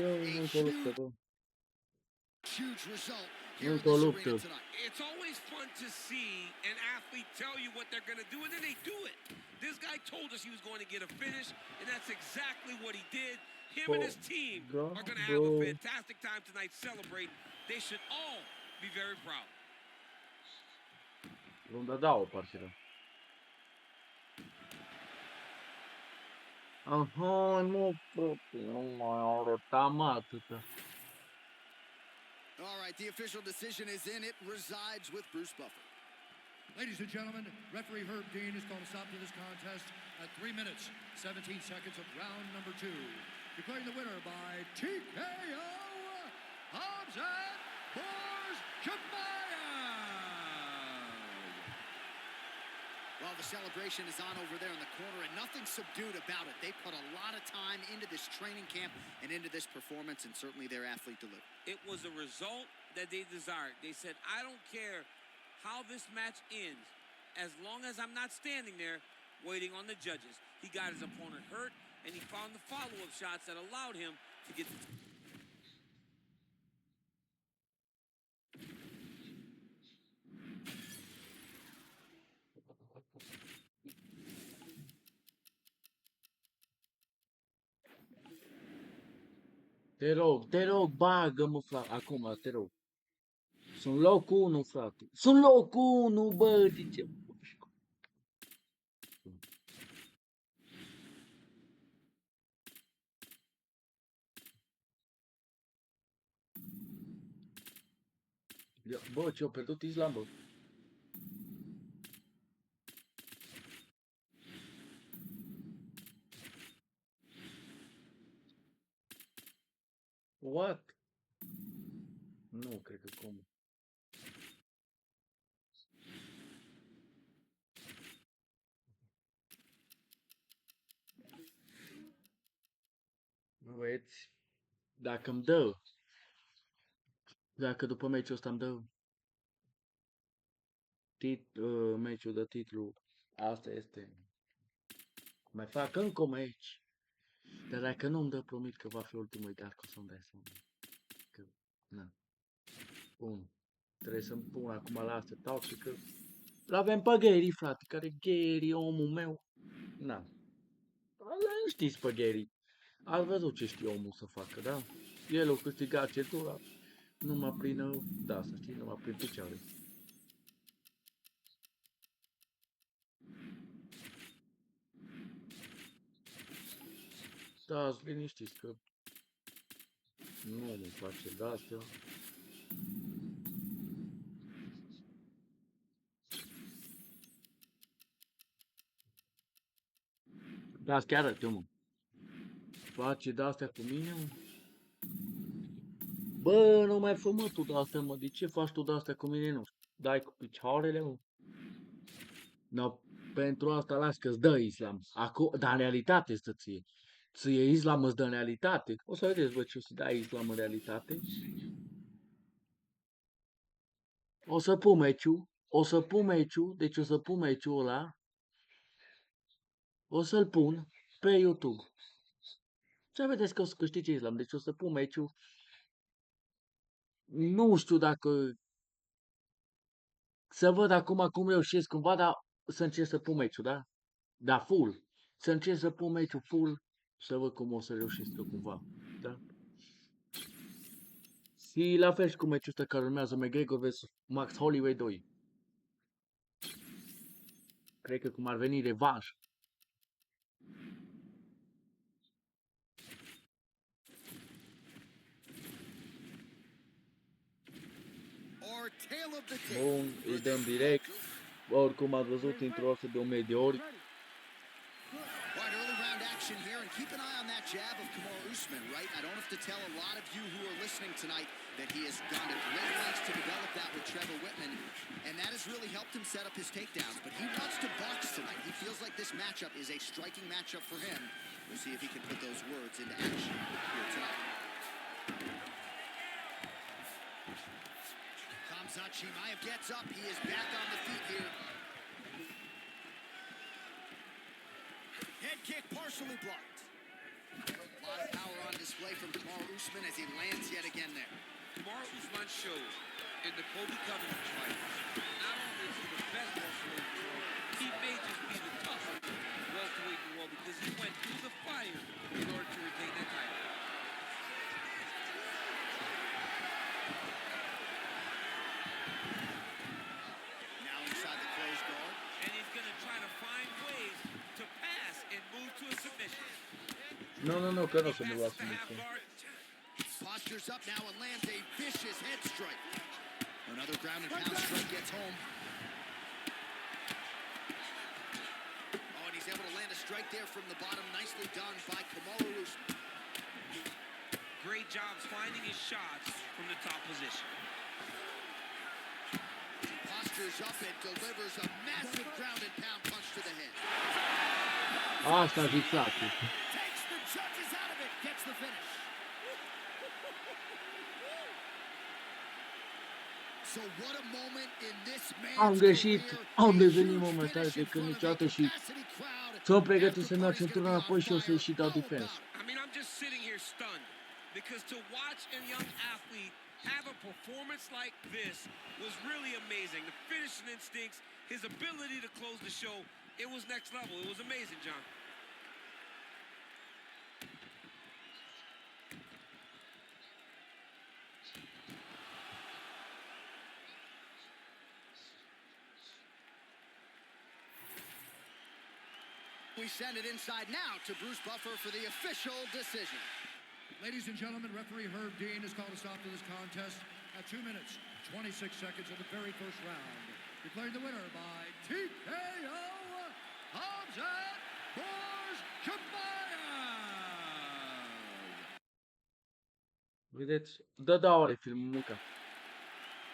Speaker 2: A huge result here in this arena tonight.
Speaker 4: It's always fun to see an athlete tell you what they're going to do, and then they do it. This guy told us he was going to get a finish, and that's exactly what he did. Him and his team are going to have a fantastic time tonight celebrating. They should all be very proud.
Speaker 1: Runda da o partidă. Aha, nu, frate, nu mai arătam atâta.
Speaker 2: All right, the official decision is in. It resides with Bruce Buffer.
Speaker 3: Ladies and gentlemen, referee Herb Dean has called a stop to this contest at 3 minutes, 17 seconds of round number 2. Declaring the winner by TKO, Hamzat
Speaker 2: Well, the celebration is on over there in the corner, and nothing subdued about it. They put a lot of time into this training camp and into this performance, and certainly their athlete delivered.
Speaker 4: It was a result that they desired. They said, I don't care how this match ends, as long as I'm not standing there waiting on the judges. He got his opponent hurt, and he found the follow-up shots that allowed him to get the...
Speaker 1: Te rog, bagă-mă, frate, acum, te rog. Sunt locul 1, frate. Sunt locul 1, bă, de ce? Bă, ce-o pierdut Islam, bă. What? Nu, cred că cum. Băieți, dacă îmi dă, dacă după meciul ăsta îmi dă meciul de titlu, asta este. Mai fac încă un meci. Dar dacă nu îmi dă, promit că va fi ultimul, dar că o să-mi dai seama. Că, na. Bun. Trebuie să-mi pun acum la asta, tau și că l-avem pe Gary, frate, care Gary, omul meu. Na. Îl știți pe Gary. Ați văzut ce știe omul să facă, da? El a câștigat centura numai prin, da, să știi, numai prin picioare. Stați liniștiți că nu îmi place de-astea. Da, chiar arăt, mă. Face de-astea cu mine, mă. Bă, nu mai fă mă tu de-astea, mă. De ce faci tu de-astea cu mine, nu? Dai cu picioarele, mă. No, pentru asta las că-ți dă islam. Dar în realitate stă ție. Ție islam îți dă în realitate. O să vedeți, bă, ce o să dai islam în realitate. O să pun meciul, deci o să pun meciul ăla. O să-l pun pe YouTube. Să vedeți că o să câștige islam. Deci o să pun meciul. Nu știu dacă să văd acum cum reușesc cumva, dar să încerc să pun meciul, da? Da, full. Să încerc să pun meciul full, să văd cum o să reușesc eu cumva, da? Și la fel și cu meciul ăsta care urmează McGregor vs Max Holloway 2. Cred că cum ar veni revanș.
Speaker 2: Or tail of the tape.
Speaker 1: Bun, îi dăm direct. Oricum ați văzut intro asta de 1000 de ori.
Speaker 2: Right, early round action here, and keep an eye on that jab of Kamaru Usman, right? I don't have to tell a lot of you who are listening tonight that he has gone to great lengths to develop that with Trevor Whitman, and that has really helped him set up his takedowns. But he wants to box tonight. He feels like this matchup is a striking matchup for him. We'll see if he can put those words into action here tonight. Khamzat Chimaev gets up. He is back on the feet here. Head kick partially blocked. A lot of power on display from Kamaru Usman as he lands yet again there.
Speaker 4: Kamaru Usman showed in the Kobe Covington fight, not only is he the best welterweight in the world, he may just be the toughest welterweight in the world because he went through the fire in order to retain that title.
Speaker 2: Now inside the closed guard.
Speaker 4: And he's going to try to find ways to pass and move to a submission.
Speaker 1: Nu, că nu o să ne
Speaker 4: Passes
Speaker 1: luați
Speaker 4: the
Speaker 1: în
Speaker 4: half guard.
Speaker 2: Postures up now and lands a vicious head strike. Another ground and pound strike gets home. Oh, and he's able to land a strike there from the bottom. Nicely done by Kamaru Usman.
Speaker 4: Great jobs finding his shots from the top position.
Speaker 2: Postures up and delivers a massive ground and pound punch to the head.
Speaker 1: Asta zic, frate.
Speaker 2: Takes the judges out of it. Gets the finish. So what a moment in this man's
Speaker 1: Am greșit,
Speaker 2: career.
Speaker 1: am
Speaker 2: A
Speaker 1: devenit
Speaker 2: huge
Speaker 1: momentan
Speaker 2: finish
Speaker 1: de
Speaker 2: in
Speaker 1: când
Speaker 2: front of a
Speaker 1: niciodată și
Speaker 2: capacity crowd.
Speaker 1: s-o pregătit să merg
Speaker 2: Everybody's
Speaker 1: centura
Speaker 2: gonna be
Speaker 1: înapoi
Speaker 2: on
Speaker 1: și o să-i și dau
Speaker 2: fire.
Speaker 1: defense.
Speaker 4: I mean, I'm just sitting here stunned because to watch a young athlete have a performance like this was really amazing. The finishing instincts, his ability to close the show, it was next level. It was amazing, John.
Speaker 2: We send it inside now to Bruce Buffer for the official decision.
Speaker 3: Ladies and gentlemen, referee Herb Dean has called a stop to this contest at 2 minutes, 26 seconds of the very first round. Declaring the winner by TKO, Khamzat Chimaev.
Speaker 1: Vedeți? Dă daure filmul, muca.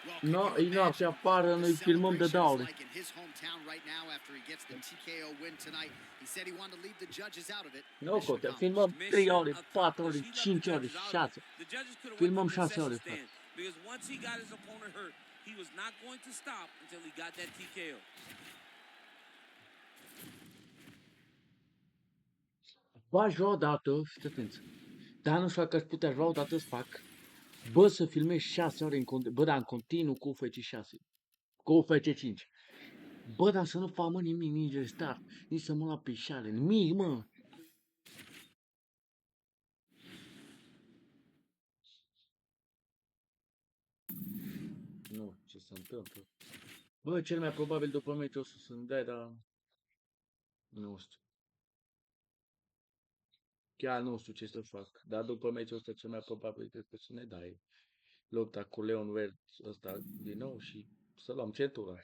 Speaker 2: Well, can
Speaker 1: No,
Speaker 2: you
Speaker 1: ei noapte
Speaker 2: imagine
Speaker 1: apară,
Speaker 2: what
Speaker 1: noi
Speaker 2: the
Speaker 1: filmăm de
Speaker 2: celebration is
Speaker 1: daure.
Speaker 2: like in his hometown right now after he gets the TKO win tonight? He said he wanted to leave the judges out of it.
Speaker 1: Nu,
Speaker 2: Mission
Speaker 1: Cotea,
Speaker 2: accomplished.
Speaker 1: filmăm 3 ore,
Speaker 4: Mission
Speaker 1: 4 ore,
Speaker 4: accomplished. He
Speaker 1: 5
Speaker 4: left
Speaker 1: ore,
Speaker 4: the judges out of
Speaker 1: 6.
Speaker 4: it. The judges could have
Speaker 1: Filmăm
Speaker 4: went to the
Speaker 1: 6 ore,
Speaker 4: concession
Speaker 1: frate.
Speaker 4: stand because once he got his opponent hurt, he was not going to stop until he got that TKO.
Speaker 1: Ba, joa odată, fiți atenți. Dar nu știu dacă aș putea joa odată să fac. Bă, să filmez 6 ore în continuu. Bă, dar în continuu cu UFC 6. Cu UFC 5. Bă, dar să nu fac, mă, nimic, nici restart. Nici să mă la pișare. Nimic, mă. se întâmplă. Bă, cel mai probabil după meci o să-mi dai, dar nu știu. Chiar nu știu ce să fac. Dar după meciul ăsta cel mai probabil cred că să ne dai lupta cu Leon Wert ăsta din nou și să luăm centura.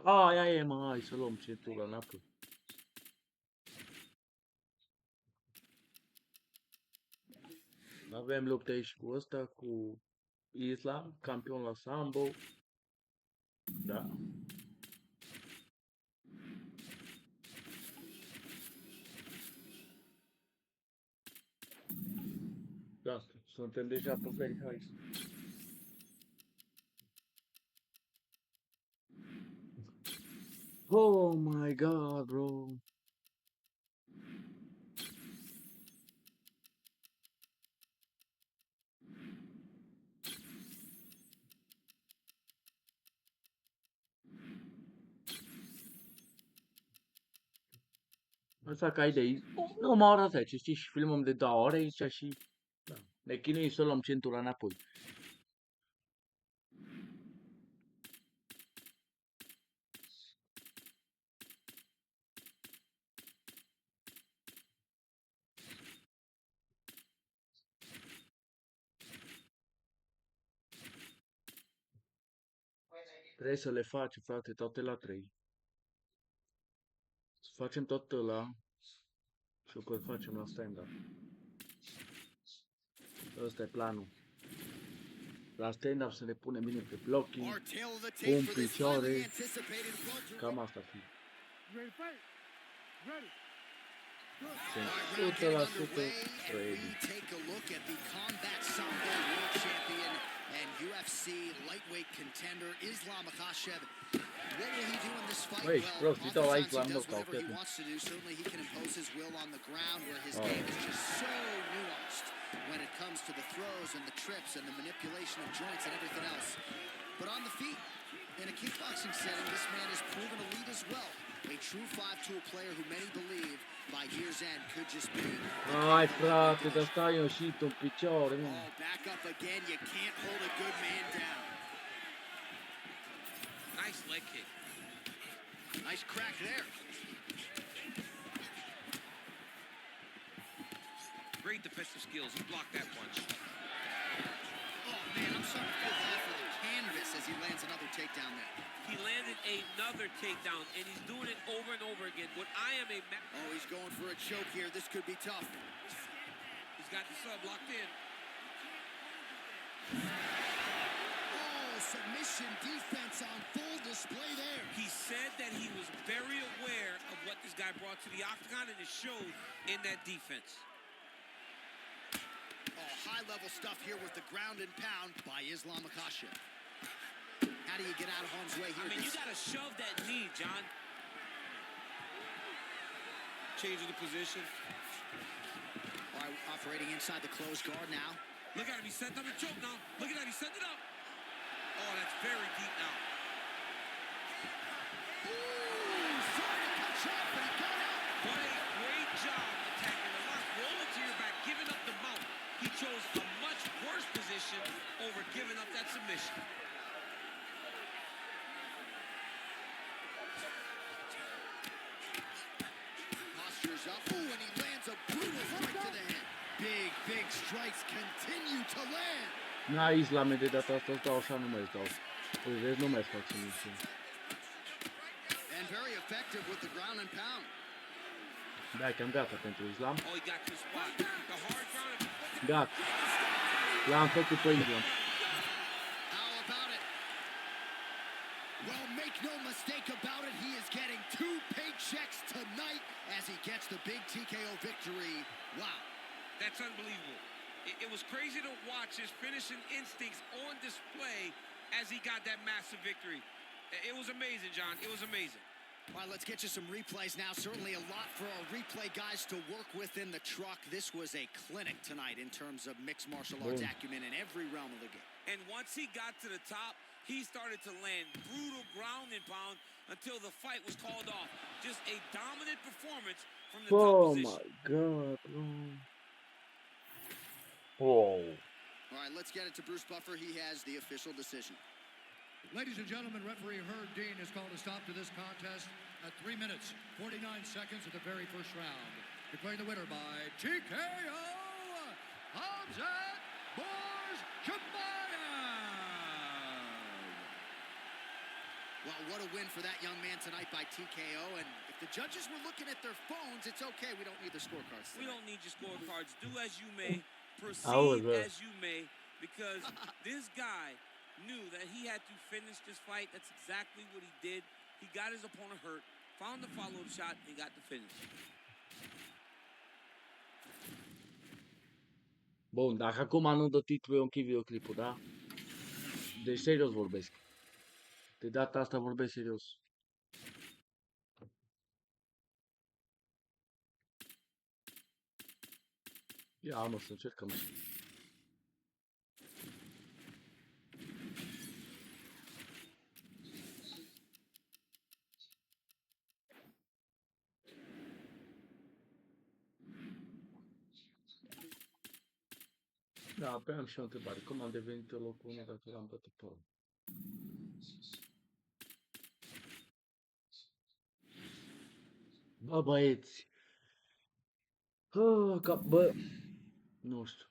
Speaker 1: Aia e, mă, hai să luăm centura înapoi. Avem lupte aici cu ăsta, cu Islam, campion la Sambo. Da. Da, suntem deja pe feri, hai. Oh my god, bro. Asta că ai de aici. Nu mă arată aici, știi, și filmăm de 2 ore aici și da, ne chinuim să luăm centura înapoi. Trebuie să le faci, frate, toate la 3. Să facem tot ăla și apoi facem la stand-up. Ăsta e planul. La stand-up să le punem bine pe blocking,
Speaker 2: Our tail of the tape
Speaker 1: un
Speaker 2: for this highly
Speaker 1: picioare,
Speaker 2: anticipated welterweight.
Speaker 1: cam asta fi.
Speaker 3: Ready to fight? Ready. Good.
Speaker 1: Sunt
Speaker 2: All right, we're getting
Speaker 1: 100%
Speaker 2: underway, and
Speaker 1: ready.
Speaker 2: we take a look at the Combat Sambo World Champion and UFC lightweight contender Islam Makhachev. What will he do in this fight?
Speaker 1: Băi,
Speaker 2: Well,
Speaker 1: prost, uite-o la
Speaker 2: oftentimes
Speaker 1: Islam,
Speaker 2: he
Speaker 1: nu,
Speaker 2: does
Speaker 1: ca o
Speaker 2: whatever he
Speaker 1: pierdem.
Speaker 2: wants to do. Certainly he can impose his will on the ground where his
Speaker 1: Oh.
Speaker 2: game is just so nuanced when it comes to the throws and the trips and the manipulation of joints and everything else. But on the feet, in a kickboxing setting, this man has proven elite as well. A true 5-tool player who many believe by year's end could just be.
Speaker 1: Hai, frate, dar stai eu și tu în picioare, mă.
Speaker 2: Oh, back up again. You can't hold a good man down.
Speaker 4: Nice leg kick.
Speaker 2: Nice crack there.
Speaker 4: Great defensive skills. He blocked that punch.
Speaker 2: Oh, man, I'm starting to feel bad for the canvas as he lands another takedown there.
Speaker 4: He landed another takedown, and he's doing it over and over again. What I am a...
Speaker 2: Oh, he's going for a choke here. This could be tough.
Speaker 4: He's got the sub locked in.
Speaker 2: Oh, submission defense on full display there.
Speaker 4: He said that he was very aware of what this guy brought to the octagon, and it showed in that defense.
Speaker 2: Oh, high-level stuff here with the ground and pound by Islam Makhachev. How do you get out of harm's way here?
Speaker 4: I mean, you got to shove that knee, John.
Speaker 6: Changing the position.
Speaker 2: All right, operating inside the closed guard now.
Speaker 4: Look at him. He's setting up a choke now. Look at that. He's setting it up. Oh, that's very deep now.
Speaker 2: Ooh, sorry to cut you off, but he got out.
Speaker 4: What a great job attacking the lock. Roll it to your back, giving up the mount. He chose a much worse position over giving up that submission.
Speaker 2: Postures up. Ooh, and he lands a brutal strike to the head. Big strikes continue to land.
Speaker 1: Na, Islam de data asta îți dau așa, nu mai îți dau. Păi vezi, nu mai fac submission.
Speaker 2: And very effective with the ground and pound.
Speaker 1: Da, cam gata pentru Islam.
Speaker 4: Oh, he got to the spot. The hard ground.
Speaker 1: Gata. L-am făcut pe Islam.
Speaker 2: How about it? Well, make no mistake about it, he is getting 2 paychecks tonight as he gets the big TKO victory. Wow.
Speaker 4: That's unbelievable. It was crazy to watch his finishing instincts on display as he got that massive victory. It was amazing, John. It was amazing.
Speaker 2: All right, let's get you some replays now. Certainly a lot for our replay guys to work with in the truck. This was a clinic tonight in terms of mixed martial arts acumen in every realm of the game.
Speaker 4: And once he got to the top, he started to land brutal ground and pound until the fight was called off. Just a dominant performance from the top
Speaker 1: Oh
Speaker 4: position.
Speaker 1: my god, bro. Wow.
Speaker 2: All right, let's get it to Bruce Buffer. He has the official decision.
Speaker 3: Ladies and gentlemen, referee Herb Dean has called a stop to this contest at 3 minutes, 49 seconds of the very first round. Declaring the winner by TKO, Hamzat Chimaev.
Speaker 2: Well, what a win for that young man tonight by TKO. And if the judges were looking at their phones, it's okay. We don't need the scorecards tonight.
Speaker 4: We don't need your scorecards. Do as you may,
Speaker 1: was
Speaker 4: proceed
Speaker 1: it?
Speaker 4: as you may, because this guy knew that he had to finish this fight. That's exactly what he did. He got his opponent hurt, found the follow-up shot, and got the finish.
Speaker 1: Bun, dacă acum nu dă titlul, eu închid videoclipul, da? Deci serios vorbesc. De data asta vorbesc serios. Ia, mă, să încercăm. Da, apoi am și o întrebare. Cum am devenit în locul 1 dacă l-am bătut pe ăla? Bă, băieți! Bă! Nu știu.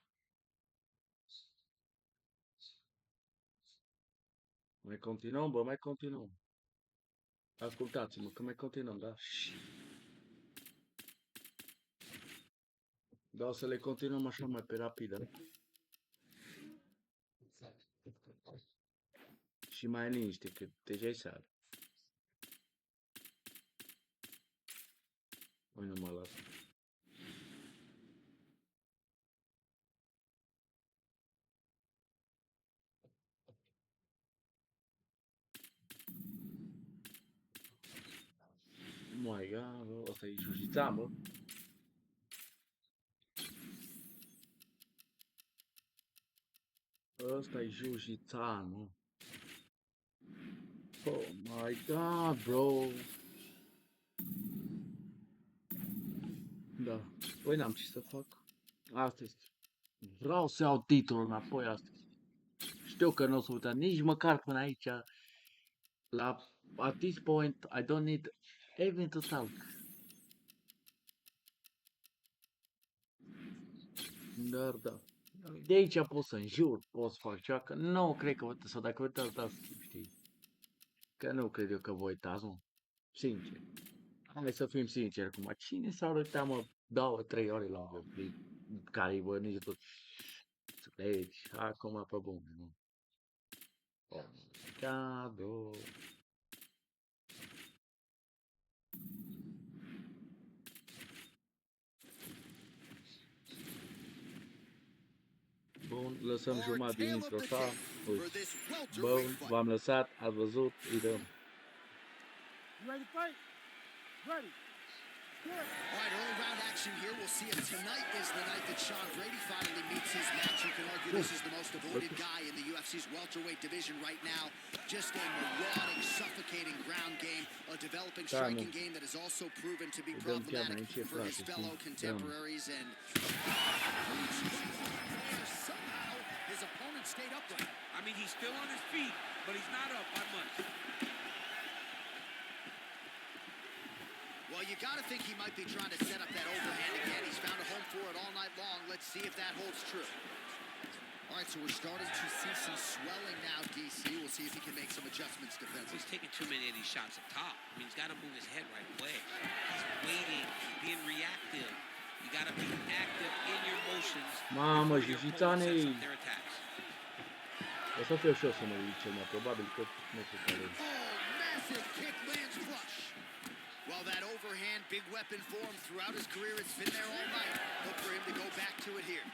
Speaker 1: Mai continuăm, bă, mai continuăm. Ascultați-mă, că mai continuăm, da? Dar o să le continuăm așa mai pe rapidă. Și mai liniște, că deja e seară. Oi, nu mă las. My God, bă, ăsta e jiu-jitsu, bă. Ăsta e jiu-jitsu, mă. Oh my God, bro. Da. Păi n-am ce să fac. Asta este. Vreau să iau titlul înapoi astăzi. Știu că nu o să uita nici măcar până aici. At this point, I don't need even to talk. Dar da. De aici pot să înjur, pot să fac ceva, că nu cred că uitați, sau dacă uitați, dați skip, știi? Că nu cred eu că vă uitați, nu? Sincer. Hai să fim sinceri acum. Cine s-ar uita, mă, 2-3 ore la un vorbit care-i vă nici tot deci, acum pe bune, nu? Oh my God, bro. Bun, lăsăm jumătate din intro ăsta. Uite. Bun, v-am lăsat, ați văzut, îi dăm.
Speaker 5: Ready to fight? Ready.
Speaker 2: All right, early round action here. We'll see if tonight is the night that Sean Brady finally meets his match. You can argue this is the most avoided guy in the UFC's welterweight division right now. Just a marauding, suffocating ground game, a developing striking game that has also proven to be problematic for his fellow contemporaries. And somehow his opponent stayed upright.
Speaker 4: I mean, he's still on his feet, but he's not up by much.
Speaker 2: Well, you got to think he might be trying to set up that overhand again. He's found a home for it all night long. Let's see if that holds true. All right, so we're starting to see some swelling now, DC. We'll see if he can make some adjustments defensively.
Speaker 4: He's taking too many of these shots up top. I mean, he's got to move his head right away. He's waiting, being reactive. You got to be active in your motions.
Speaker 1: Mamă,
Speaker 4: before your opponent
Speaker 1: jiu-jitsu-anii.
Speaker 4: sets up their attacks.
Speaker 1: O să fiu și eu să mă ridic cel mai probabil, că nu știu care e.
Speaker 2: Oh, massive kick lands flush. Well, that overhand, big weapon for him throughout his career. It's been there all night. Look for him to go back to it here.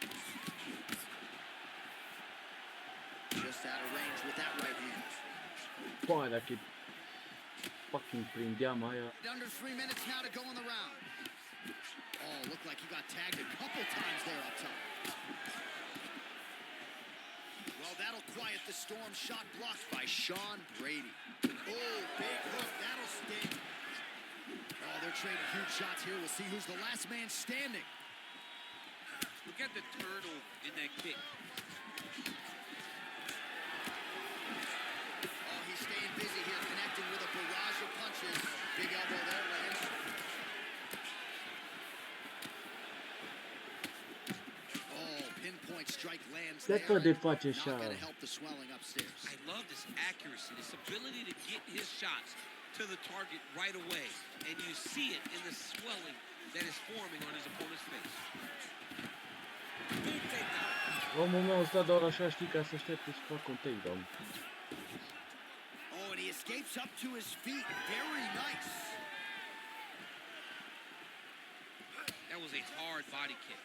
Speaker 2: Just out of range with that right hand.
Speaker 1: Păi, dacă fucking prindeam aia.
Speaker 2: Under 3 minutes now to go in the round. Oh, looked like he got tagged a couple times there up top. Well, that'll quiet the storm. Shot blocked by Sean Brady. Oh, big hook. That'll sting. Oh, they're trading huge shots here. We'll see who's the last man standing.
Speaker 4: Look at the turtle in that kick.
Speaker 1: Cred că de face
Speaker 2: Not
Speaker 1: așa.
Speaker 2: going to help the swelling upstairs.
Speaker 4: I love this accuracy, this ability to get his shots to the target right away. And you see it in the swelling that is forming on his opponent's face. Big takedown.
Speaker 1: Omul meu ăsta doar așa știi ca să aștepte să facă un takedown.
Speaker 2: Oh, and he escapes up to his feet. Very nice.
Speaker 4: That was a hard body kick.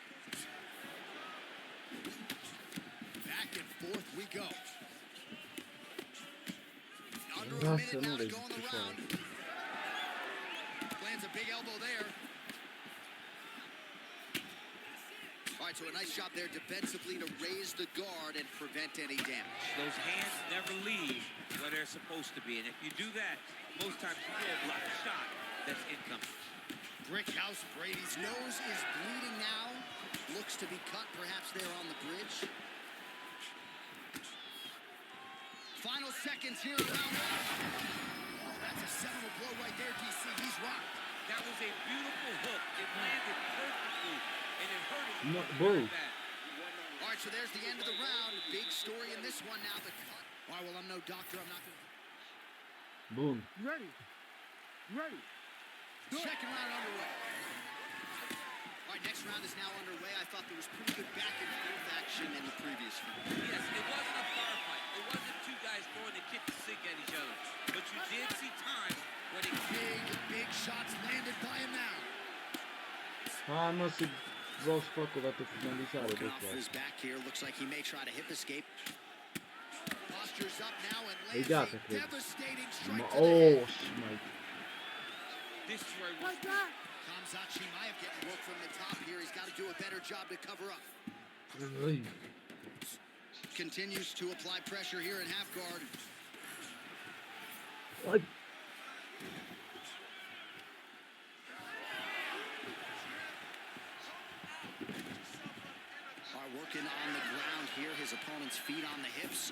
Speaker 2: Back and forth we go. Under a
Speaker 1: Lasă,
Speaker 2: minute
Speaker 1: nu
Speaker 2: now to
Speaker 1: le
Speaker 2: go in the
Speaker 1: zic așa.
Speaker 2: round. Lands a big elbow there. All right, so a nice shot there defensively to raise the guard and prevent any damage.
Speaker 4: Those hands never leave where they're supposed to be. And if you do that, most times you will block a shot that's incoming.
Speaker 2: Brick house, Brady's nose is bleeding now. Looks to be cut perhaps there on the bridge. Final seconds here in round one. Oh, that's a seminal blow right there, DC. He's rocked.
Speaker 4: That was a beautiful hook. It landed perfectly, and it hurt him
Speaker 1: No,
Speaker 4: very
Speaker 1: bro.
Speaker 4: bad.
Speaker 2: All right, so there's the end of the round. Big story in this one now. The cut. All right, well, I'm no doctor. I'm not going to...
Speaker 1: Bun.
Speaker 3: Ready. Ready.
Speaker 2: Second round underway. All right, next round is now underway. I thought there was pretty good back and forth action in the previous round.
Speaker 4: Yes, it wasn't a firefight. It wasn't two guys throwing the kitchen sink at each other. But you did see times where they
Speaker 2: Big shots landed by him now.
Speaker 1: Hai mă să vreau să fac o dată finalizare de
Speaker 2: Working off
Speaker 1: asta.
Speaker 2: his back here. Looks like he may try to hip escape. Postures up now and
Speaker 1: Ei
Speaker 2: lands
Speaker 1: gata,
Speaker 2: a
Speaker 1: cred.
Speaker 2: devastating strike
Speaker 1: Ma,
Speaker 2: to the head.
Speaker 1: oh, și mai...
Speaker 4: This is where he was.
Speaker 2: Khamzat Chimaev getting work from the top here. He's got to do a better job to cover up.
Speaker 1: Ui.
Speaker 2: Continues to apply pressure here in half guard.
Speaker 1: Ai.
Speaker 2: Are working on the ground here. His opponent's feet on the hips.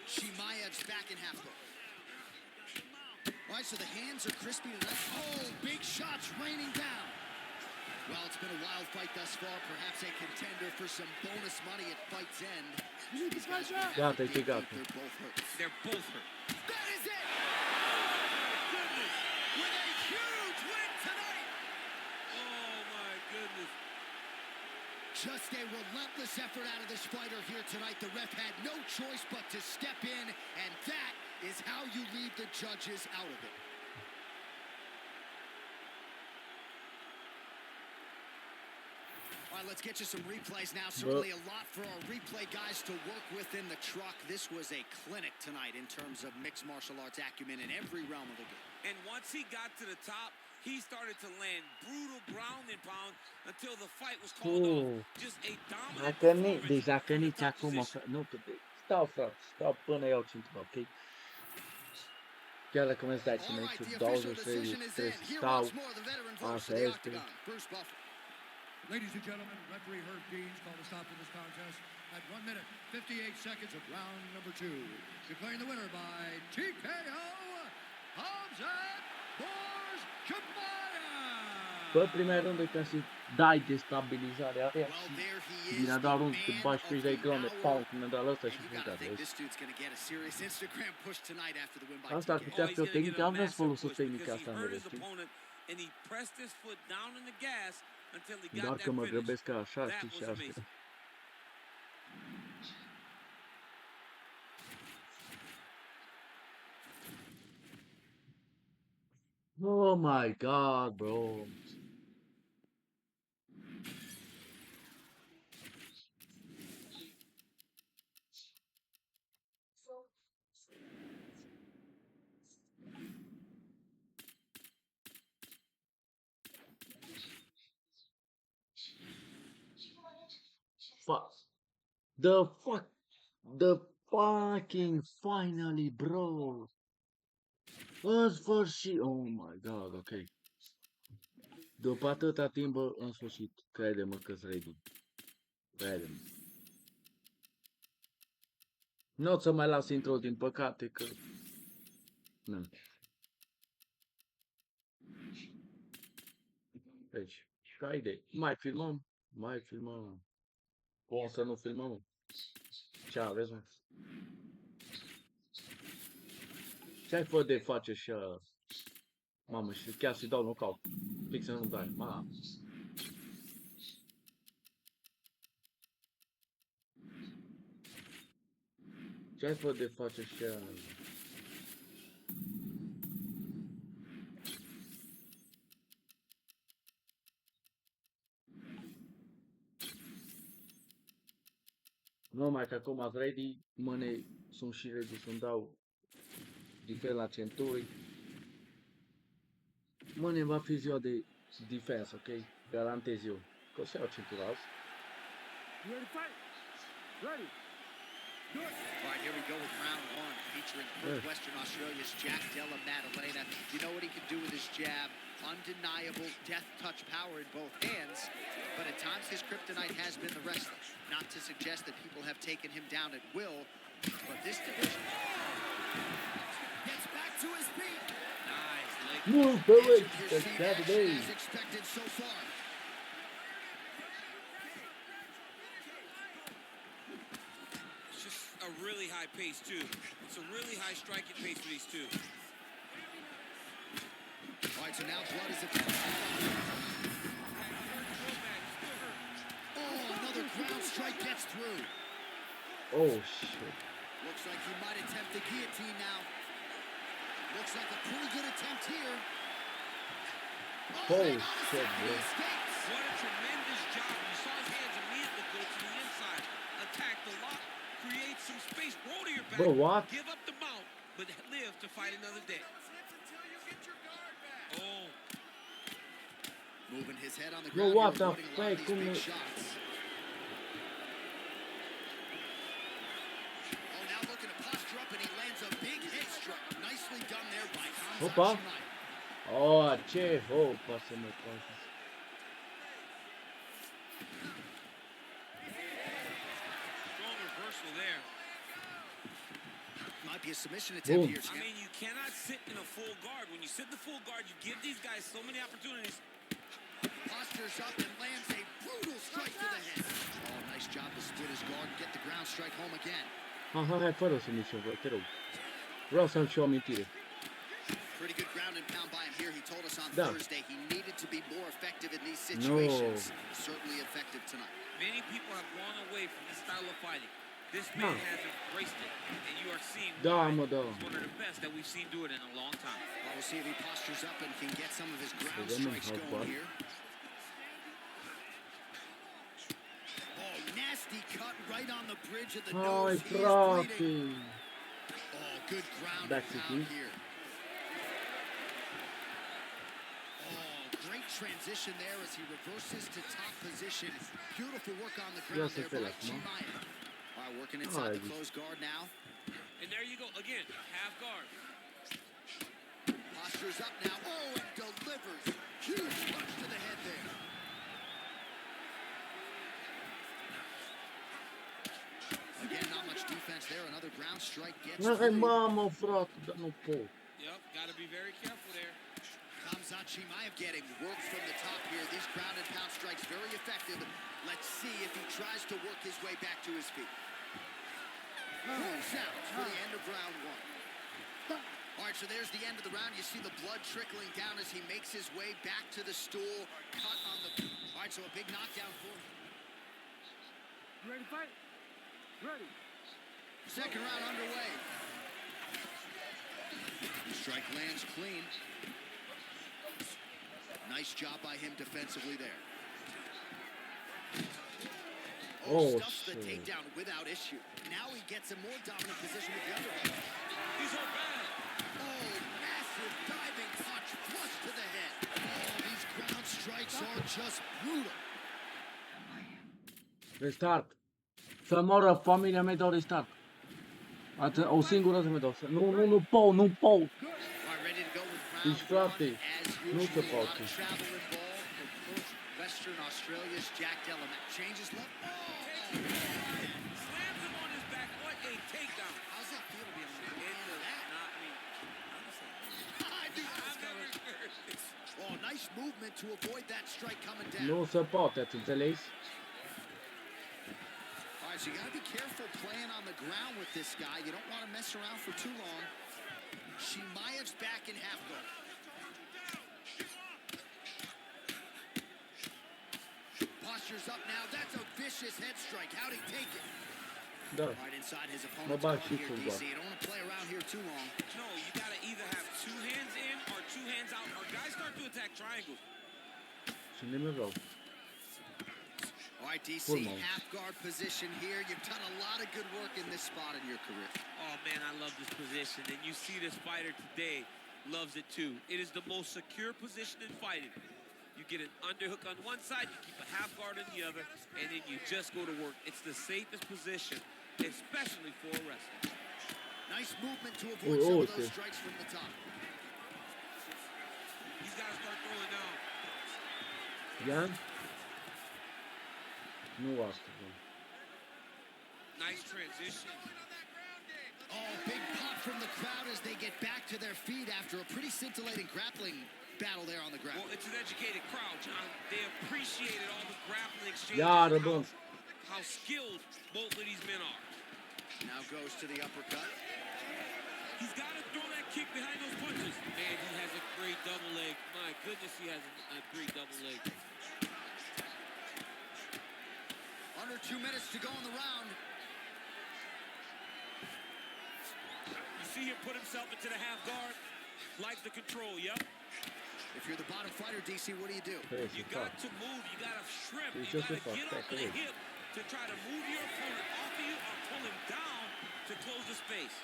Speaker 2: Chimaev's back in half guard. All right, so the hands are crispy tonight. Oh, big shots raining down. Well, it's been a wild fight thus far. Perhaps a contender for some bonus money at fight's end. These guys are
Speaker 1: Gata, e gata.
Speaker 2: They're both hurt.
Speaker 4: They're both hurt.
Speaker 2: That is it! Oh, goodness! With a huge win tonight!
Speaker 4: Oh, my goodness.
Speaker 2: Just a relentless effort out of this fighter here tonight. The ref had no choice but to step in, and that is how you leave the judges out of it. All right, let's get you some replays now. Certainly a lot for our replay guys to work with in the truck. This was a clinic tonight in terms of mixed martial arts acumen in every realm of the game.
Speaker 4: And once he got to the top, he started to land brutal ground and pound until the fight was called off. Just a dominant
Speaker 1: Dacă ni,
Speaker 4: performance
Speaker 1: deci dacă
Speaker 4: from the
Speaker 1: nici
Speaker 4: top
Speaker 1: acum,
Speaker 4: position.
Speaker 1: nu, stau frate, stau până iau cintura, ok? Chiar dacă mi-ți dai să
Speaker 2: All
Speaker 1: mă
Speaker 2: right,
Speaker 1: zici
Speaker 2: the
Speaker 1: 20
Speaker 2: official decision is in.
Speaker 1: trebuie să
Speaker 2: Here
Speaker 1: stau,
Speaker 2: once more, the veteran voice
Speaker 1: așa
Speaker 2: of the
Speaker 1: este.
Speaker 2: octagon, Bruce Buffer.
Speaker 3: Ladies and gentlemen, referee Herb Deans called a stop to this contest at 1 minute, 58 seconds of round number 2. Declaring the winner by TKO, Khamzat Chimaev!
Speaker 1: Bă, primul rând e ca să dai destabilizarea aia
Speaker 2: Well,
Speaker 1: și
Speaker 2: there he is,
Speaker 1: din a
Speaker 2: the
Speaker 1: da rând să
Speaker 2: man
Speaker 1: bagi
Speaker 2: of
Speaker 1: 30
Speaker 2: the
Speaker 1: de grame,
Speaker 2: hour.
Speaker 1: pound, cum mi-a dat ăsta
Speaker 2: And
Speaker 1: și
Speaker 2: you
Speaker 1: nu
Speaker 2: gotta
Speaker 1: uita,
Speaker 2: think
Speaker 1: vezi?
Speaker 2: this dude's gonna get a serious Instagram push tonight after the win by
Speaker 1: Asta ar
Speaker 2: TKO.
Speaker 1: putea
Speaker 4: Oh,
Speaker 1: fi
Speaker 4: he's
Speaker 1: o
Speaker 4: gonna get
Speaker 1: tehnică,
Speaker 4: a
Speaker 1: am vrea să
Speaker 4: massive
Speaker 1: folosesc
Speaker 4: push
Speaker 1: tehnica
Speaker 4: because
Speaker 1: asta
Speaker 4: he
Speaker 1: în
Speaker 4: hurt
Speaker 1: rest,
Speaker 4: his
Speaker 1: știi?
Speaker 4: opponent and he pressed his foot down in the gas until he got
Speaker 1: Doar
Speaker 4: that
Speaker 1: că mă
Speaker 4: finish.
Speaker 1: grăbesc ca așa,
Speaker 4: That
Speaker 1: știi, și
Speaker 4: was
Speaker 1: asta.
Speaker 4: amazing.
Speaker 1: Oh my god, bro. Fuck. The fucking finally, bro. În sfârșit. Oh my god, ok. După atâta timp, bă, în sfârșit, crede-mă că-s ready. Crede-mă. Nu o să mai las intro, din păcate, că... Nu. Deci, ca idee. Mai filmăm. Cum să nu filmăm? Ce vezi, mă? Ce-ai fă de face și mamă, și chiar să-i dau knockout. Fix să nu dai, mamă. Ce-ai fă de face și numai că acum ați ready, mâine sunt și ready să-mi dau diferit la centuri. Mâine va fi ziua de defense, ok? Garantez eu. Că o să iau centura azi.
Speaker 3: You ready to fight? Ready.
Speaker 2: All right, here we go with round one, featuring Perth, Western Australia's Jack Della Maddalena. You know what he can do with his jab. Undeniable death touch power in both hands, but at times his kryptonite has been the wrestling. Not to suggest that people have taken him down at will, but this division gets back to his feet.
Speaker 4: Nice leg.
Speaker 1: Move, Billy!
Speaker 2: Edge of your
Speaker 1: That's
Speaker 2: seat
Speaker 1: Saturday.
Speaker 2: action as expected so far.
Speaker 4: It's just a really high pace, too. It's a really high striking pace for these two.
Speaker 2: All right, so now blood is at Oh, another ground strike gets through.
Speaker 1: Oh, shit.
Speaker 2: Looks like he might attempt the guillotine now. Looks like a pretty good attempt here.
Speaker 1: Oh,
Speaker 2: hang on a
Speaker 1: shit,
Speaker 2: second, he
Speaker 1: bro.
Speaker 2: escapes.
Speaker 4: What a tremendous job. You saw his hands immediately go to the inside. Attack the lock, create some space, roll to your back.
Speaker 1: Bro, what?
Speaker 4: Give up the mount, but live to fight another day. Oh,
Speaker 2: Moving his head on the
Speaker 1: Bro,
Speaker 2: ground.
Speaker 1: what
Speaker 2: here,
Speaker 1: the
Speaker 2: avoiding a lot of
Speaker 1: fuck?
Speaker 2: these big
Speaker 1: Come
Speaker 2: shots. Oh, now looking to posture up, and he lands a big head strike. Nicely done there by Hamza
Speaker 1: Opa.
Speaker 2: Chimaev.
Speaker 1: Oh, ce opa să mă faci.
Speaker 4: strong reversal there.
Speaker 2: Might be a submission attempt
Speaker 1: Boom.
Speaker 2: here,
Speaker 4: I
Speaker 2: champ.
Speaker 4: mean, you cannot sit in a full guard. When you sit in the full guard, you give these guys so many opportunities.
Speaker 2: Postures up and lands a brutal strike to the head. Oh, nice job to split his guard and get the ground strike home again.
Speaker 1: Hai, fără submisiune, bro, te rog. Vreau să am și o amintire.
Speaker 2: Pretty good ground and pound by him here. He told us on
Speaker 1: Da.
Speaker 2: Thursday he needed to be more effective in these situations. Certainly effective tonight.
Speaker 4: Many people have gone away from this style of fighting. This
Speaker 1: No.
Speaker 4: man has embraced it, and you are seeing
Speaker 1: Da,
Speaker 4: why
Speaker 1: mă, da.
Speaker 4: he's one of the best that we've seen do it in a long time.
Speaker 2: Well, we'll see if he postures up and can get some of his ground
Speaker 1: Vedem
Speaker 2: strikes
Speaker 1: how
Speaker 2: going
Speaker 1: far.
Speaker 2: here. Oh, nasty cut right on the bridge of the
Speaker 1: Hai,
Speaker 2: nose. He is
Speaker 1: frate.
Speaker 2: bleeding. Oh, good ground
Speaker 1: Back
Speaker 2: and
Speaker 1: to
Speaker 2: pound
Speaker 1: you.
Speaker 2: here. Oh, great transition there as he reverses to top position. Beautiful work on the ground
Speaker 1: Ia să
Speaker 2: there
Speaker 1: te
Speaker 2: by
Speaker 1: las, mă.
Speaker 2: Chimaev. All right, working inside the
Speaker 1: Hai.
Speaker 2: closed guard now.
Speaker 4: And there you go again, half guard.
Speaker 2: Postures up now. Oh, and delivers. Huge punch to the head there. Again, not much defense there. Another ground strike gets
Speaker 1: Hai,
Speaker 2: through.
Speaker 1: mamă, frate, dar nu pot.
Speaker 4: Yep, got to be very careful there.
Speaker 2: Hamza Chimaev getting work from the top here. These ground and pound strikes very effective. Let's see if he tries to work his way back to his feet. Boom sounds for the end of round one. All right, so there's the end of the round. You see the blood trickling down as he makes his way back to the stool. Cut on the... All right, so a big knockdown for him.
Speaker 3: You ready to fight? Ready.
Speaker 2: Second round underway. Strike lands clean. Nice job by him defensively there.
Speaker 1: Oh,
Speaker 2: Stuffs the
Speaker 1: shit.
Speaker 2: takedown without issue. Now he gets a more dominant position with the underhook.
Speaker 4: These are bad.
Speaker 2: Oh, massive diving punch flush to the head. Oh, these ground strikes are just brutal.
Speaker 1: Restart. Să moră familia mea, dau restart. O singură să mă dau. Nu pot, nu pot.
Speaker 2: All right, ready to go with round
Speaker 1: Deci, frate,
Speaker 2: one. As
Speaker 1: nu se
Speaker 2: usual, a lot
Speaker 1: poate.
Speaker 2: of travel involved for Perth, Western Australia's Jack Della Maddalena. Changes left. Oh,
Speaker 4: Slams him on his back. What a takedown.
Speaker 2: how's that feel to be able to handle that?
Speaker 4: Not me. Honestly,
Speaker 2: I think that's
Speaker 4: I've never heard this.
Speaker 2: Oh, nice movement to avoid that strike coming down.
Speaker 1: Nu se poate, ați înțeles?
Speaker 2: All right, Guys, you got to be careful playing on the ground with this guy. You don't want to mess around for too long. Chimaev's back in half guard. Posture's up now. That's a vicious head strike. How'd he take it?
Speaker 1: Da.
Speaker 2: Right inside his
Speaker 1: Mă
Speaker 2: opponent's
Speaker 1: bag
Speaker 2: arm
Speaker 1: și
Speaker 2: here,
Speaker 1: tu,
Speaker 2: DC.
Speaker 1: bă.
Speaker 2: You don't want to play around here too long.
Speaker 4: No, you gotta either have two hands in or two hands out, or guys start to attack triangles.
Speaker 1: Și nimeni vreau.
Speaker 2: All right, DC,
Speaker 1: Full mount.
Speaker 2: half guard position here. You've done a lot of good work in this spot in your career.
Speaker 4: Oh man, I love this position, and you see this fighter today loves it too. It is the most secure position in fighting. You get an underhook on one side, you keep a half guard on the other, and then you just go to work. It's the safest position, especially for a wrestler.
Speaker 2: Nice movement to avoid some of those strikes from the top.
Speaker 4: He's got to start throwing down.
Speaker 1: Ian? Nu asta, bă.
Speaker 4: Nice transition.
Speaker 2: Oh, big pop from the crowd as they get back to their feet after a pretty scintillating grappling battle there on the ground.
Speaker 4: Well, it's an educated crowd, John. They appreciated all the grappling exchanges.
Speaker 1: Iară,
Speaker 4: and
Speaker 1: bă.
Speaker 4: how skilled both of these men are.
Speaker 2: Now goes to the uppercut.
Speaker 4: He's got to throw that kick behind those punches. Man, he has a great double leg. My goodness, he has a great double leg.
Speaker 2: Under 2 minutes to go in the round.
Speaker 4: You see him put himself into the half guard. Likes the control, yep.
Speaker 2: If you're the bottom fighter, DC, what do you do?
Speaker 1: Trebuie
Speaker 4: You
Speaker 1: să fac.
Speaker 4: got to move. You got to shrimp.
Speaker 1: Deci
Speaker 4: You
Speaker 1: o să
Speaker 4: got to
Speaker 1: fac,
Speaker 4: get
Speaker 1: stai
Speaker 4: off
Speaker 1: că
Speaker 4: the
Speaker 1: vezi.
Speaker 4: hip to try to move your opponent off of you or pull him down to close the space.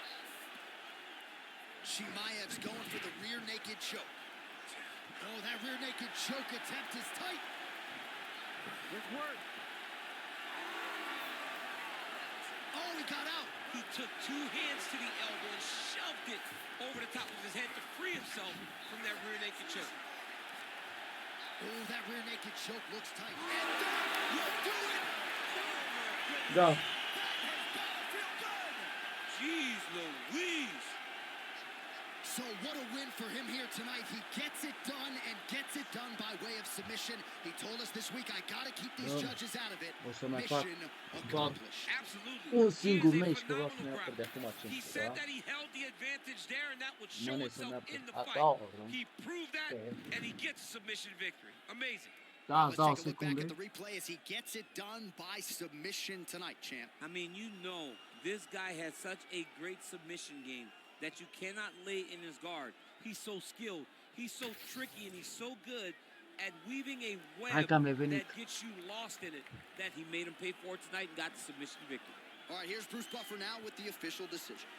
Speaker 2: Chimaev's going for the rear naked choke. Oh, that rear naked choke attempt is tight.
Speaker 4: Good work.
Speaker 2: Oh, he got out.
Speaker 4: He took two hands to the elbow and shoved it over the top of his head to free himself from that rear naked choke.
Speaker 2: Oh, that rear naked choke looks tight. And that will do it.
Speaker 1: Da.
Speaker 2: That has got to feel good.
Speaker 4: Jeez Louise.
Speaker 2: So what a win for him here tonight. He gets it done and gets it done by way of submission. He told us this week, I got to keep these judges out of it.
Speaker 1: O să mai fac
Speaker 2: Mission
Speaker 1: doar
Speaker 2: accomplished.
Speaker 4: Absolutely.
Speaker 1: un
Speaker 4: He is
Speaker 1: singur
Speaker 4: a
Speaker 1: meci, că vreau să ne
Speaker 4: phenomenal
Speaker 1: apăr de acum
Speaker 4: grappler.
Speaker 1: 5,
Speaker 4: He said
Speaker 1: da?
Speaker 4: that he held the advantage there and that would show
Speaker 1: Mâine să ne
Speaker 4: itself
Speaker 1: apăr.
Speaker 4: in the
Speaker 1: A,
Speaker 4: fight.
Speaker 1: da,
Speaker 4: He proved that and he gets a submission victory. Amazing.
Speaker 1: da,
Speaker 2: Let's
Speaker 1: da,
Speaker 2: take a look back
Speaker 1: secunde.
Speaker 2: at the replay as he gets it done by submission tonight, champ.
Speaker 4: I mean, you know, this guy has such a great submission game that you cannot lay in his guard. He's so skilled, he's so tricky, and he's so good at weaving a
Speaker 1: Hai
Speaker 4: web
Speaker 1: că am revenit.
Speaker 4: that gets you lost in it, that he made him pay for it tonight and got the submission victory.
Speaker 2: All right, here's Bruce Buffer now with the official decision.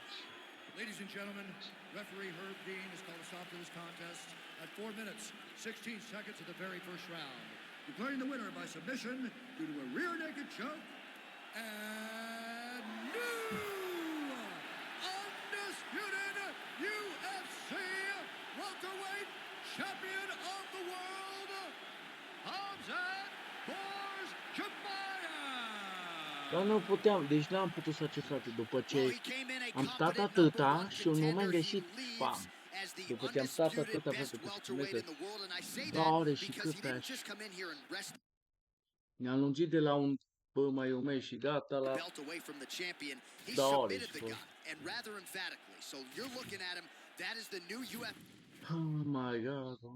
Speaker 3: Ladies and gentlemen, referee Herb Dean has called a stop to this contest at 4 minutes, 16 seconds of the very first round, declaring the winner by submission due to a rear naked choke and new undisputed UFC welterweight champion of the world, Hamzat Bors Chimaev.
Speaker 1: Dar nu puteam, deci n-am putut să face, frate, după
Speaker 2: Well,
Speaker 1: ce
Speaker 2: he came in a
Speaker 1: am stat
Speaker 2: confident
Speaker 1: atâta
Speaker 2: number one
Speaker 1: și un moment
Speaker 2: contender. He
Speaker 1: greșit,
Speaker 2: leaves
Speaker 1: bam.
Speaker 2: as the
Speaker 1: După ce am stat
Speaker 2: undisputed
Speaker 1: atâta,
Speaker 2: best
Speaker 1: frate, cu
Speaker 2: welterweight in
Speaker 1: secundeze,
Speaker 2: the world, and I say
Speaker 1: 2
Speaker 2: that
Speaker 1: ore și
Speaker 2: because he
Speaker 1: câte
Speaker 2: didn't
Speaker 1: așa.
Speaker 2: just come in here and wrest
Speaker 1: Ne-am lungit de la un bă, mai umei și gata
Speaker 2: the
Speaker 1: la
Speaker 2: belt away from the champion. He
Speaker 1: Da,
Speaker 2: submitted
Speaker 1: deci,
Speaker 2: the
Speaker 1: bă.
Speaker 2: guy, and rather emphatically. So you're looking at him. That is the new UFC.
Speaker 1: Oh my god, bă.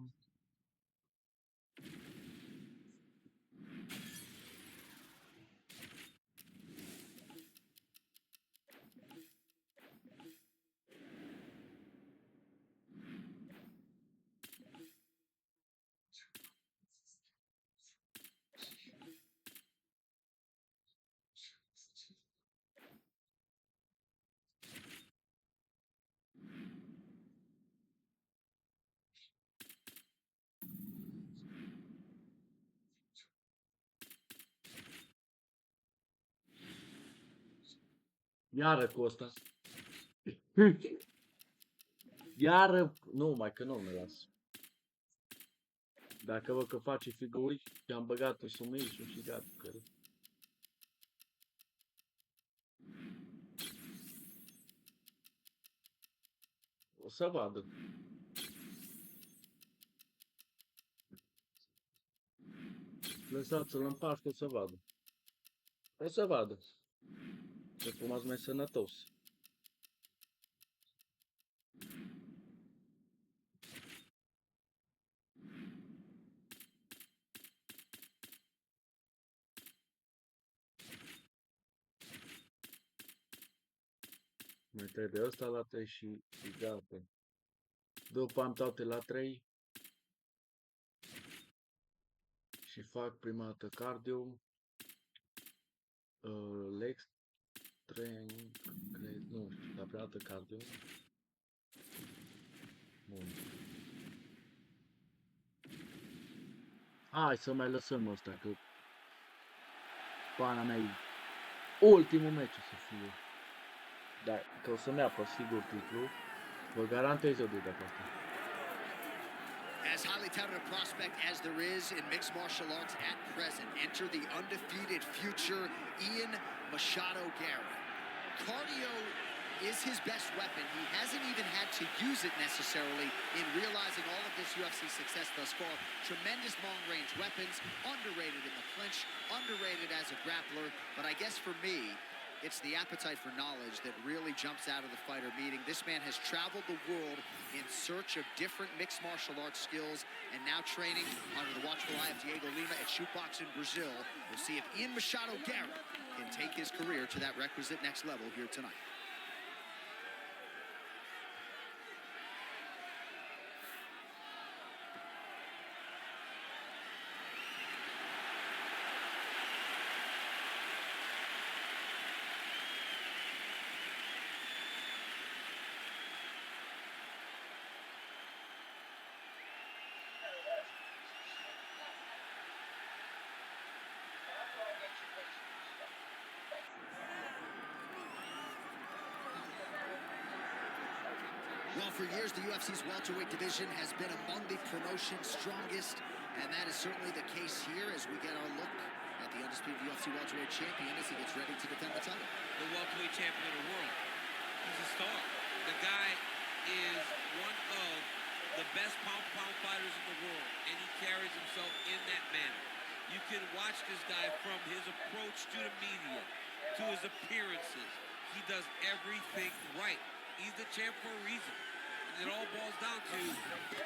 Speaker 1: Iară cu ăsta. Iară, nu, mai că nu mă las. Dacă văd că face figuri, i-am băgat în sumișul și gata. Că... O să vadă. Lăsați-l în pace, o să vadă. O să vadă. Să fumați mai sănătos. Mai trebuie ăsta la 3 și gata. După am toate la 3 și fac prima dată cardio, leg strength, cred, nu știu, dar prima dată cardio. Bun. Hai să mai lăsăm ăsta, că pana mea e ultimul meci o să fie. Dar că o să-mi apă sigur titlul, vă garantez eu de data asta.
Speaker 2: As highly touted a prospect as there is in mixed martial arts at present, enter the undefeated future Ian Machado Guerra. Cardio is his best weapon. He hasn't even had to use it necessarily in realizing all of this UFC success thus far. Tremendous long-range weapons, underrated in the clinch, underrated as a grappler, but I guess for me, it's the appetite for knowledge that really jumps out of the fighter meeting. This man has traveled the world in search of different mixed martial arts skills and now training under the watchful eye of Diego Lima at Shootbox in Brazil. We'll see if Ian Machado Guerra can take his career to that requisite next level here tonight. Well, for years, the UFC's welterweight division has been among the promotion's strongest, and that is certainly the case here as we get our look at the undisputed UFC welterweight champion as he gets ready to defend the title.
Speaker 4: The welterweight champion of the world. He's a star. The guy is one of the best pound-for-pound fighters in the world, and he carries himself in that manner. You can watch this guy from his approach to the media, to his appearances. He does everything right. He's the champ for a reason. And it all boils down to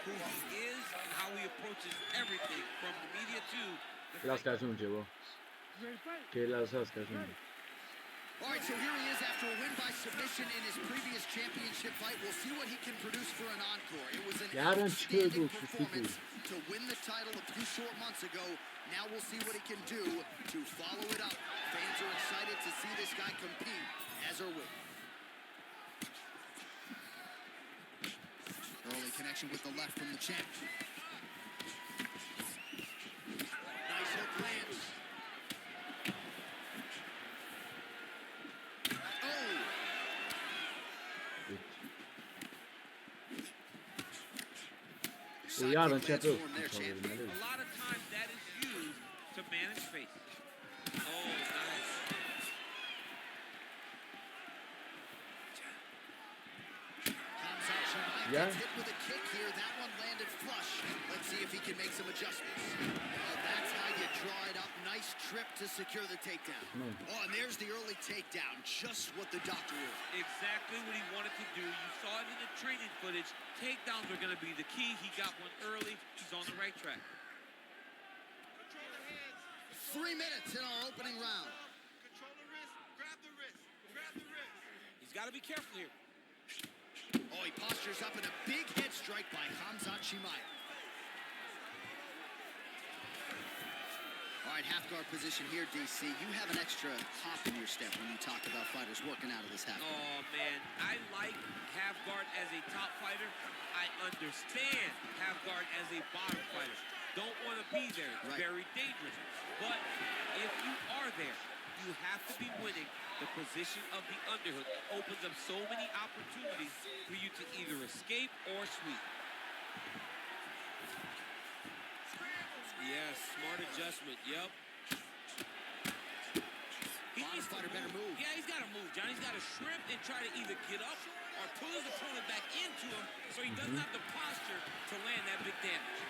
Speaker 4: who he is and how he approaches everything from the media to the
Speaker 1: Las că ajunge, bă. Că îi lăsați că ajunge.
Speaker 2: All right, so here he is after a win by submission in his previous championship fight. We'll see what he can produce for an encore. It was an outstanding performance to win the title a few short months ago. Now we'll see what he can do to follow it up. Fans are excited to see this guy compete, as are we. Early connection with the left from the champ. Nice hook lands.
Speaker 1: Oh! Iar începe.
Speaker 4: A lot of times that is used to manage face. Oh, nice.
Speaker 1: Yeah.
Speaker 2: Hit with a kick here. That one landed flush. Let's see if he can make some adjustments. Well, that's how you draw it up. Nice trip to secure the takedown. Oh, and there's the early takedown. Just what the doctor wanted.
Speaker 4: Exactly what he wanted to do. You saw it in the training footage. Takedowns are going to be the key. He got one early. He's on the right track.
Speaker 2: 3 minutes in our opening round.
Speaker 6: Control the wrist, grab the wrist, grab the wrist.
Speaker 4: He's got to be careful here.
Speaker 2: Oh, he postures up in a big head strike by Khamzat Chimaev. All right, half guard position here, DC. You have an extra hop in your step when you talk about fighters working out of this half guard.
Speaker 4: Oh, man. I like half guard as a top fighter. I understand half guard as a bottom fighter. Don't want to be there. It's very dangerous. But if you are there, you have to be winning. The position of the underhook opens up so many opportunities for you to either escape or sweep.
Speaker 6: Yes, smart adjustment. Yep.
Speaker 2: Fighter better move.
Speaker 4: Yeah, he's got to move, John. He's got to shrimp and try to either get up or pull his opponent back into him so he doesn't have the posture to land that big damage.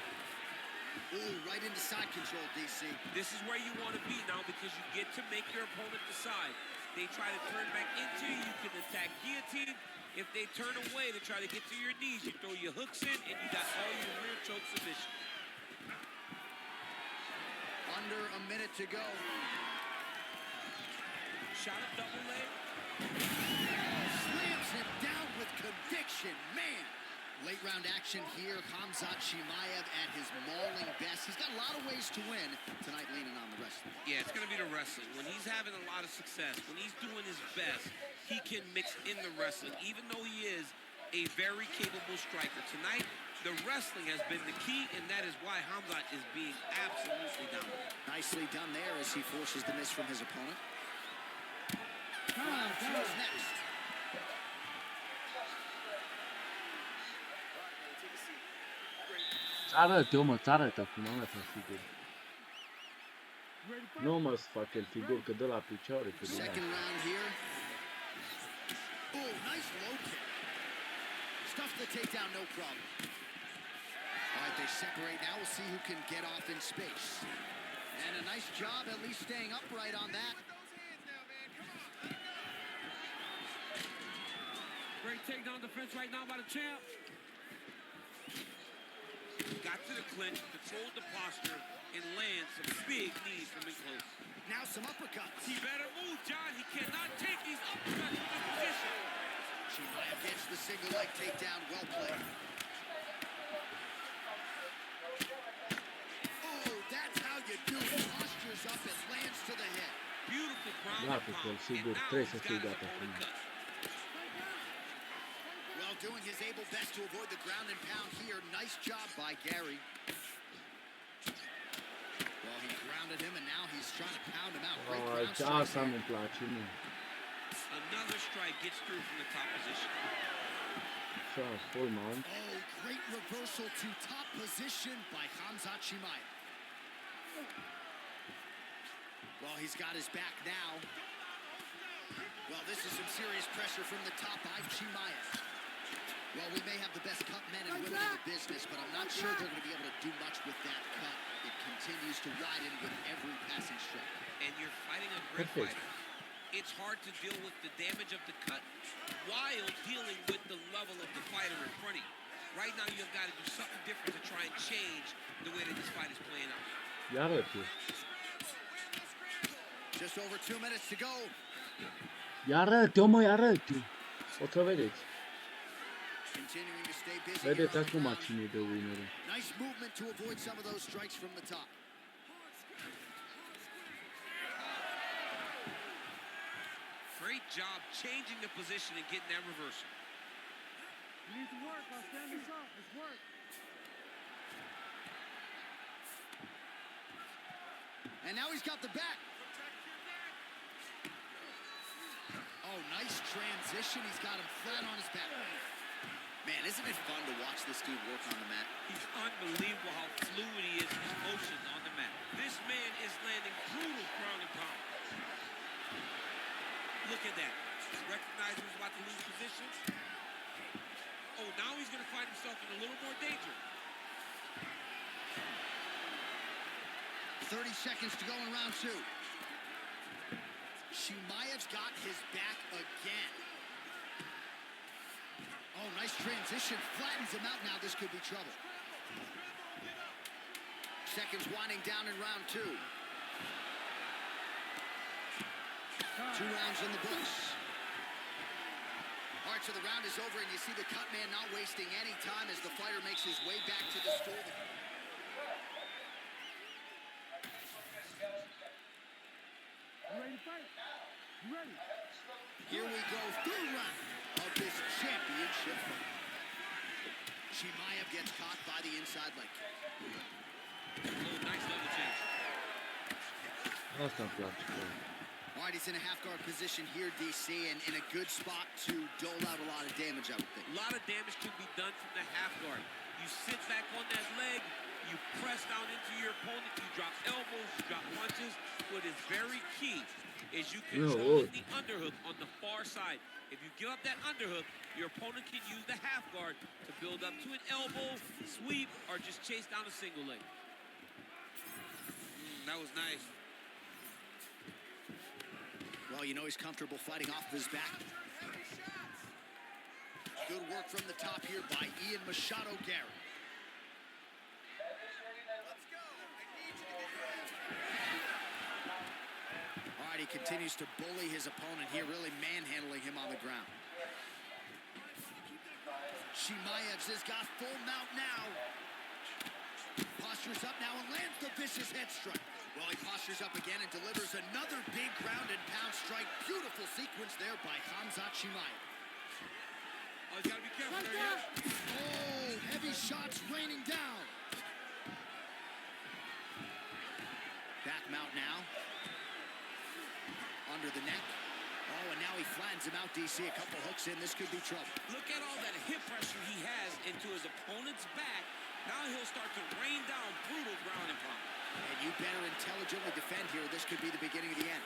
Speaker 2: Ooh, right into side control, DC.
Speaker 4: This is where you want to be now because you get to make your opponent decide. they try to turn back into you, you can attack guillotine. If they turn away to try to get to your knees, you throw your hooks in, and you got all your rear choke submission.
Speaker 2: Under a minute to go.
Speaker 4: Shot a double leg.
Speaker 2: Slams him down with conviction, man. Late round action here. Khamzat Chimaev at his mauling best. He's got a lot of ways to win tonight, leaning on the wrestling.
Speaker 4: Yeah, it's going to be the wrestling. When he's having a lot of success, when he's doing his best, he can mix in the wrestling, even though he is a very capable striker. Tonight, the wrestling has been the key, and that is why Khamzat is being absolutely dominant.
Speaker 2: Nicely done there as he forces the miss from his opponent. Round two is next.
Speaker 1: Arăt-o, mă, ți-arăt acum, arăt sigur. Nu mă să fac el figur, că dă la picioare. Că
Speaker 2: Second round here. Oh, nice low kick. Stuff the takedown, no problem. All right, they separate now. We'll see who can get off in space. And a nice job at least staying upright on that.
Speaker 5: Great takedown defense right now by the champ.
Speaker 4: Got to the clinch, controlled the posture, and lands some big knees from in close.
Speaker 2: Now some uppercuts.
Speaker 4: He better move, John. He cannot take these uppercuts from this position.
Speaker 2: Chimaev gets the single leg takedown. Well played. Oh, that's how you do it. Postures up and lands to the head.
Speaker 4: Beautiful ground and
Speaker 1: Gata,
Speaker 4: pound.
Speaker 1: sigur,
Speaker 4: And now
Speaker 1: trebuie să
Speaker 4: he's
Speaker 1: fie
Speaker 4: got his
Speaker 1: gata acum.
Speaker 4: opponent cut.
Speaker 2: Well, doing his able best to avoid the ground and pound here. Nice job by Gary. Well, he grounded him, and now he's trying to pound him out. Great ground strikes
Speaker 1: Asta
Speaker 2: there.
Speaker 1: nu-mi place, nu.
Speaker 4: Another strike gets through from the top position.
Speaker 1: Așa, full mount.
Speaker 2: Oh, great reversal to top position by Khamzat Chimaev. Well, he's got his back now. Well, this is some serious pressure from the top by Chimaev. Well, we may have the best cut men and women in the business, but I'm not sure they're going to be able to do much with that cut. It continues to widen with every passing strike.
Speaker 4: And you're fighting a great
Speaker 1: Perfect.
Speaker 4: fighter. It's hard to deal with the damage of the cut while dealing with the level of the fighter in front of you. Right now, you've got to do something different to try and change the way that this fight is playing out.
Speaker 1: Ia arăt-o.
Speaker 2: Just over 2 minutes to go.
Speaker 1: Ia arăt-o, mă, ia arăt-o. O să vedeți.
Speaker 2: Continuing to stay busy.
Speaker 1: Vedeți
Speaker 2: here on the
Speaker 1: acum
Speaker 2: ground.
Speaker 1: cine dă winner.
Speaker 2: Nice movement to avoid some of those strikes from the top.
Speaker 4: Great job changing the position and getting that reversal.
Speaker 5: You need to work. I'll stand this up. It's work.
Speaker 2: And now he's got the back. Oh, nice transition. He's got him flat on his back. Man, isn't it fun to watch this dude work on the mat?
Speaker 4: He's unbelievable how fluid he is in his motions on the mat. This man is landing brutal ground and pound. Look at that. Recognize he was about to lose position. Oh, now he's going to find himself in a little more danger.
Speaker 2: 30 seconds to go in round two. Chimaev's got his back again. Oh, nice transition. Flattens him out now. This could be trouble. Seconds winding down in round two. 2 rounds in the books. All right, so the round is over, and you see the cut man not wasting any time as the fighter makes his way back to the stool.
Speaker 5: You ready to fight? You ready?
Speaker 2: Here we go, third round of this championship fight. Chimaev gets caught by the inside leg.
Speaker 4: Oh, nice double change.
Speaker 1: Asta-mi place.
Speaker 2: All right, he's in a half-guard position here, DC, and in a good spot to dole out a lot of damage, I would think.
Speaker 4: A lot of damage can be done from the half guard. You sit back on that leg, you press down into your opponent, you drop elbows, you drop punches. What is very key is you control the underhook on the far side. If you give up that underhook, your opponent can use the half guard to build up to an elbow, sweep, or just chase down a single leg. That was nice.
Speaker 2: Well, you know he's comfortable fighting off of his back. Good work from the top here by Ian Machado Gary. All right, he continues to bully his opponent here, really manhandling him on the ground. Chimaev's has got full mount now. Postures up now and lands the vicious head strike. Well, he postures up again and delivers another big ground and pound strike. Beautiful sequence there by Khamzat Chimaev.
Speaker 4: Oh, you gotta be careful there, yeah?
Speaker 2: Oh, heavy shots raining down. Back mount now. Under the neck. Oh, and now he flattens him out, DC. A couple hooks in. This could be trouble.
Speaker 4: Look at all that hip pressure he has into his opponent's back. Now he'll start to rain down brutal ground and pound.
Speaker 2: And you better intelligently defend here. This could be the beginning of the end.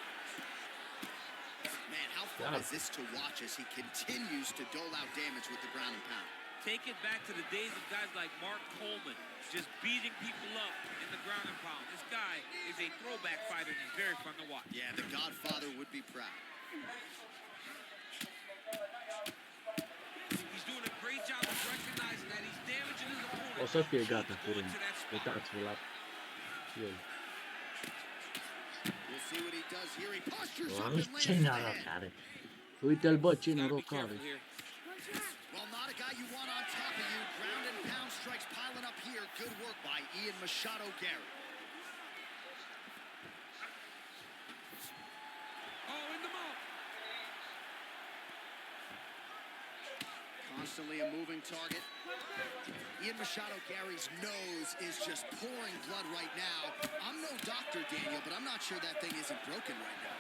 Speaker 2: Man, how fun is this to watch as he continues to dole out damage with the ground and pound?
Speaker 4: Take it back to the days of guys like Mark Coleman, just beating people up in the ground and pound. This guy is a throwback fighter, and he's very fun to watch.
Speaker 2: Yeah, the Godfather would be proud.
Speaker 4: He's doing a great job of recognizing that he's damaging his opponent.
Speaker 1: O să fie gata
Speaker 4: Keep
Speaker 1: curând.
Speaker 4: going to that spot.
Speaker 1: Uitați-vă la el.
Speaker 2: We'll see what he does here. He postures up
Speaker 1: Doamne,
Speaker 2: and lands
Speaker 1: ce
Speaker 2: the
Speaker 1: noroc
Speaker 2: head.
Speaker 1: are! Uite-l, bă, ce
Speaker 4: Gotta be
Speaker 1: noroc
Speaker 4: careful
Speaker 1: are!
Speaker 4: here.
Speaker 2: Well, not a guy you want on top of you. Ground and pound strikes piling up here. Good work by Ian Machado Gary.
Speaker 4: Oh, in the mouth.
Speaker 2: Constantly a moving target. Ian Machado Gary's nose is just pouring blood right now. I'm no doctor, Daniel, but I'm not sure that thing isn't broken right now.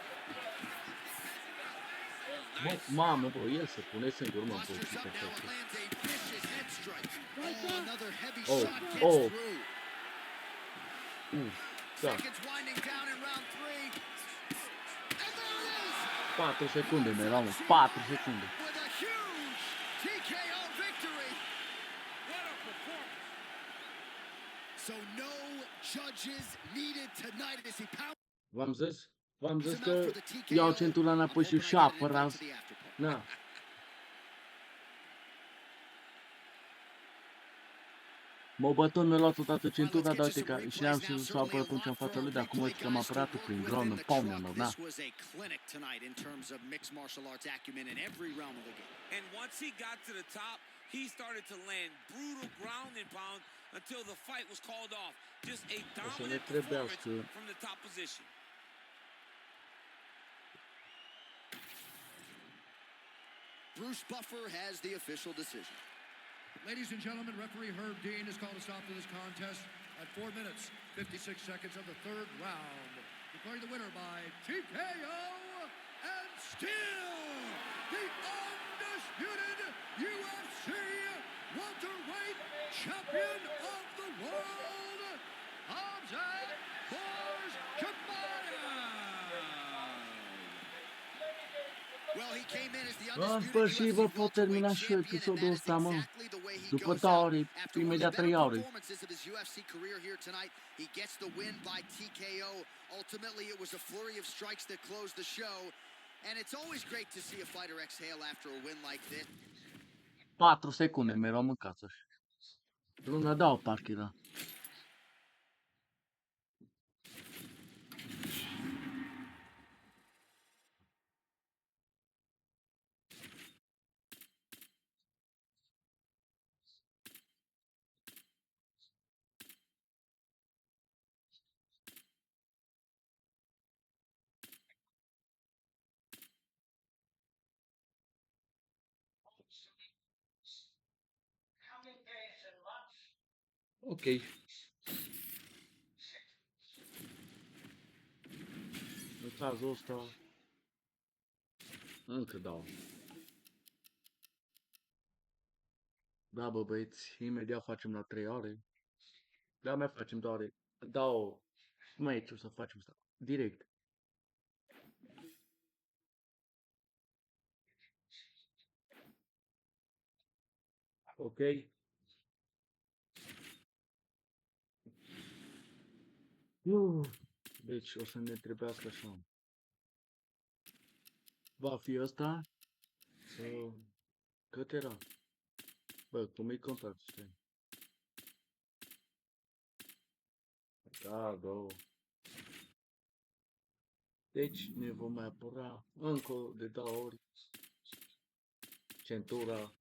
Speaker 1: Mă, mamă, bă, el se pune singur, mă, bă,
Speaker 2: Postures
Speaker 1: ce
Speaker 2: up now and
Speaker 1: perfect.
Speaker 2: lands a vicious head strike. Oh, another heavy
Speaker 1: Oh,
Speaker 2: shot gets
Speaker 1: oh.
Speaker 2: through.
Speaker 1: Da,
Speaker 2: Seconds winding down in round 3. And there it is!
Speaker 1: 4 secunde mi erau, mă, 4 secunde.
Speaker 2: With a huge TKO victory.
Speaker 4: What a performance.
Speaker 2: So no judges needed tonight as he pounds
Speaker 1: V-am zis
Speaker 2: him
Speaker 1: că
Speaker 2: out for the TKO.
Speaker 1: iau centura înapoi și
Speaker 2: I'm
Speaker 1: și
Speaker 2: hoping I get
Speaker 1: apăra.
Speaker 2: invited to the after party.
Speaker 1: Na. Mă băton mi-a luat odată centura, dar uite că și am să apăr atunci în fața lui, dar acum uite că am apărat prin ground and pound, mă, da.
Speaker 2: This was a clinic tonight in terms of mixed martial arts acumen in every realm of the game.
Speaker 4: And once he got to the top, he started to land brutal ground and pound until the fight was called off. Just a dominant performance from the top position.
Speaker 2: Bruce Buffer has the official decision.
Speaker 3: Ladies and gentlemen, referee Herb Dean has called a stop to this contest at 4 minutes, 56 seconds of the third round. Declaring the winner by TKO and still the undisputed UFC welterweight champion of the world, Khamzat Chimaev.
Speaker 2: Well, he came in as the
Speaker 1: În
Speaker 2: undisputed
Speaker 1: sfârșit vă
Speaker 2: UFC
Speaker 1: pot termina
Speaker 2: welterweight
Speaker 1: și
Speaker 2: champion,
Speaker 1: episodul
Speaker 2: and that
Speaker 1: ăsta,
Speaker 2: is
Speaker 1: mă.
Speaker 2: exactly the way he
Speaker 1: După
Speaker 2: goes
Speaker 1: 3
Speaker 2: out.
Speaker 1: ore,
Speaker 2: After one of the
Speaker 1: imediat
Speaker 2: better
Speaker 1: 3 ore.
Speaker 2: performances of his UFC career here tonight, he gets the win by TKO. Ultimately, it was a flurry of strikes that closed the show, and it's always great to see a fighter exhale after a win like this.
Speaker 1: 4 secunde mi erau mâncați așa. Luna dau parcă era. Ok. În cazul ăsta încă dau. Da, bă, băieți, imediat facem la 3 ore. Da, mai facem 2 ore. Dau, mai ce o să facem asta? Direct. Ok. Deci o să ne trebuiască așa. Va fi ăsta? Sau... Cât era? Bă, cum e contractul? Stai. Da, două. Deci ne vom mai apăra încă de 2 ori centura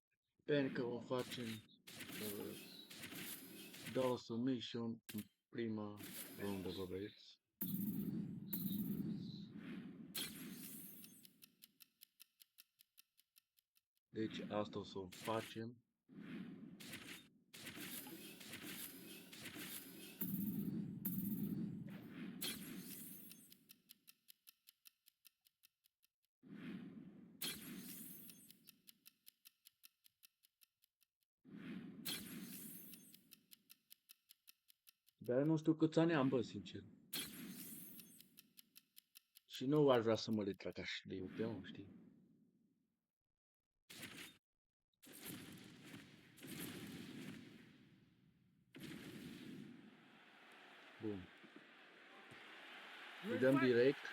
Speaker 1: pentru că o facem două submission în prima rundă, vă vedeți. Deci asta o să o facem. Dar nu știu câți ani am, bă, sincer. Și nu aș vrea să mă retrag așa de iubeu, știi? Bun. Îi dăm direct.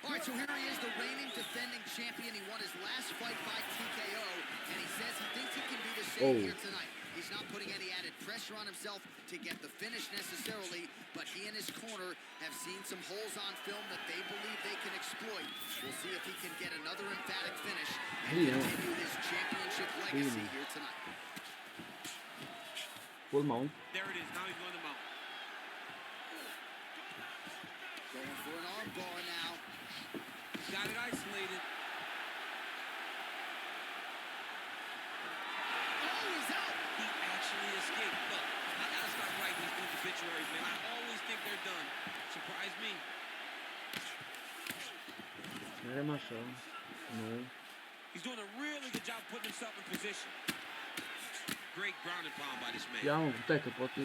Speaker 2: All right, so here he is, the reigning defending champion. He won his last fight by TKO, and he says he thinks he can do the same here tonight. He's not putting any added pressure on himself to get the finish necessarily, but he and his corner have seen some holes on film that they believe they can exploit. We'll see if he can get another emphatic finish and continue his championship legacy here tonight.
Speaker 1: Full mount.
Speaker 4: There it is. Now he's going to mount.
Speaker 2: Going for an arm bar now.
Speaker 4: Got it isolated.
Speaker 2: Oh, he's out.
Speaker 4: He actually escaped. Look, I gotta stop writing these dudes obituaries, man. I always think they're done. Surprise me.
Speaker 1: Merem așa. Nu.
Speaker 4: He's doing a really good job putting himself in position. Great ground and pound by this man.
Speaker 1: Ia mă, stai că poate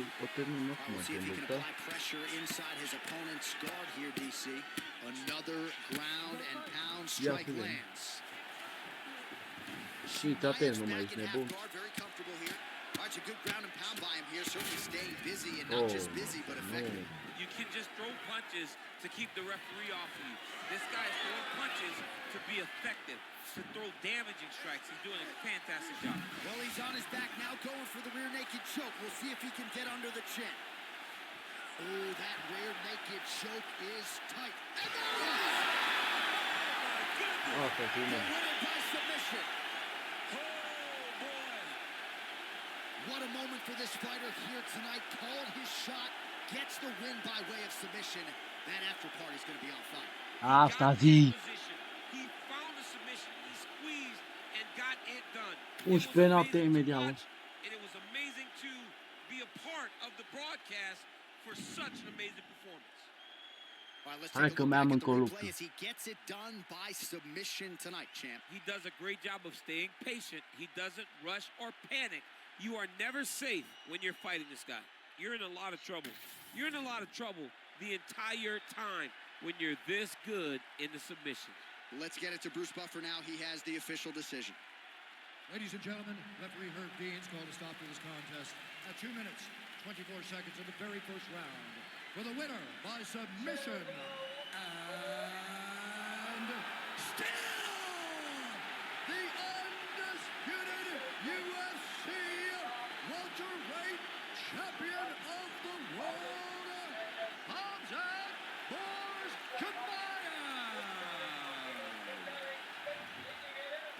Speaker 1: nu
Speaker 2: We'll
Speaker 1: mai
Speaker 2: see if he can
Speaker 1: da?
Speaker 2: apply pressure inside his opponent's guard here, DC. Another ground and pound strike
Speaker 1: Ia,
Speaker 2: lands.
Speaker 1: Și tatez nu mai ești
Speaker 2: Back in
Speaker 1: nebun.
Speaker 2: half guard, very comfortable here. All right, so good ground and pound by him here. Certainly staying busy and not just busy, but effective.
Speaker 4: You can just throw punches to keep the referee off of you. This guy is throwing punches to be effective, to throw damaging strikes. He's doing a fantastic job.
Speaker 2: Well, he's on his back now, going for the rear naked choke. We'll see if he can get under the chin. Oh, that rear naked choke is tight. And there it is!
Speaker 1: Asta e
Speaker 2: The
Speaker 1: bine.
Speaker 2: winner by submission. What a moment for this fighter here tonight. Called his shot, gets the win by way of submission. That after party's going to be on fire.
Speaker 1: Asta
Speaker 4: Got
Speaker 1: zi.
Speaker 4: in position. He found the submission, he squeezed and got it done. It
Speaker 1: 11
Speaker 4: was
Speaker 1: noapte
Speaker 4: amazing to
Speaker 1: imediat.
Speaker 4: watch, and it was amazing to be a part of the broadcast for such an amazing performance.
Speaker 2: All right, let's
Speaker 1: Hai
Speaker 2: take
Speaker 1: că
Speaker 2: a look
Speaker 1: mi-am
Speaker 2: back at
Speaker 1: încă
Speaker 2: the
Speaker 1: o
Speaker 2: replay
Speaker 1: luptă.
Speaker 2: as he gets it done by submission tonight, champ.
Speaker 4: He does a great job of staying patient. He doesn't rush or panic. You are never safe when you're fighting this guy. You're in a lot of trouble. You're in a lot of trouble the entire time when you're this good in the submission.
Speaker 2: Let's get it to Bruce Buffer now. He has the official decision.
Speaker 3: Ladies and gentlemen, referee Herb Dean's called a stop to this contest at 2 minutes, 24 seconds of the very first round. For the winner by submission, and still the undisputed UFC welterweight champion of the world, Hamzat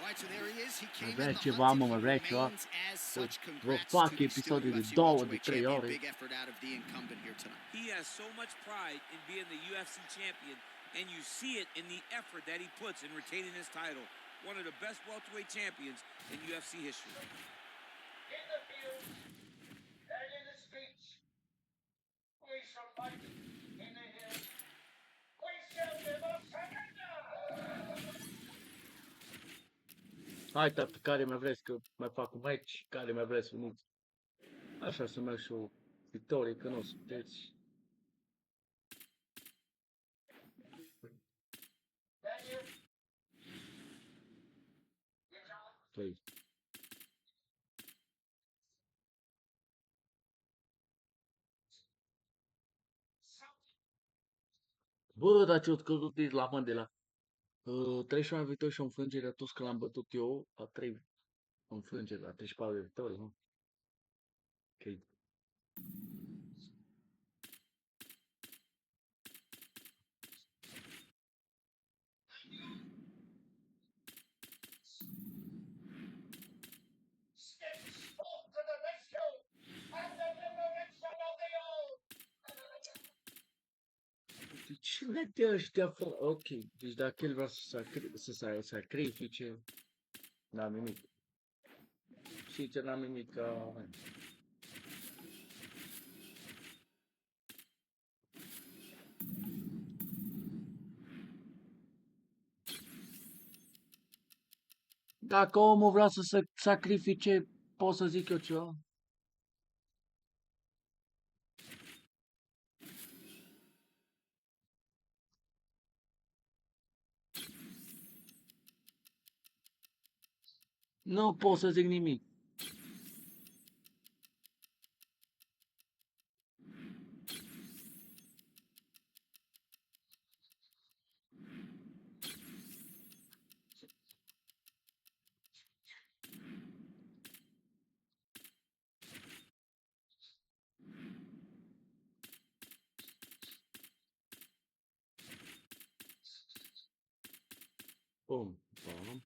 Speaker 2: All right, so there he is. He came
Speaker 1: vrea
Speaker 2: in the
Speaker 1: ceva,
Speaker 2: hunt
Speaker 1: mă,
Speaker 2: and he
Speaker 1: vrea ceva.
Speaker 2: remains as such.
Speaker 1: Vă
Speaker 2: Congrats
Speaker 1: fac
Speaker 2: to the
Speaker 1: episoade
Speaker 2: still
Speaker 1: de
Speaker 2: UFC
Speaker 1: 2 de
Speaker 2: welterweight
Speaker 1: 3
Speaker 2: champion.
Speaker 1: ore.
Speaker 2: Big effort out of the incumbent here tonight.
Speaker 4: He has so much pride in being the UFC champion, and you see it in the effort that he puts in retaining his title. One of the best welterweight champions in UFC history.
Speaker 6: In the field and in the streets, we shall fight in the hills. We shall never surrender!
Speaker 1: Hai, tată, care mai vreți că mai fac un meci? Care mai vreți să veniți? Așa să merg și o victorie, că nu sunteți.
Speaker 6: Daniel,
Speaker 1: Păi, bă, dar ce-o scăzut la mândela. 31 victorii și o înfrângere atunci când l-am bătut eu, la 3 înfrângeri, la 34 de victorii, nu? Ok.
Speaker 6: Steps forth to the rescue and the liberation of the old.
Speaker 1: De cine de ăștia fără? Ok, deci dacă el vrea să sacrifice, n-am nimic. Sincer, n-am nimic ca... Dacă omul vrea să se sacrifice, pot să zic eu ceva? Nu pot să zic nimic. Bum, bum.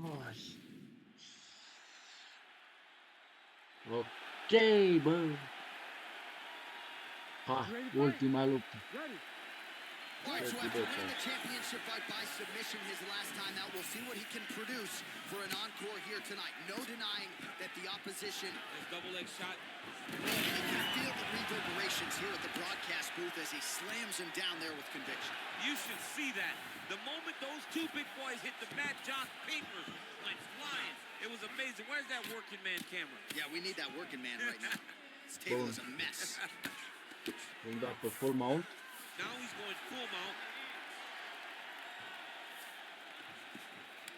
Speaker 1: Ai. Ok, bă. Ha, ultima luptă.
Speaker 2: All right, so
Speaker 1: Let's
Speaker 2: after
Speaker 1: do
Speaker 2: winning the
Speaker 1: it.
Speaker 2: championship fight by submission his last time out, we'll see what he can produce for an encore here tonight. No denying that the opposition...
Speaker 4: His double leg shot.
Speaker 2: You can feel the reverberations here at the broadcast booth as he slams him down there with conviction.
Speaker 4: You should see that. The moment those two big boys hit the mat, John's papers went flying. It was amazing. Where's that working man camera?
Speaker 2: Yeah, we need that working man right now. This table is a mess.
Speaker 1: Îmi dat pe full mount.
Speaker 4: Now he's going full mount.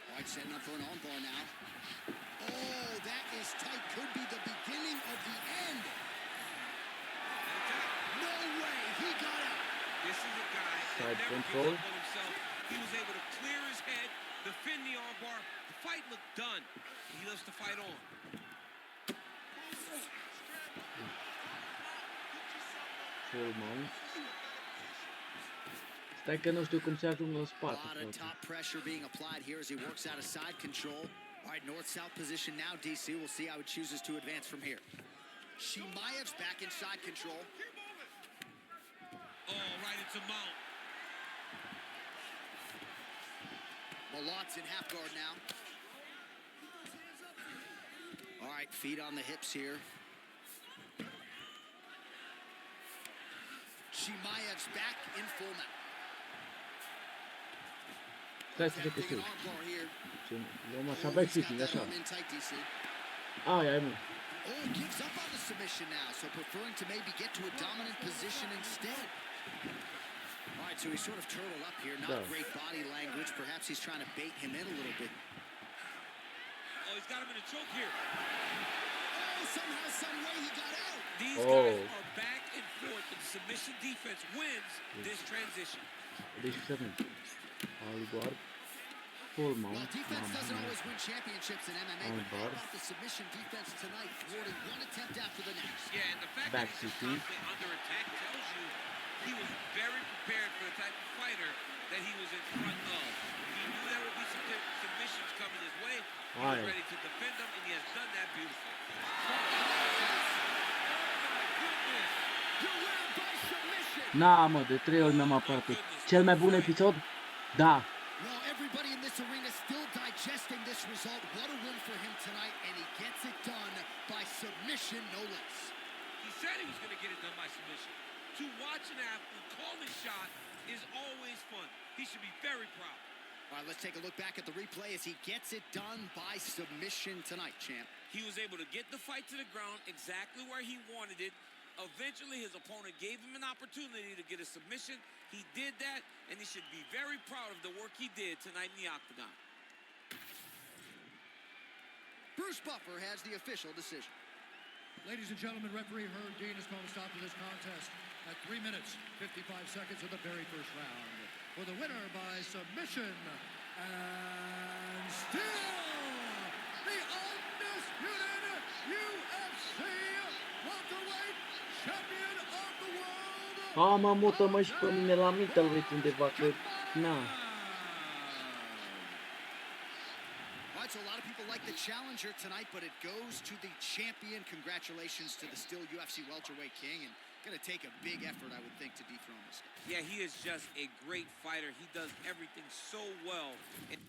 Speaker 2: All right, setting up for an armbar now. Oh, that is tight. Could be the beginning of the end. No way. He got out.
Speaker 4: This is a guy that
Speaker 1: Side
Speaker 4: never
Speaker 1: control.
Speaker 4: gives up on himself. He was able to clear his head, defend the armbar. The fight looked done. He loves to fight on.
Speaker 1: Full mount. Stai că nu știu cum se ajung la
Speaker 2: A
Speaker 1: spate.
Speaker 2: lot of
Speaker 1: frate.
Speaker 2: top pressure being applied here as he works out of side control. All right, north-south position now, DC. We'll see how he chooses to advance from here. Shimaev's back in side control.
Speaker 4: Oh, right into mount.
Speaker 2: Malot's in half guard now. All right, feet on the hips here. Shimaev's back in full now.
Speaker 1: Stai să te
Speaker 2: Attempting an
Speaker 1: câștigi.
Speaker 2: armbar here.
Speaker 1: Luăm așa,
Speaker 2: Oh,
Speaker 1: bai
Speaker 2: he's got
Speaker 1: fitting,
Speaker 2: that
Speaker 1: așa.
Speaker 2: arm in tight, DC.
Speaker 1: Aia e, mă.
Speaker 2: Oh, gives up on the submission now, so preferring to maybe get to a dominant position instead. All right, so he's sort of turtled up here. Not
Speaker 1: Yeah.
Speaker 2: great body language. Perhaps he's trying to bait him in a little bit.
Speaker 4: Oh, he's got him in a choke here.
Speaker 2: Oh, somehow, some way he got out.
Speaker 4: These
Speaker 1: Oh.
Speaker 4: guys are back and forth. The submission defense wins this transition.
Speaker 1: Deci să vin. Albar. Full
Speaker 2: Well,
Speaker 1: mount.
Speaker 2: defense doesn't always win championships in MMA, but how
Speaker 1: Armbar.
Speaker 2: about the submission defense tonight, thwarting one attempt after the next?
Speaker 4: Yeah, and the fact
Speaker 1: Back
Speaker 4: that he's just
Speaker 1: sitting.
Speaker 4: constantly under attack tells you he was very prepared for the type of fighter that he was in front of. He knew there would be some submissions coming his way. He was
Speaker 1: Aye.
Speaker 4: ready to defend them, and he has done that beautifully.
Speaker 2: Your winner by submission.
Speaker 1: Na, mă, de 3 ori mi-am apărat. Cel mai bun episod? Da.
Speaker 2: Well, everybody in this arena still digesting this result. What a win for him tonight, and he gets it done by submission, no less.
Speaker 4: He said he was going to get it done by submission. To watch an athlete call his shot is always fun. He should be very proud.
Speaker 2: All right, let's take a look back at the replay as he gets it done by submission tonight, champ.
Speaker 4: He was able to get the fight to the ground exactly where he wanted it. Eventually, his opponent gave him an opportunity to get a submission. He did that, and he should be very proud of the work he did tonight in the octagon.
Speaker 2: Bruce Buffer has the official decision.
Speaker 3: Ladies and gentlemen, referee Herb Dean has called a stop to this contest at 3 minutes, 55 seconds of the very first round. For the winner by submission and still the undisputed UFC welterweight champion of the world.
Speaker 1: Mă mută-mă și pe mine la middleweight undeva, că... Na.
Speaker 2: All right, so a lot of people like the challenger tonight, but it goes to the champion. Congratulations to the still UFC welterweight king, and going to take a big effort, I would think, to dethrone this guy.
Speaker 4: Yeah, he is just a great fighter. He does everything so well. And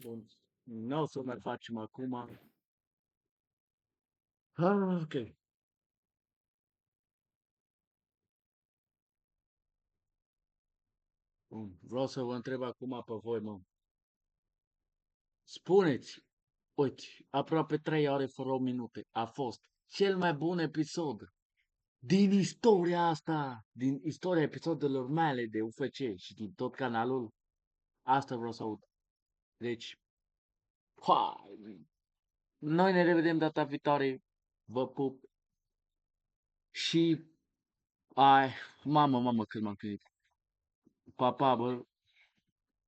Speaker 1: Bun. Nu o să mai facem acum. Ok. Bun. Vreau să vă întreb acum pe voi, mă. Spuneți, uite, aproape 3 ore fără 8 minute. A fost cel mai bun episod din istoria asta, din istoria episodelor mele de UFC și din tot canalul. Asta vreau să aud. Deci, noi ne revedem data viitoare. Vă pup. Și, mamă, cât m-am chinuit. Pa, pa, bă.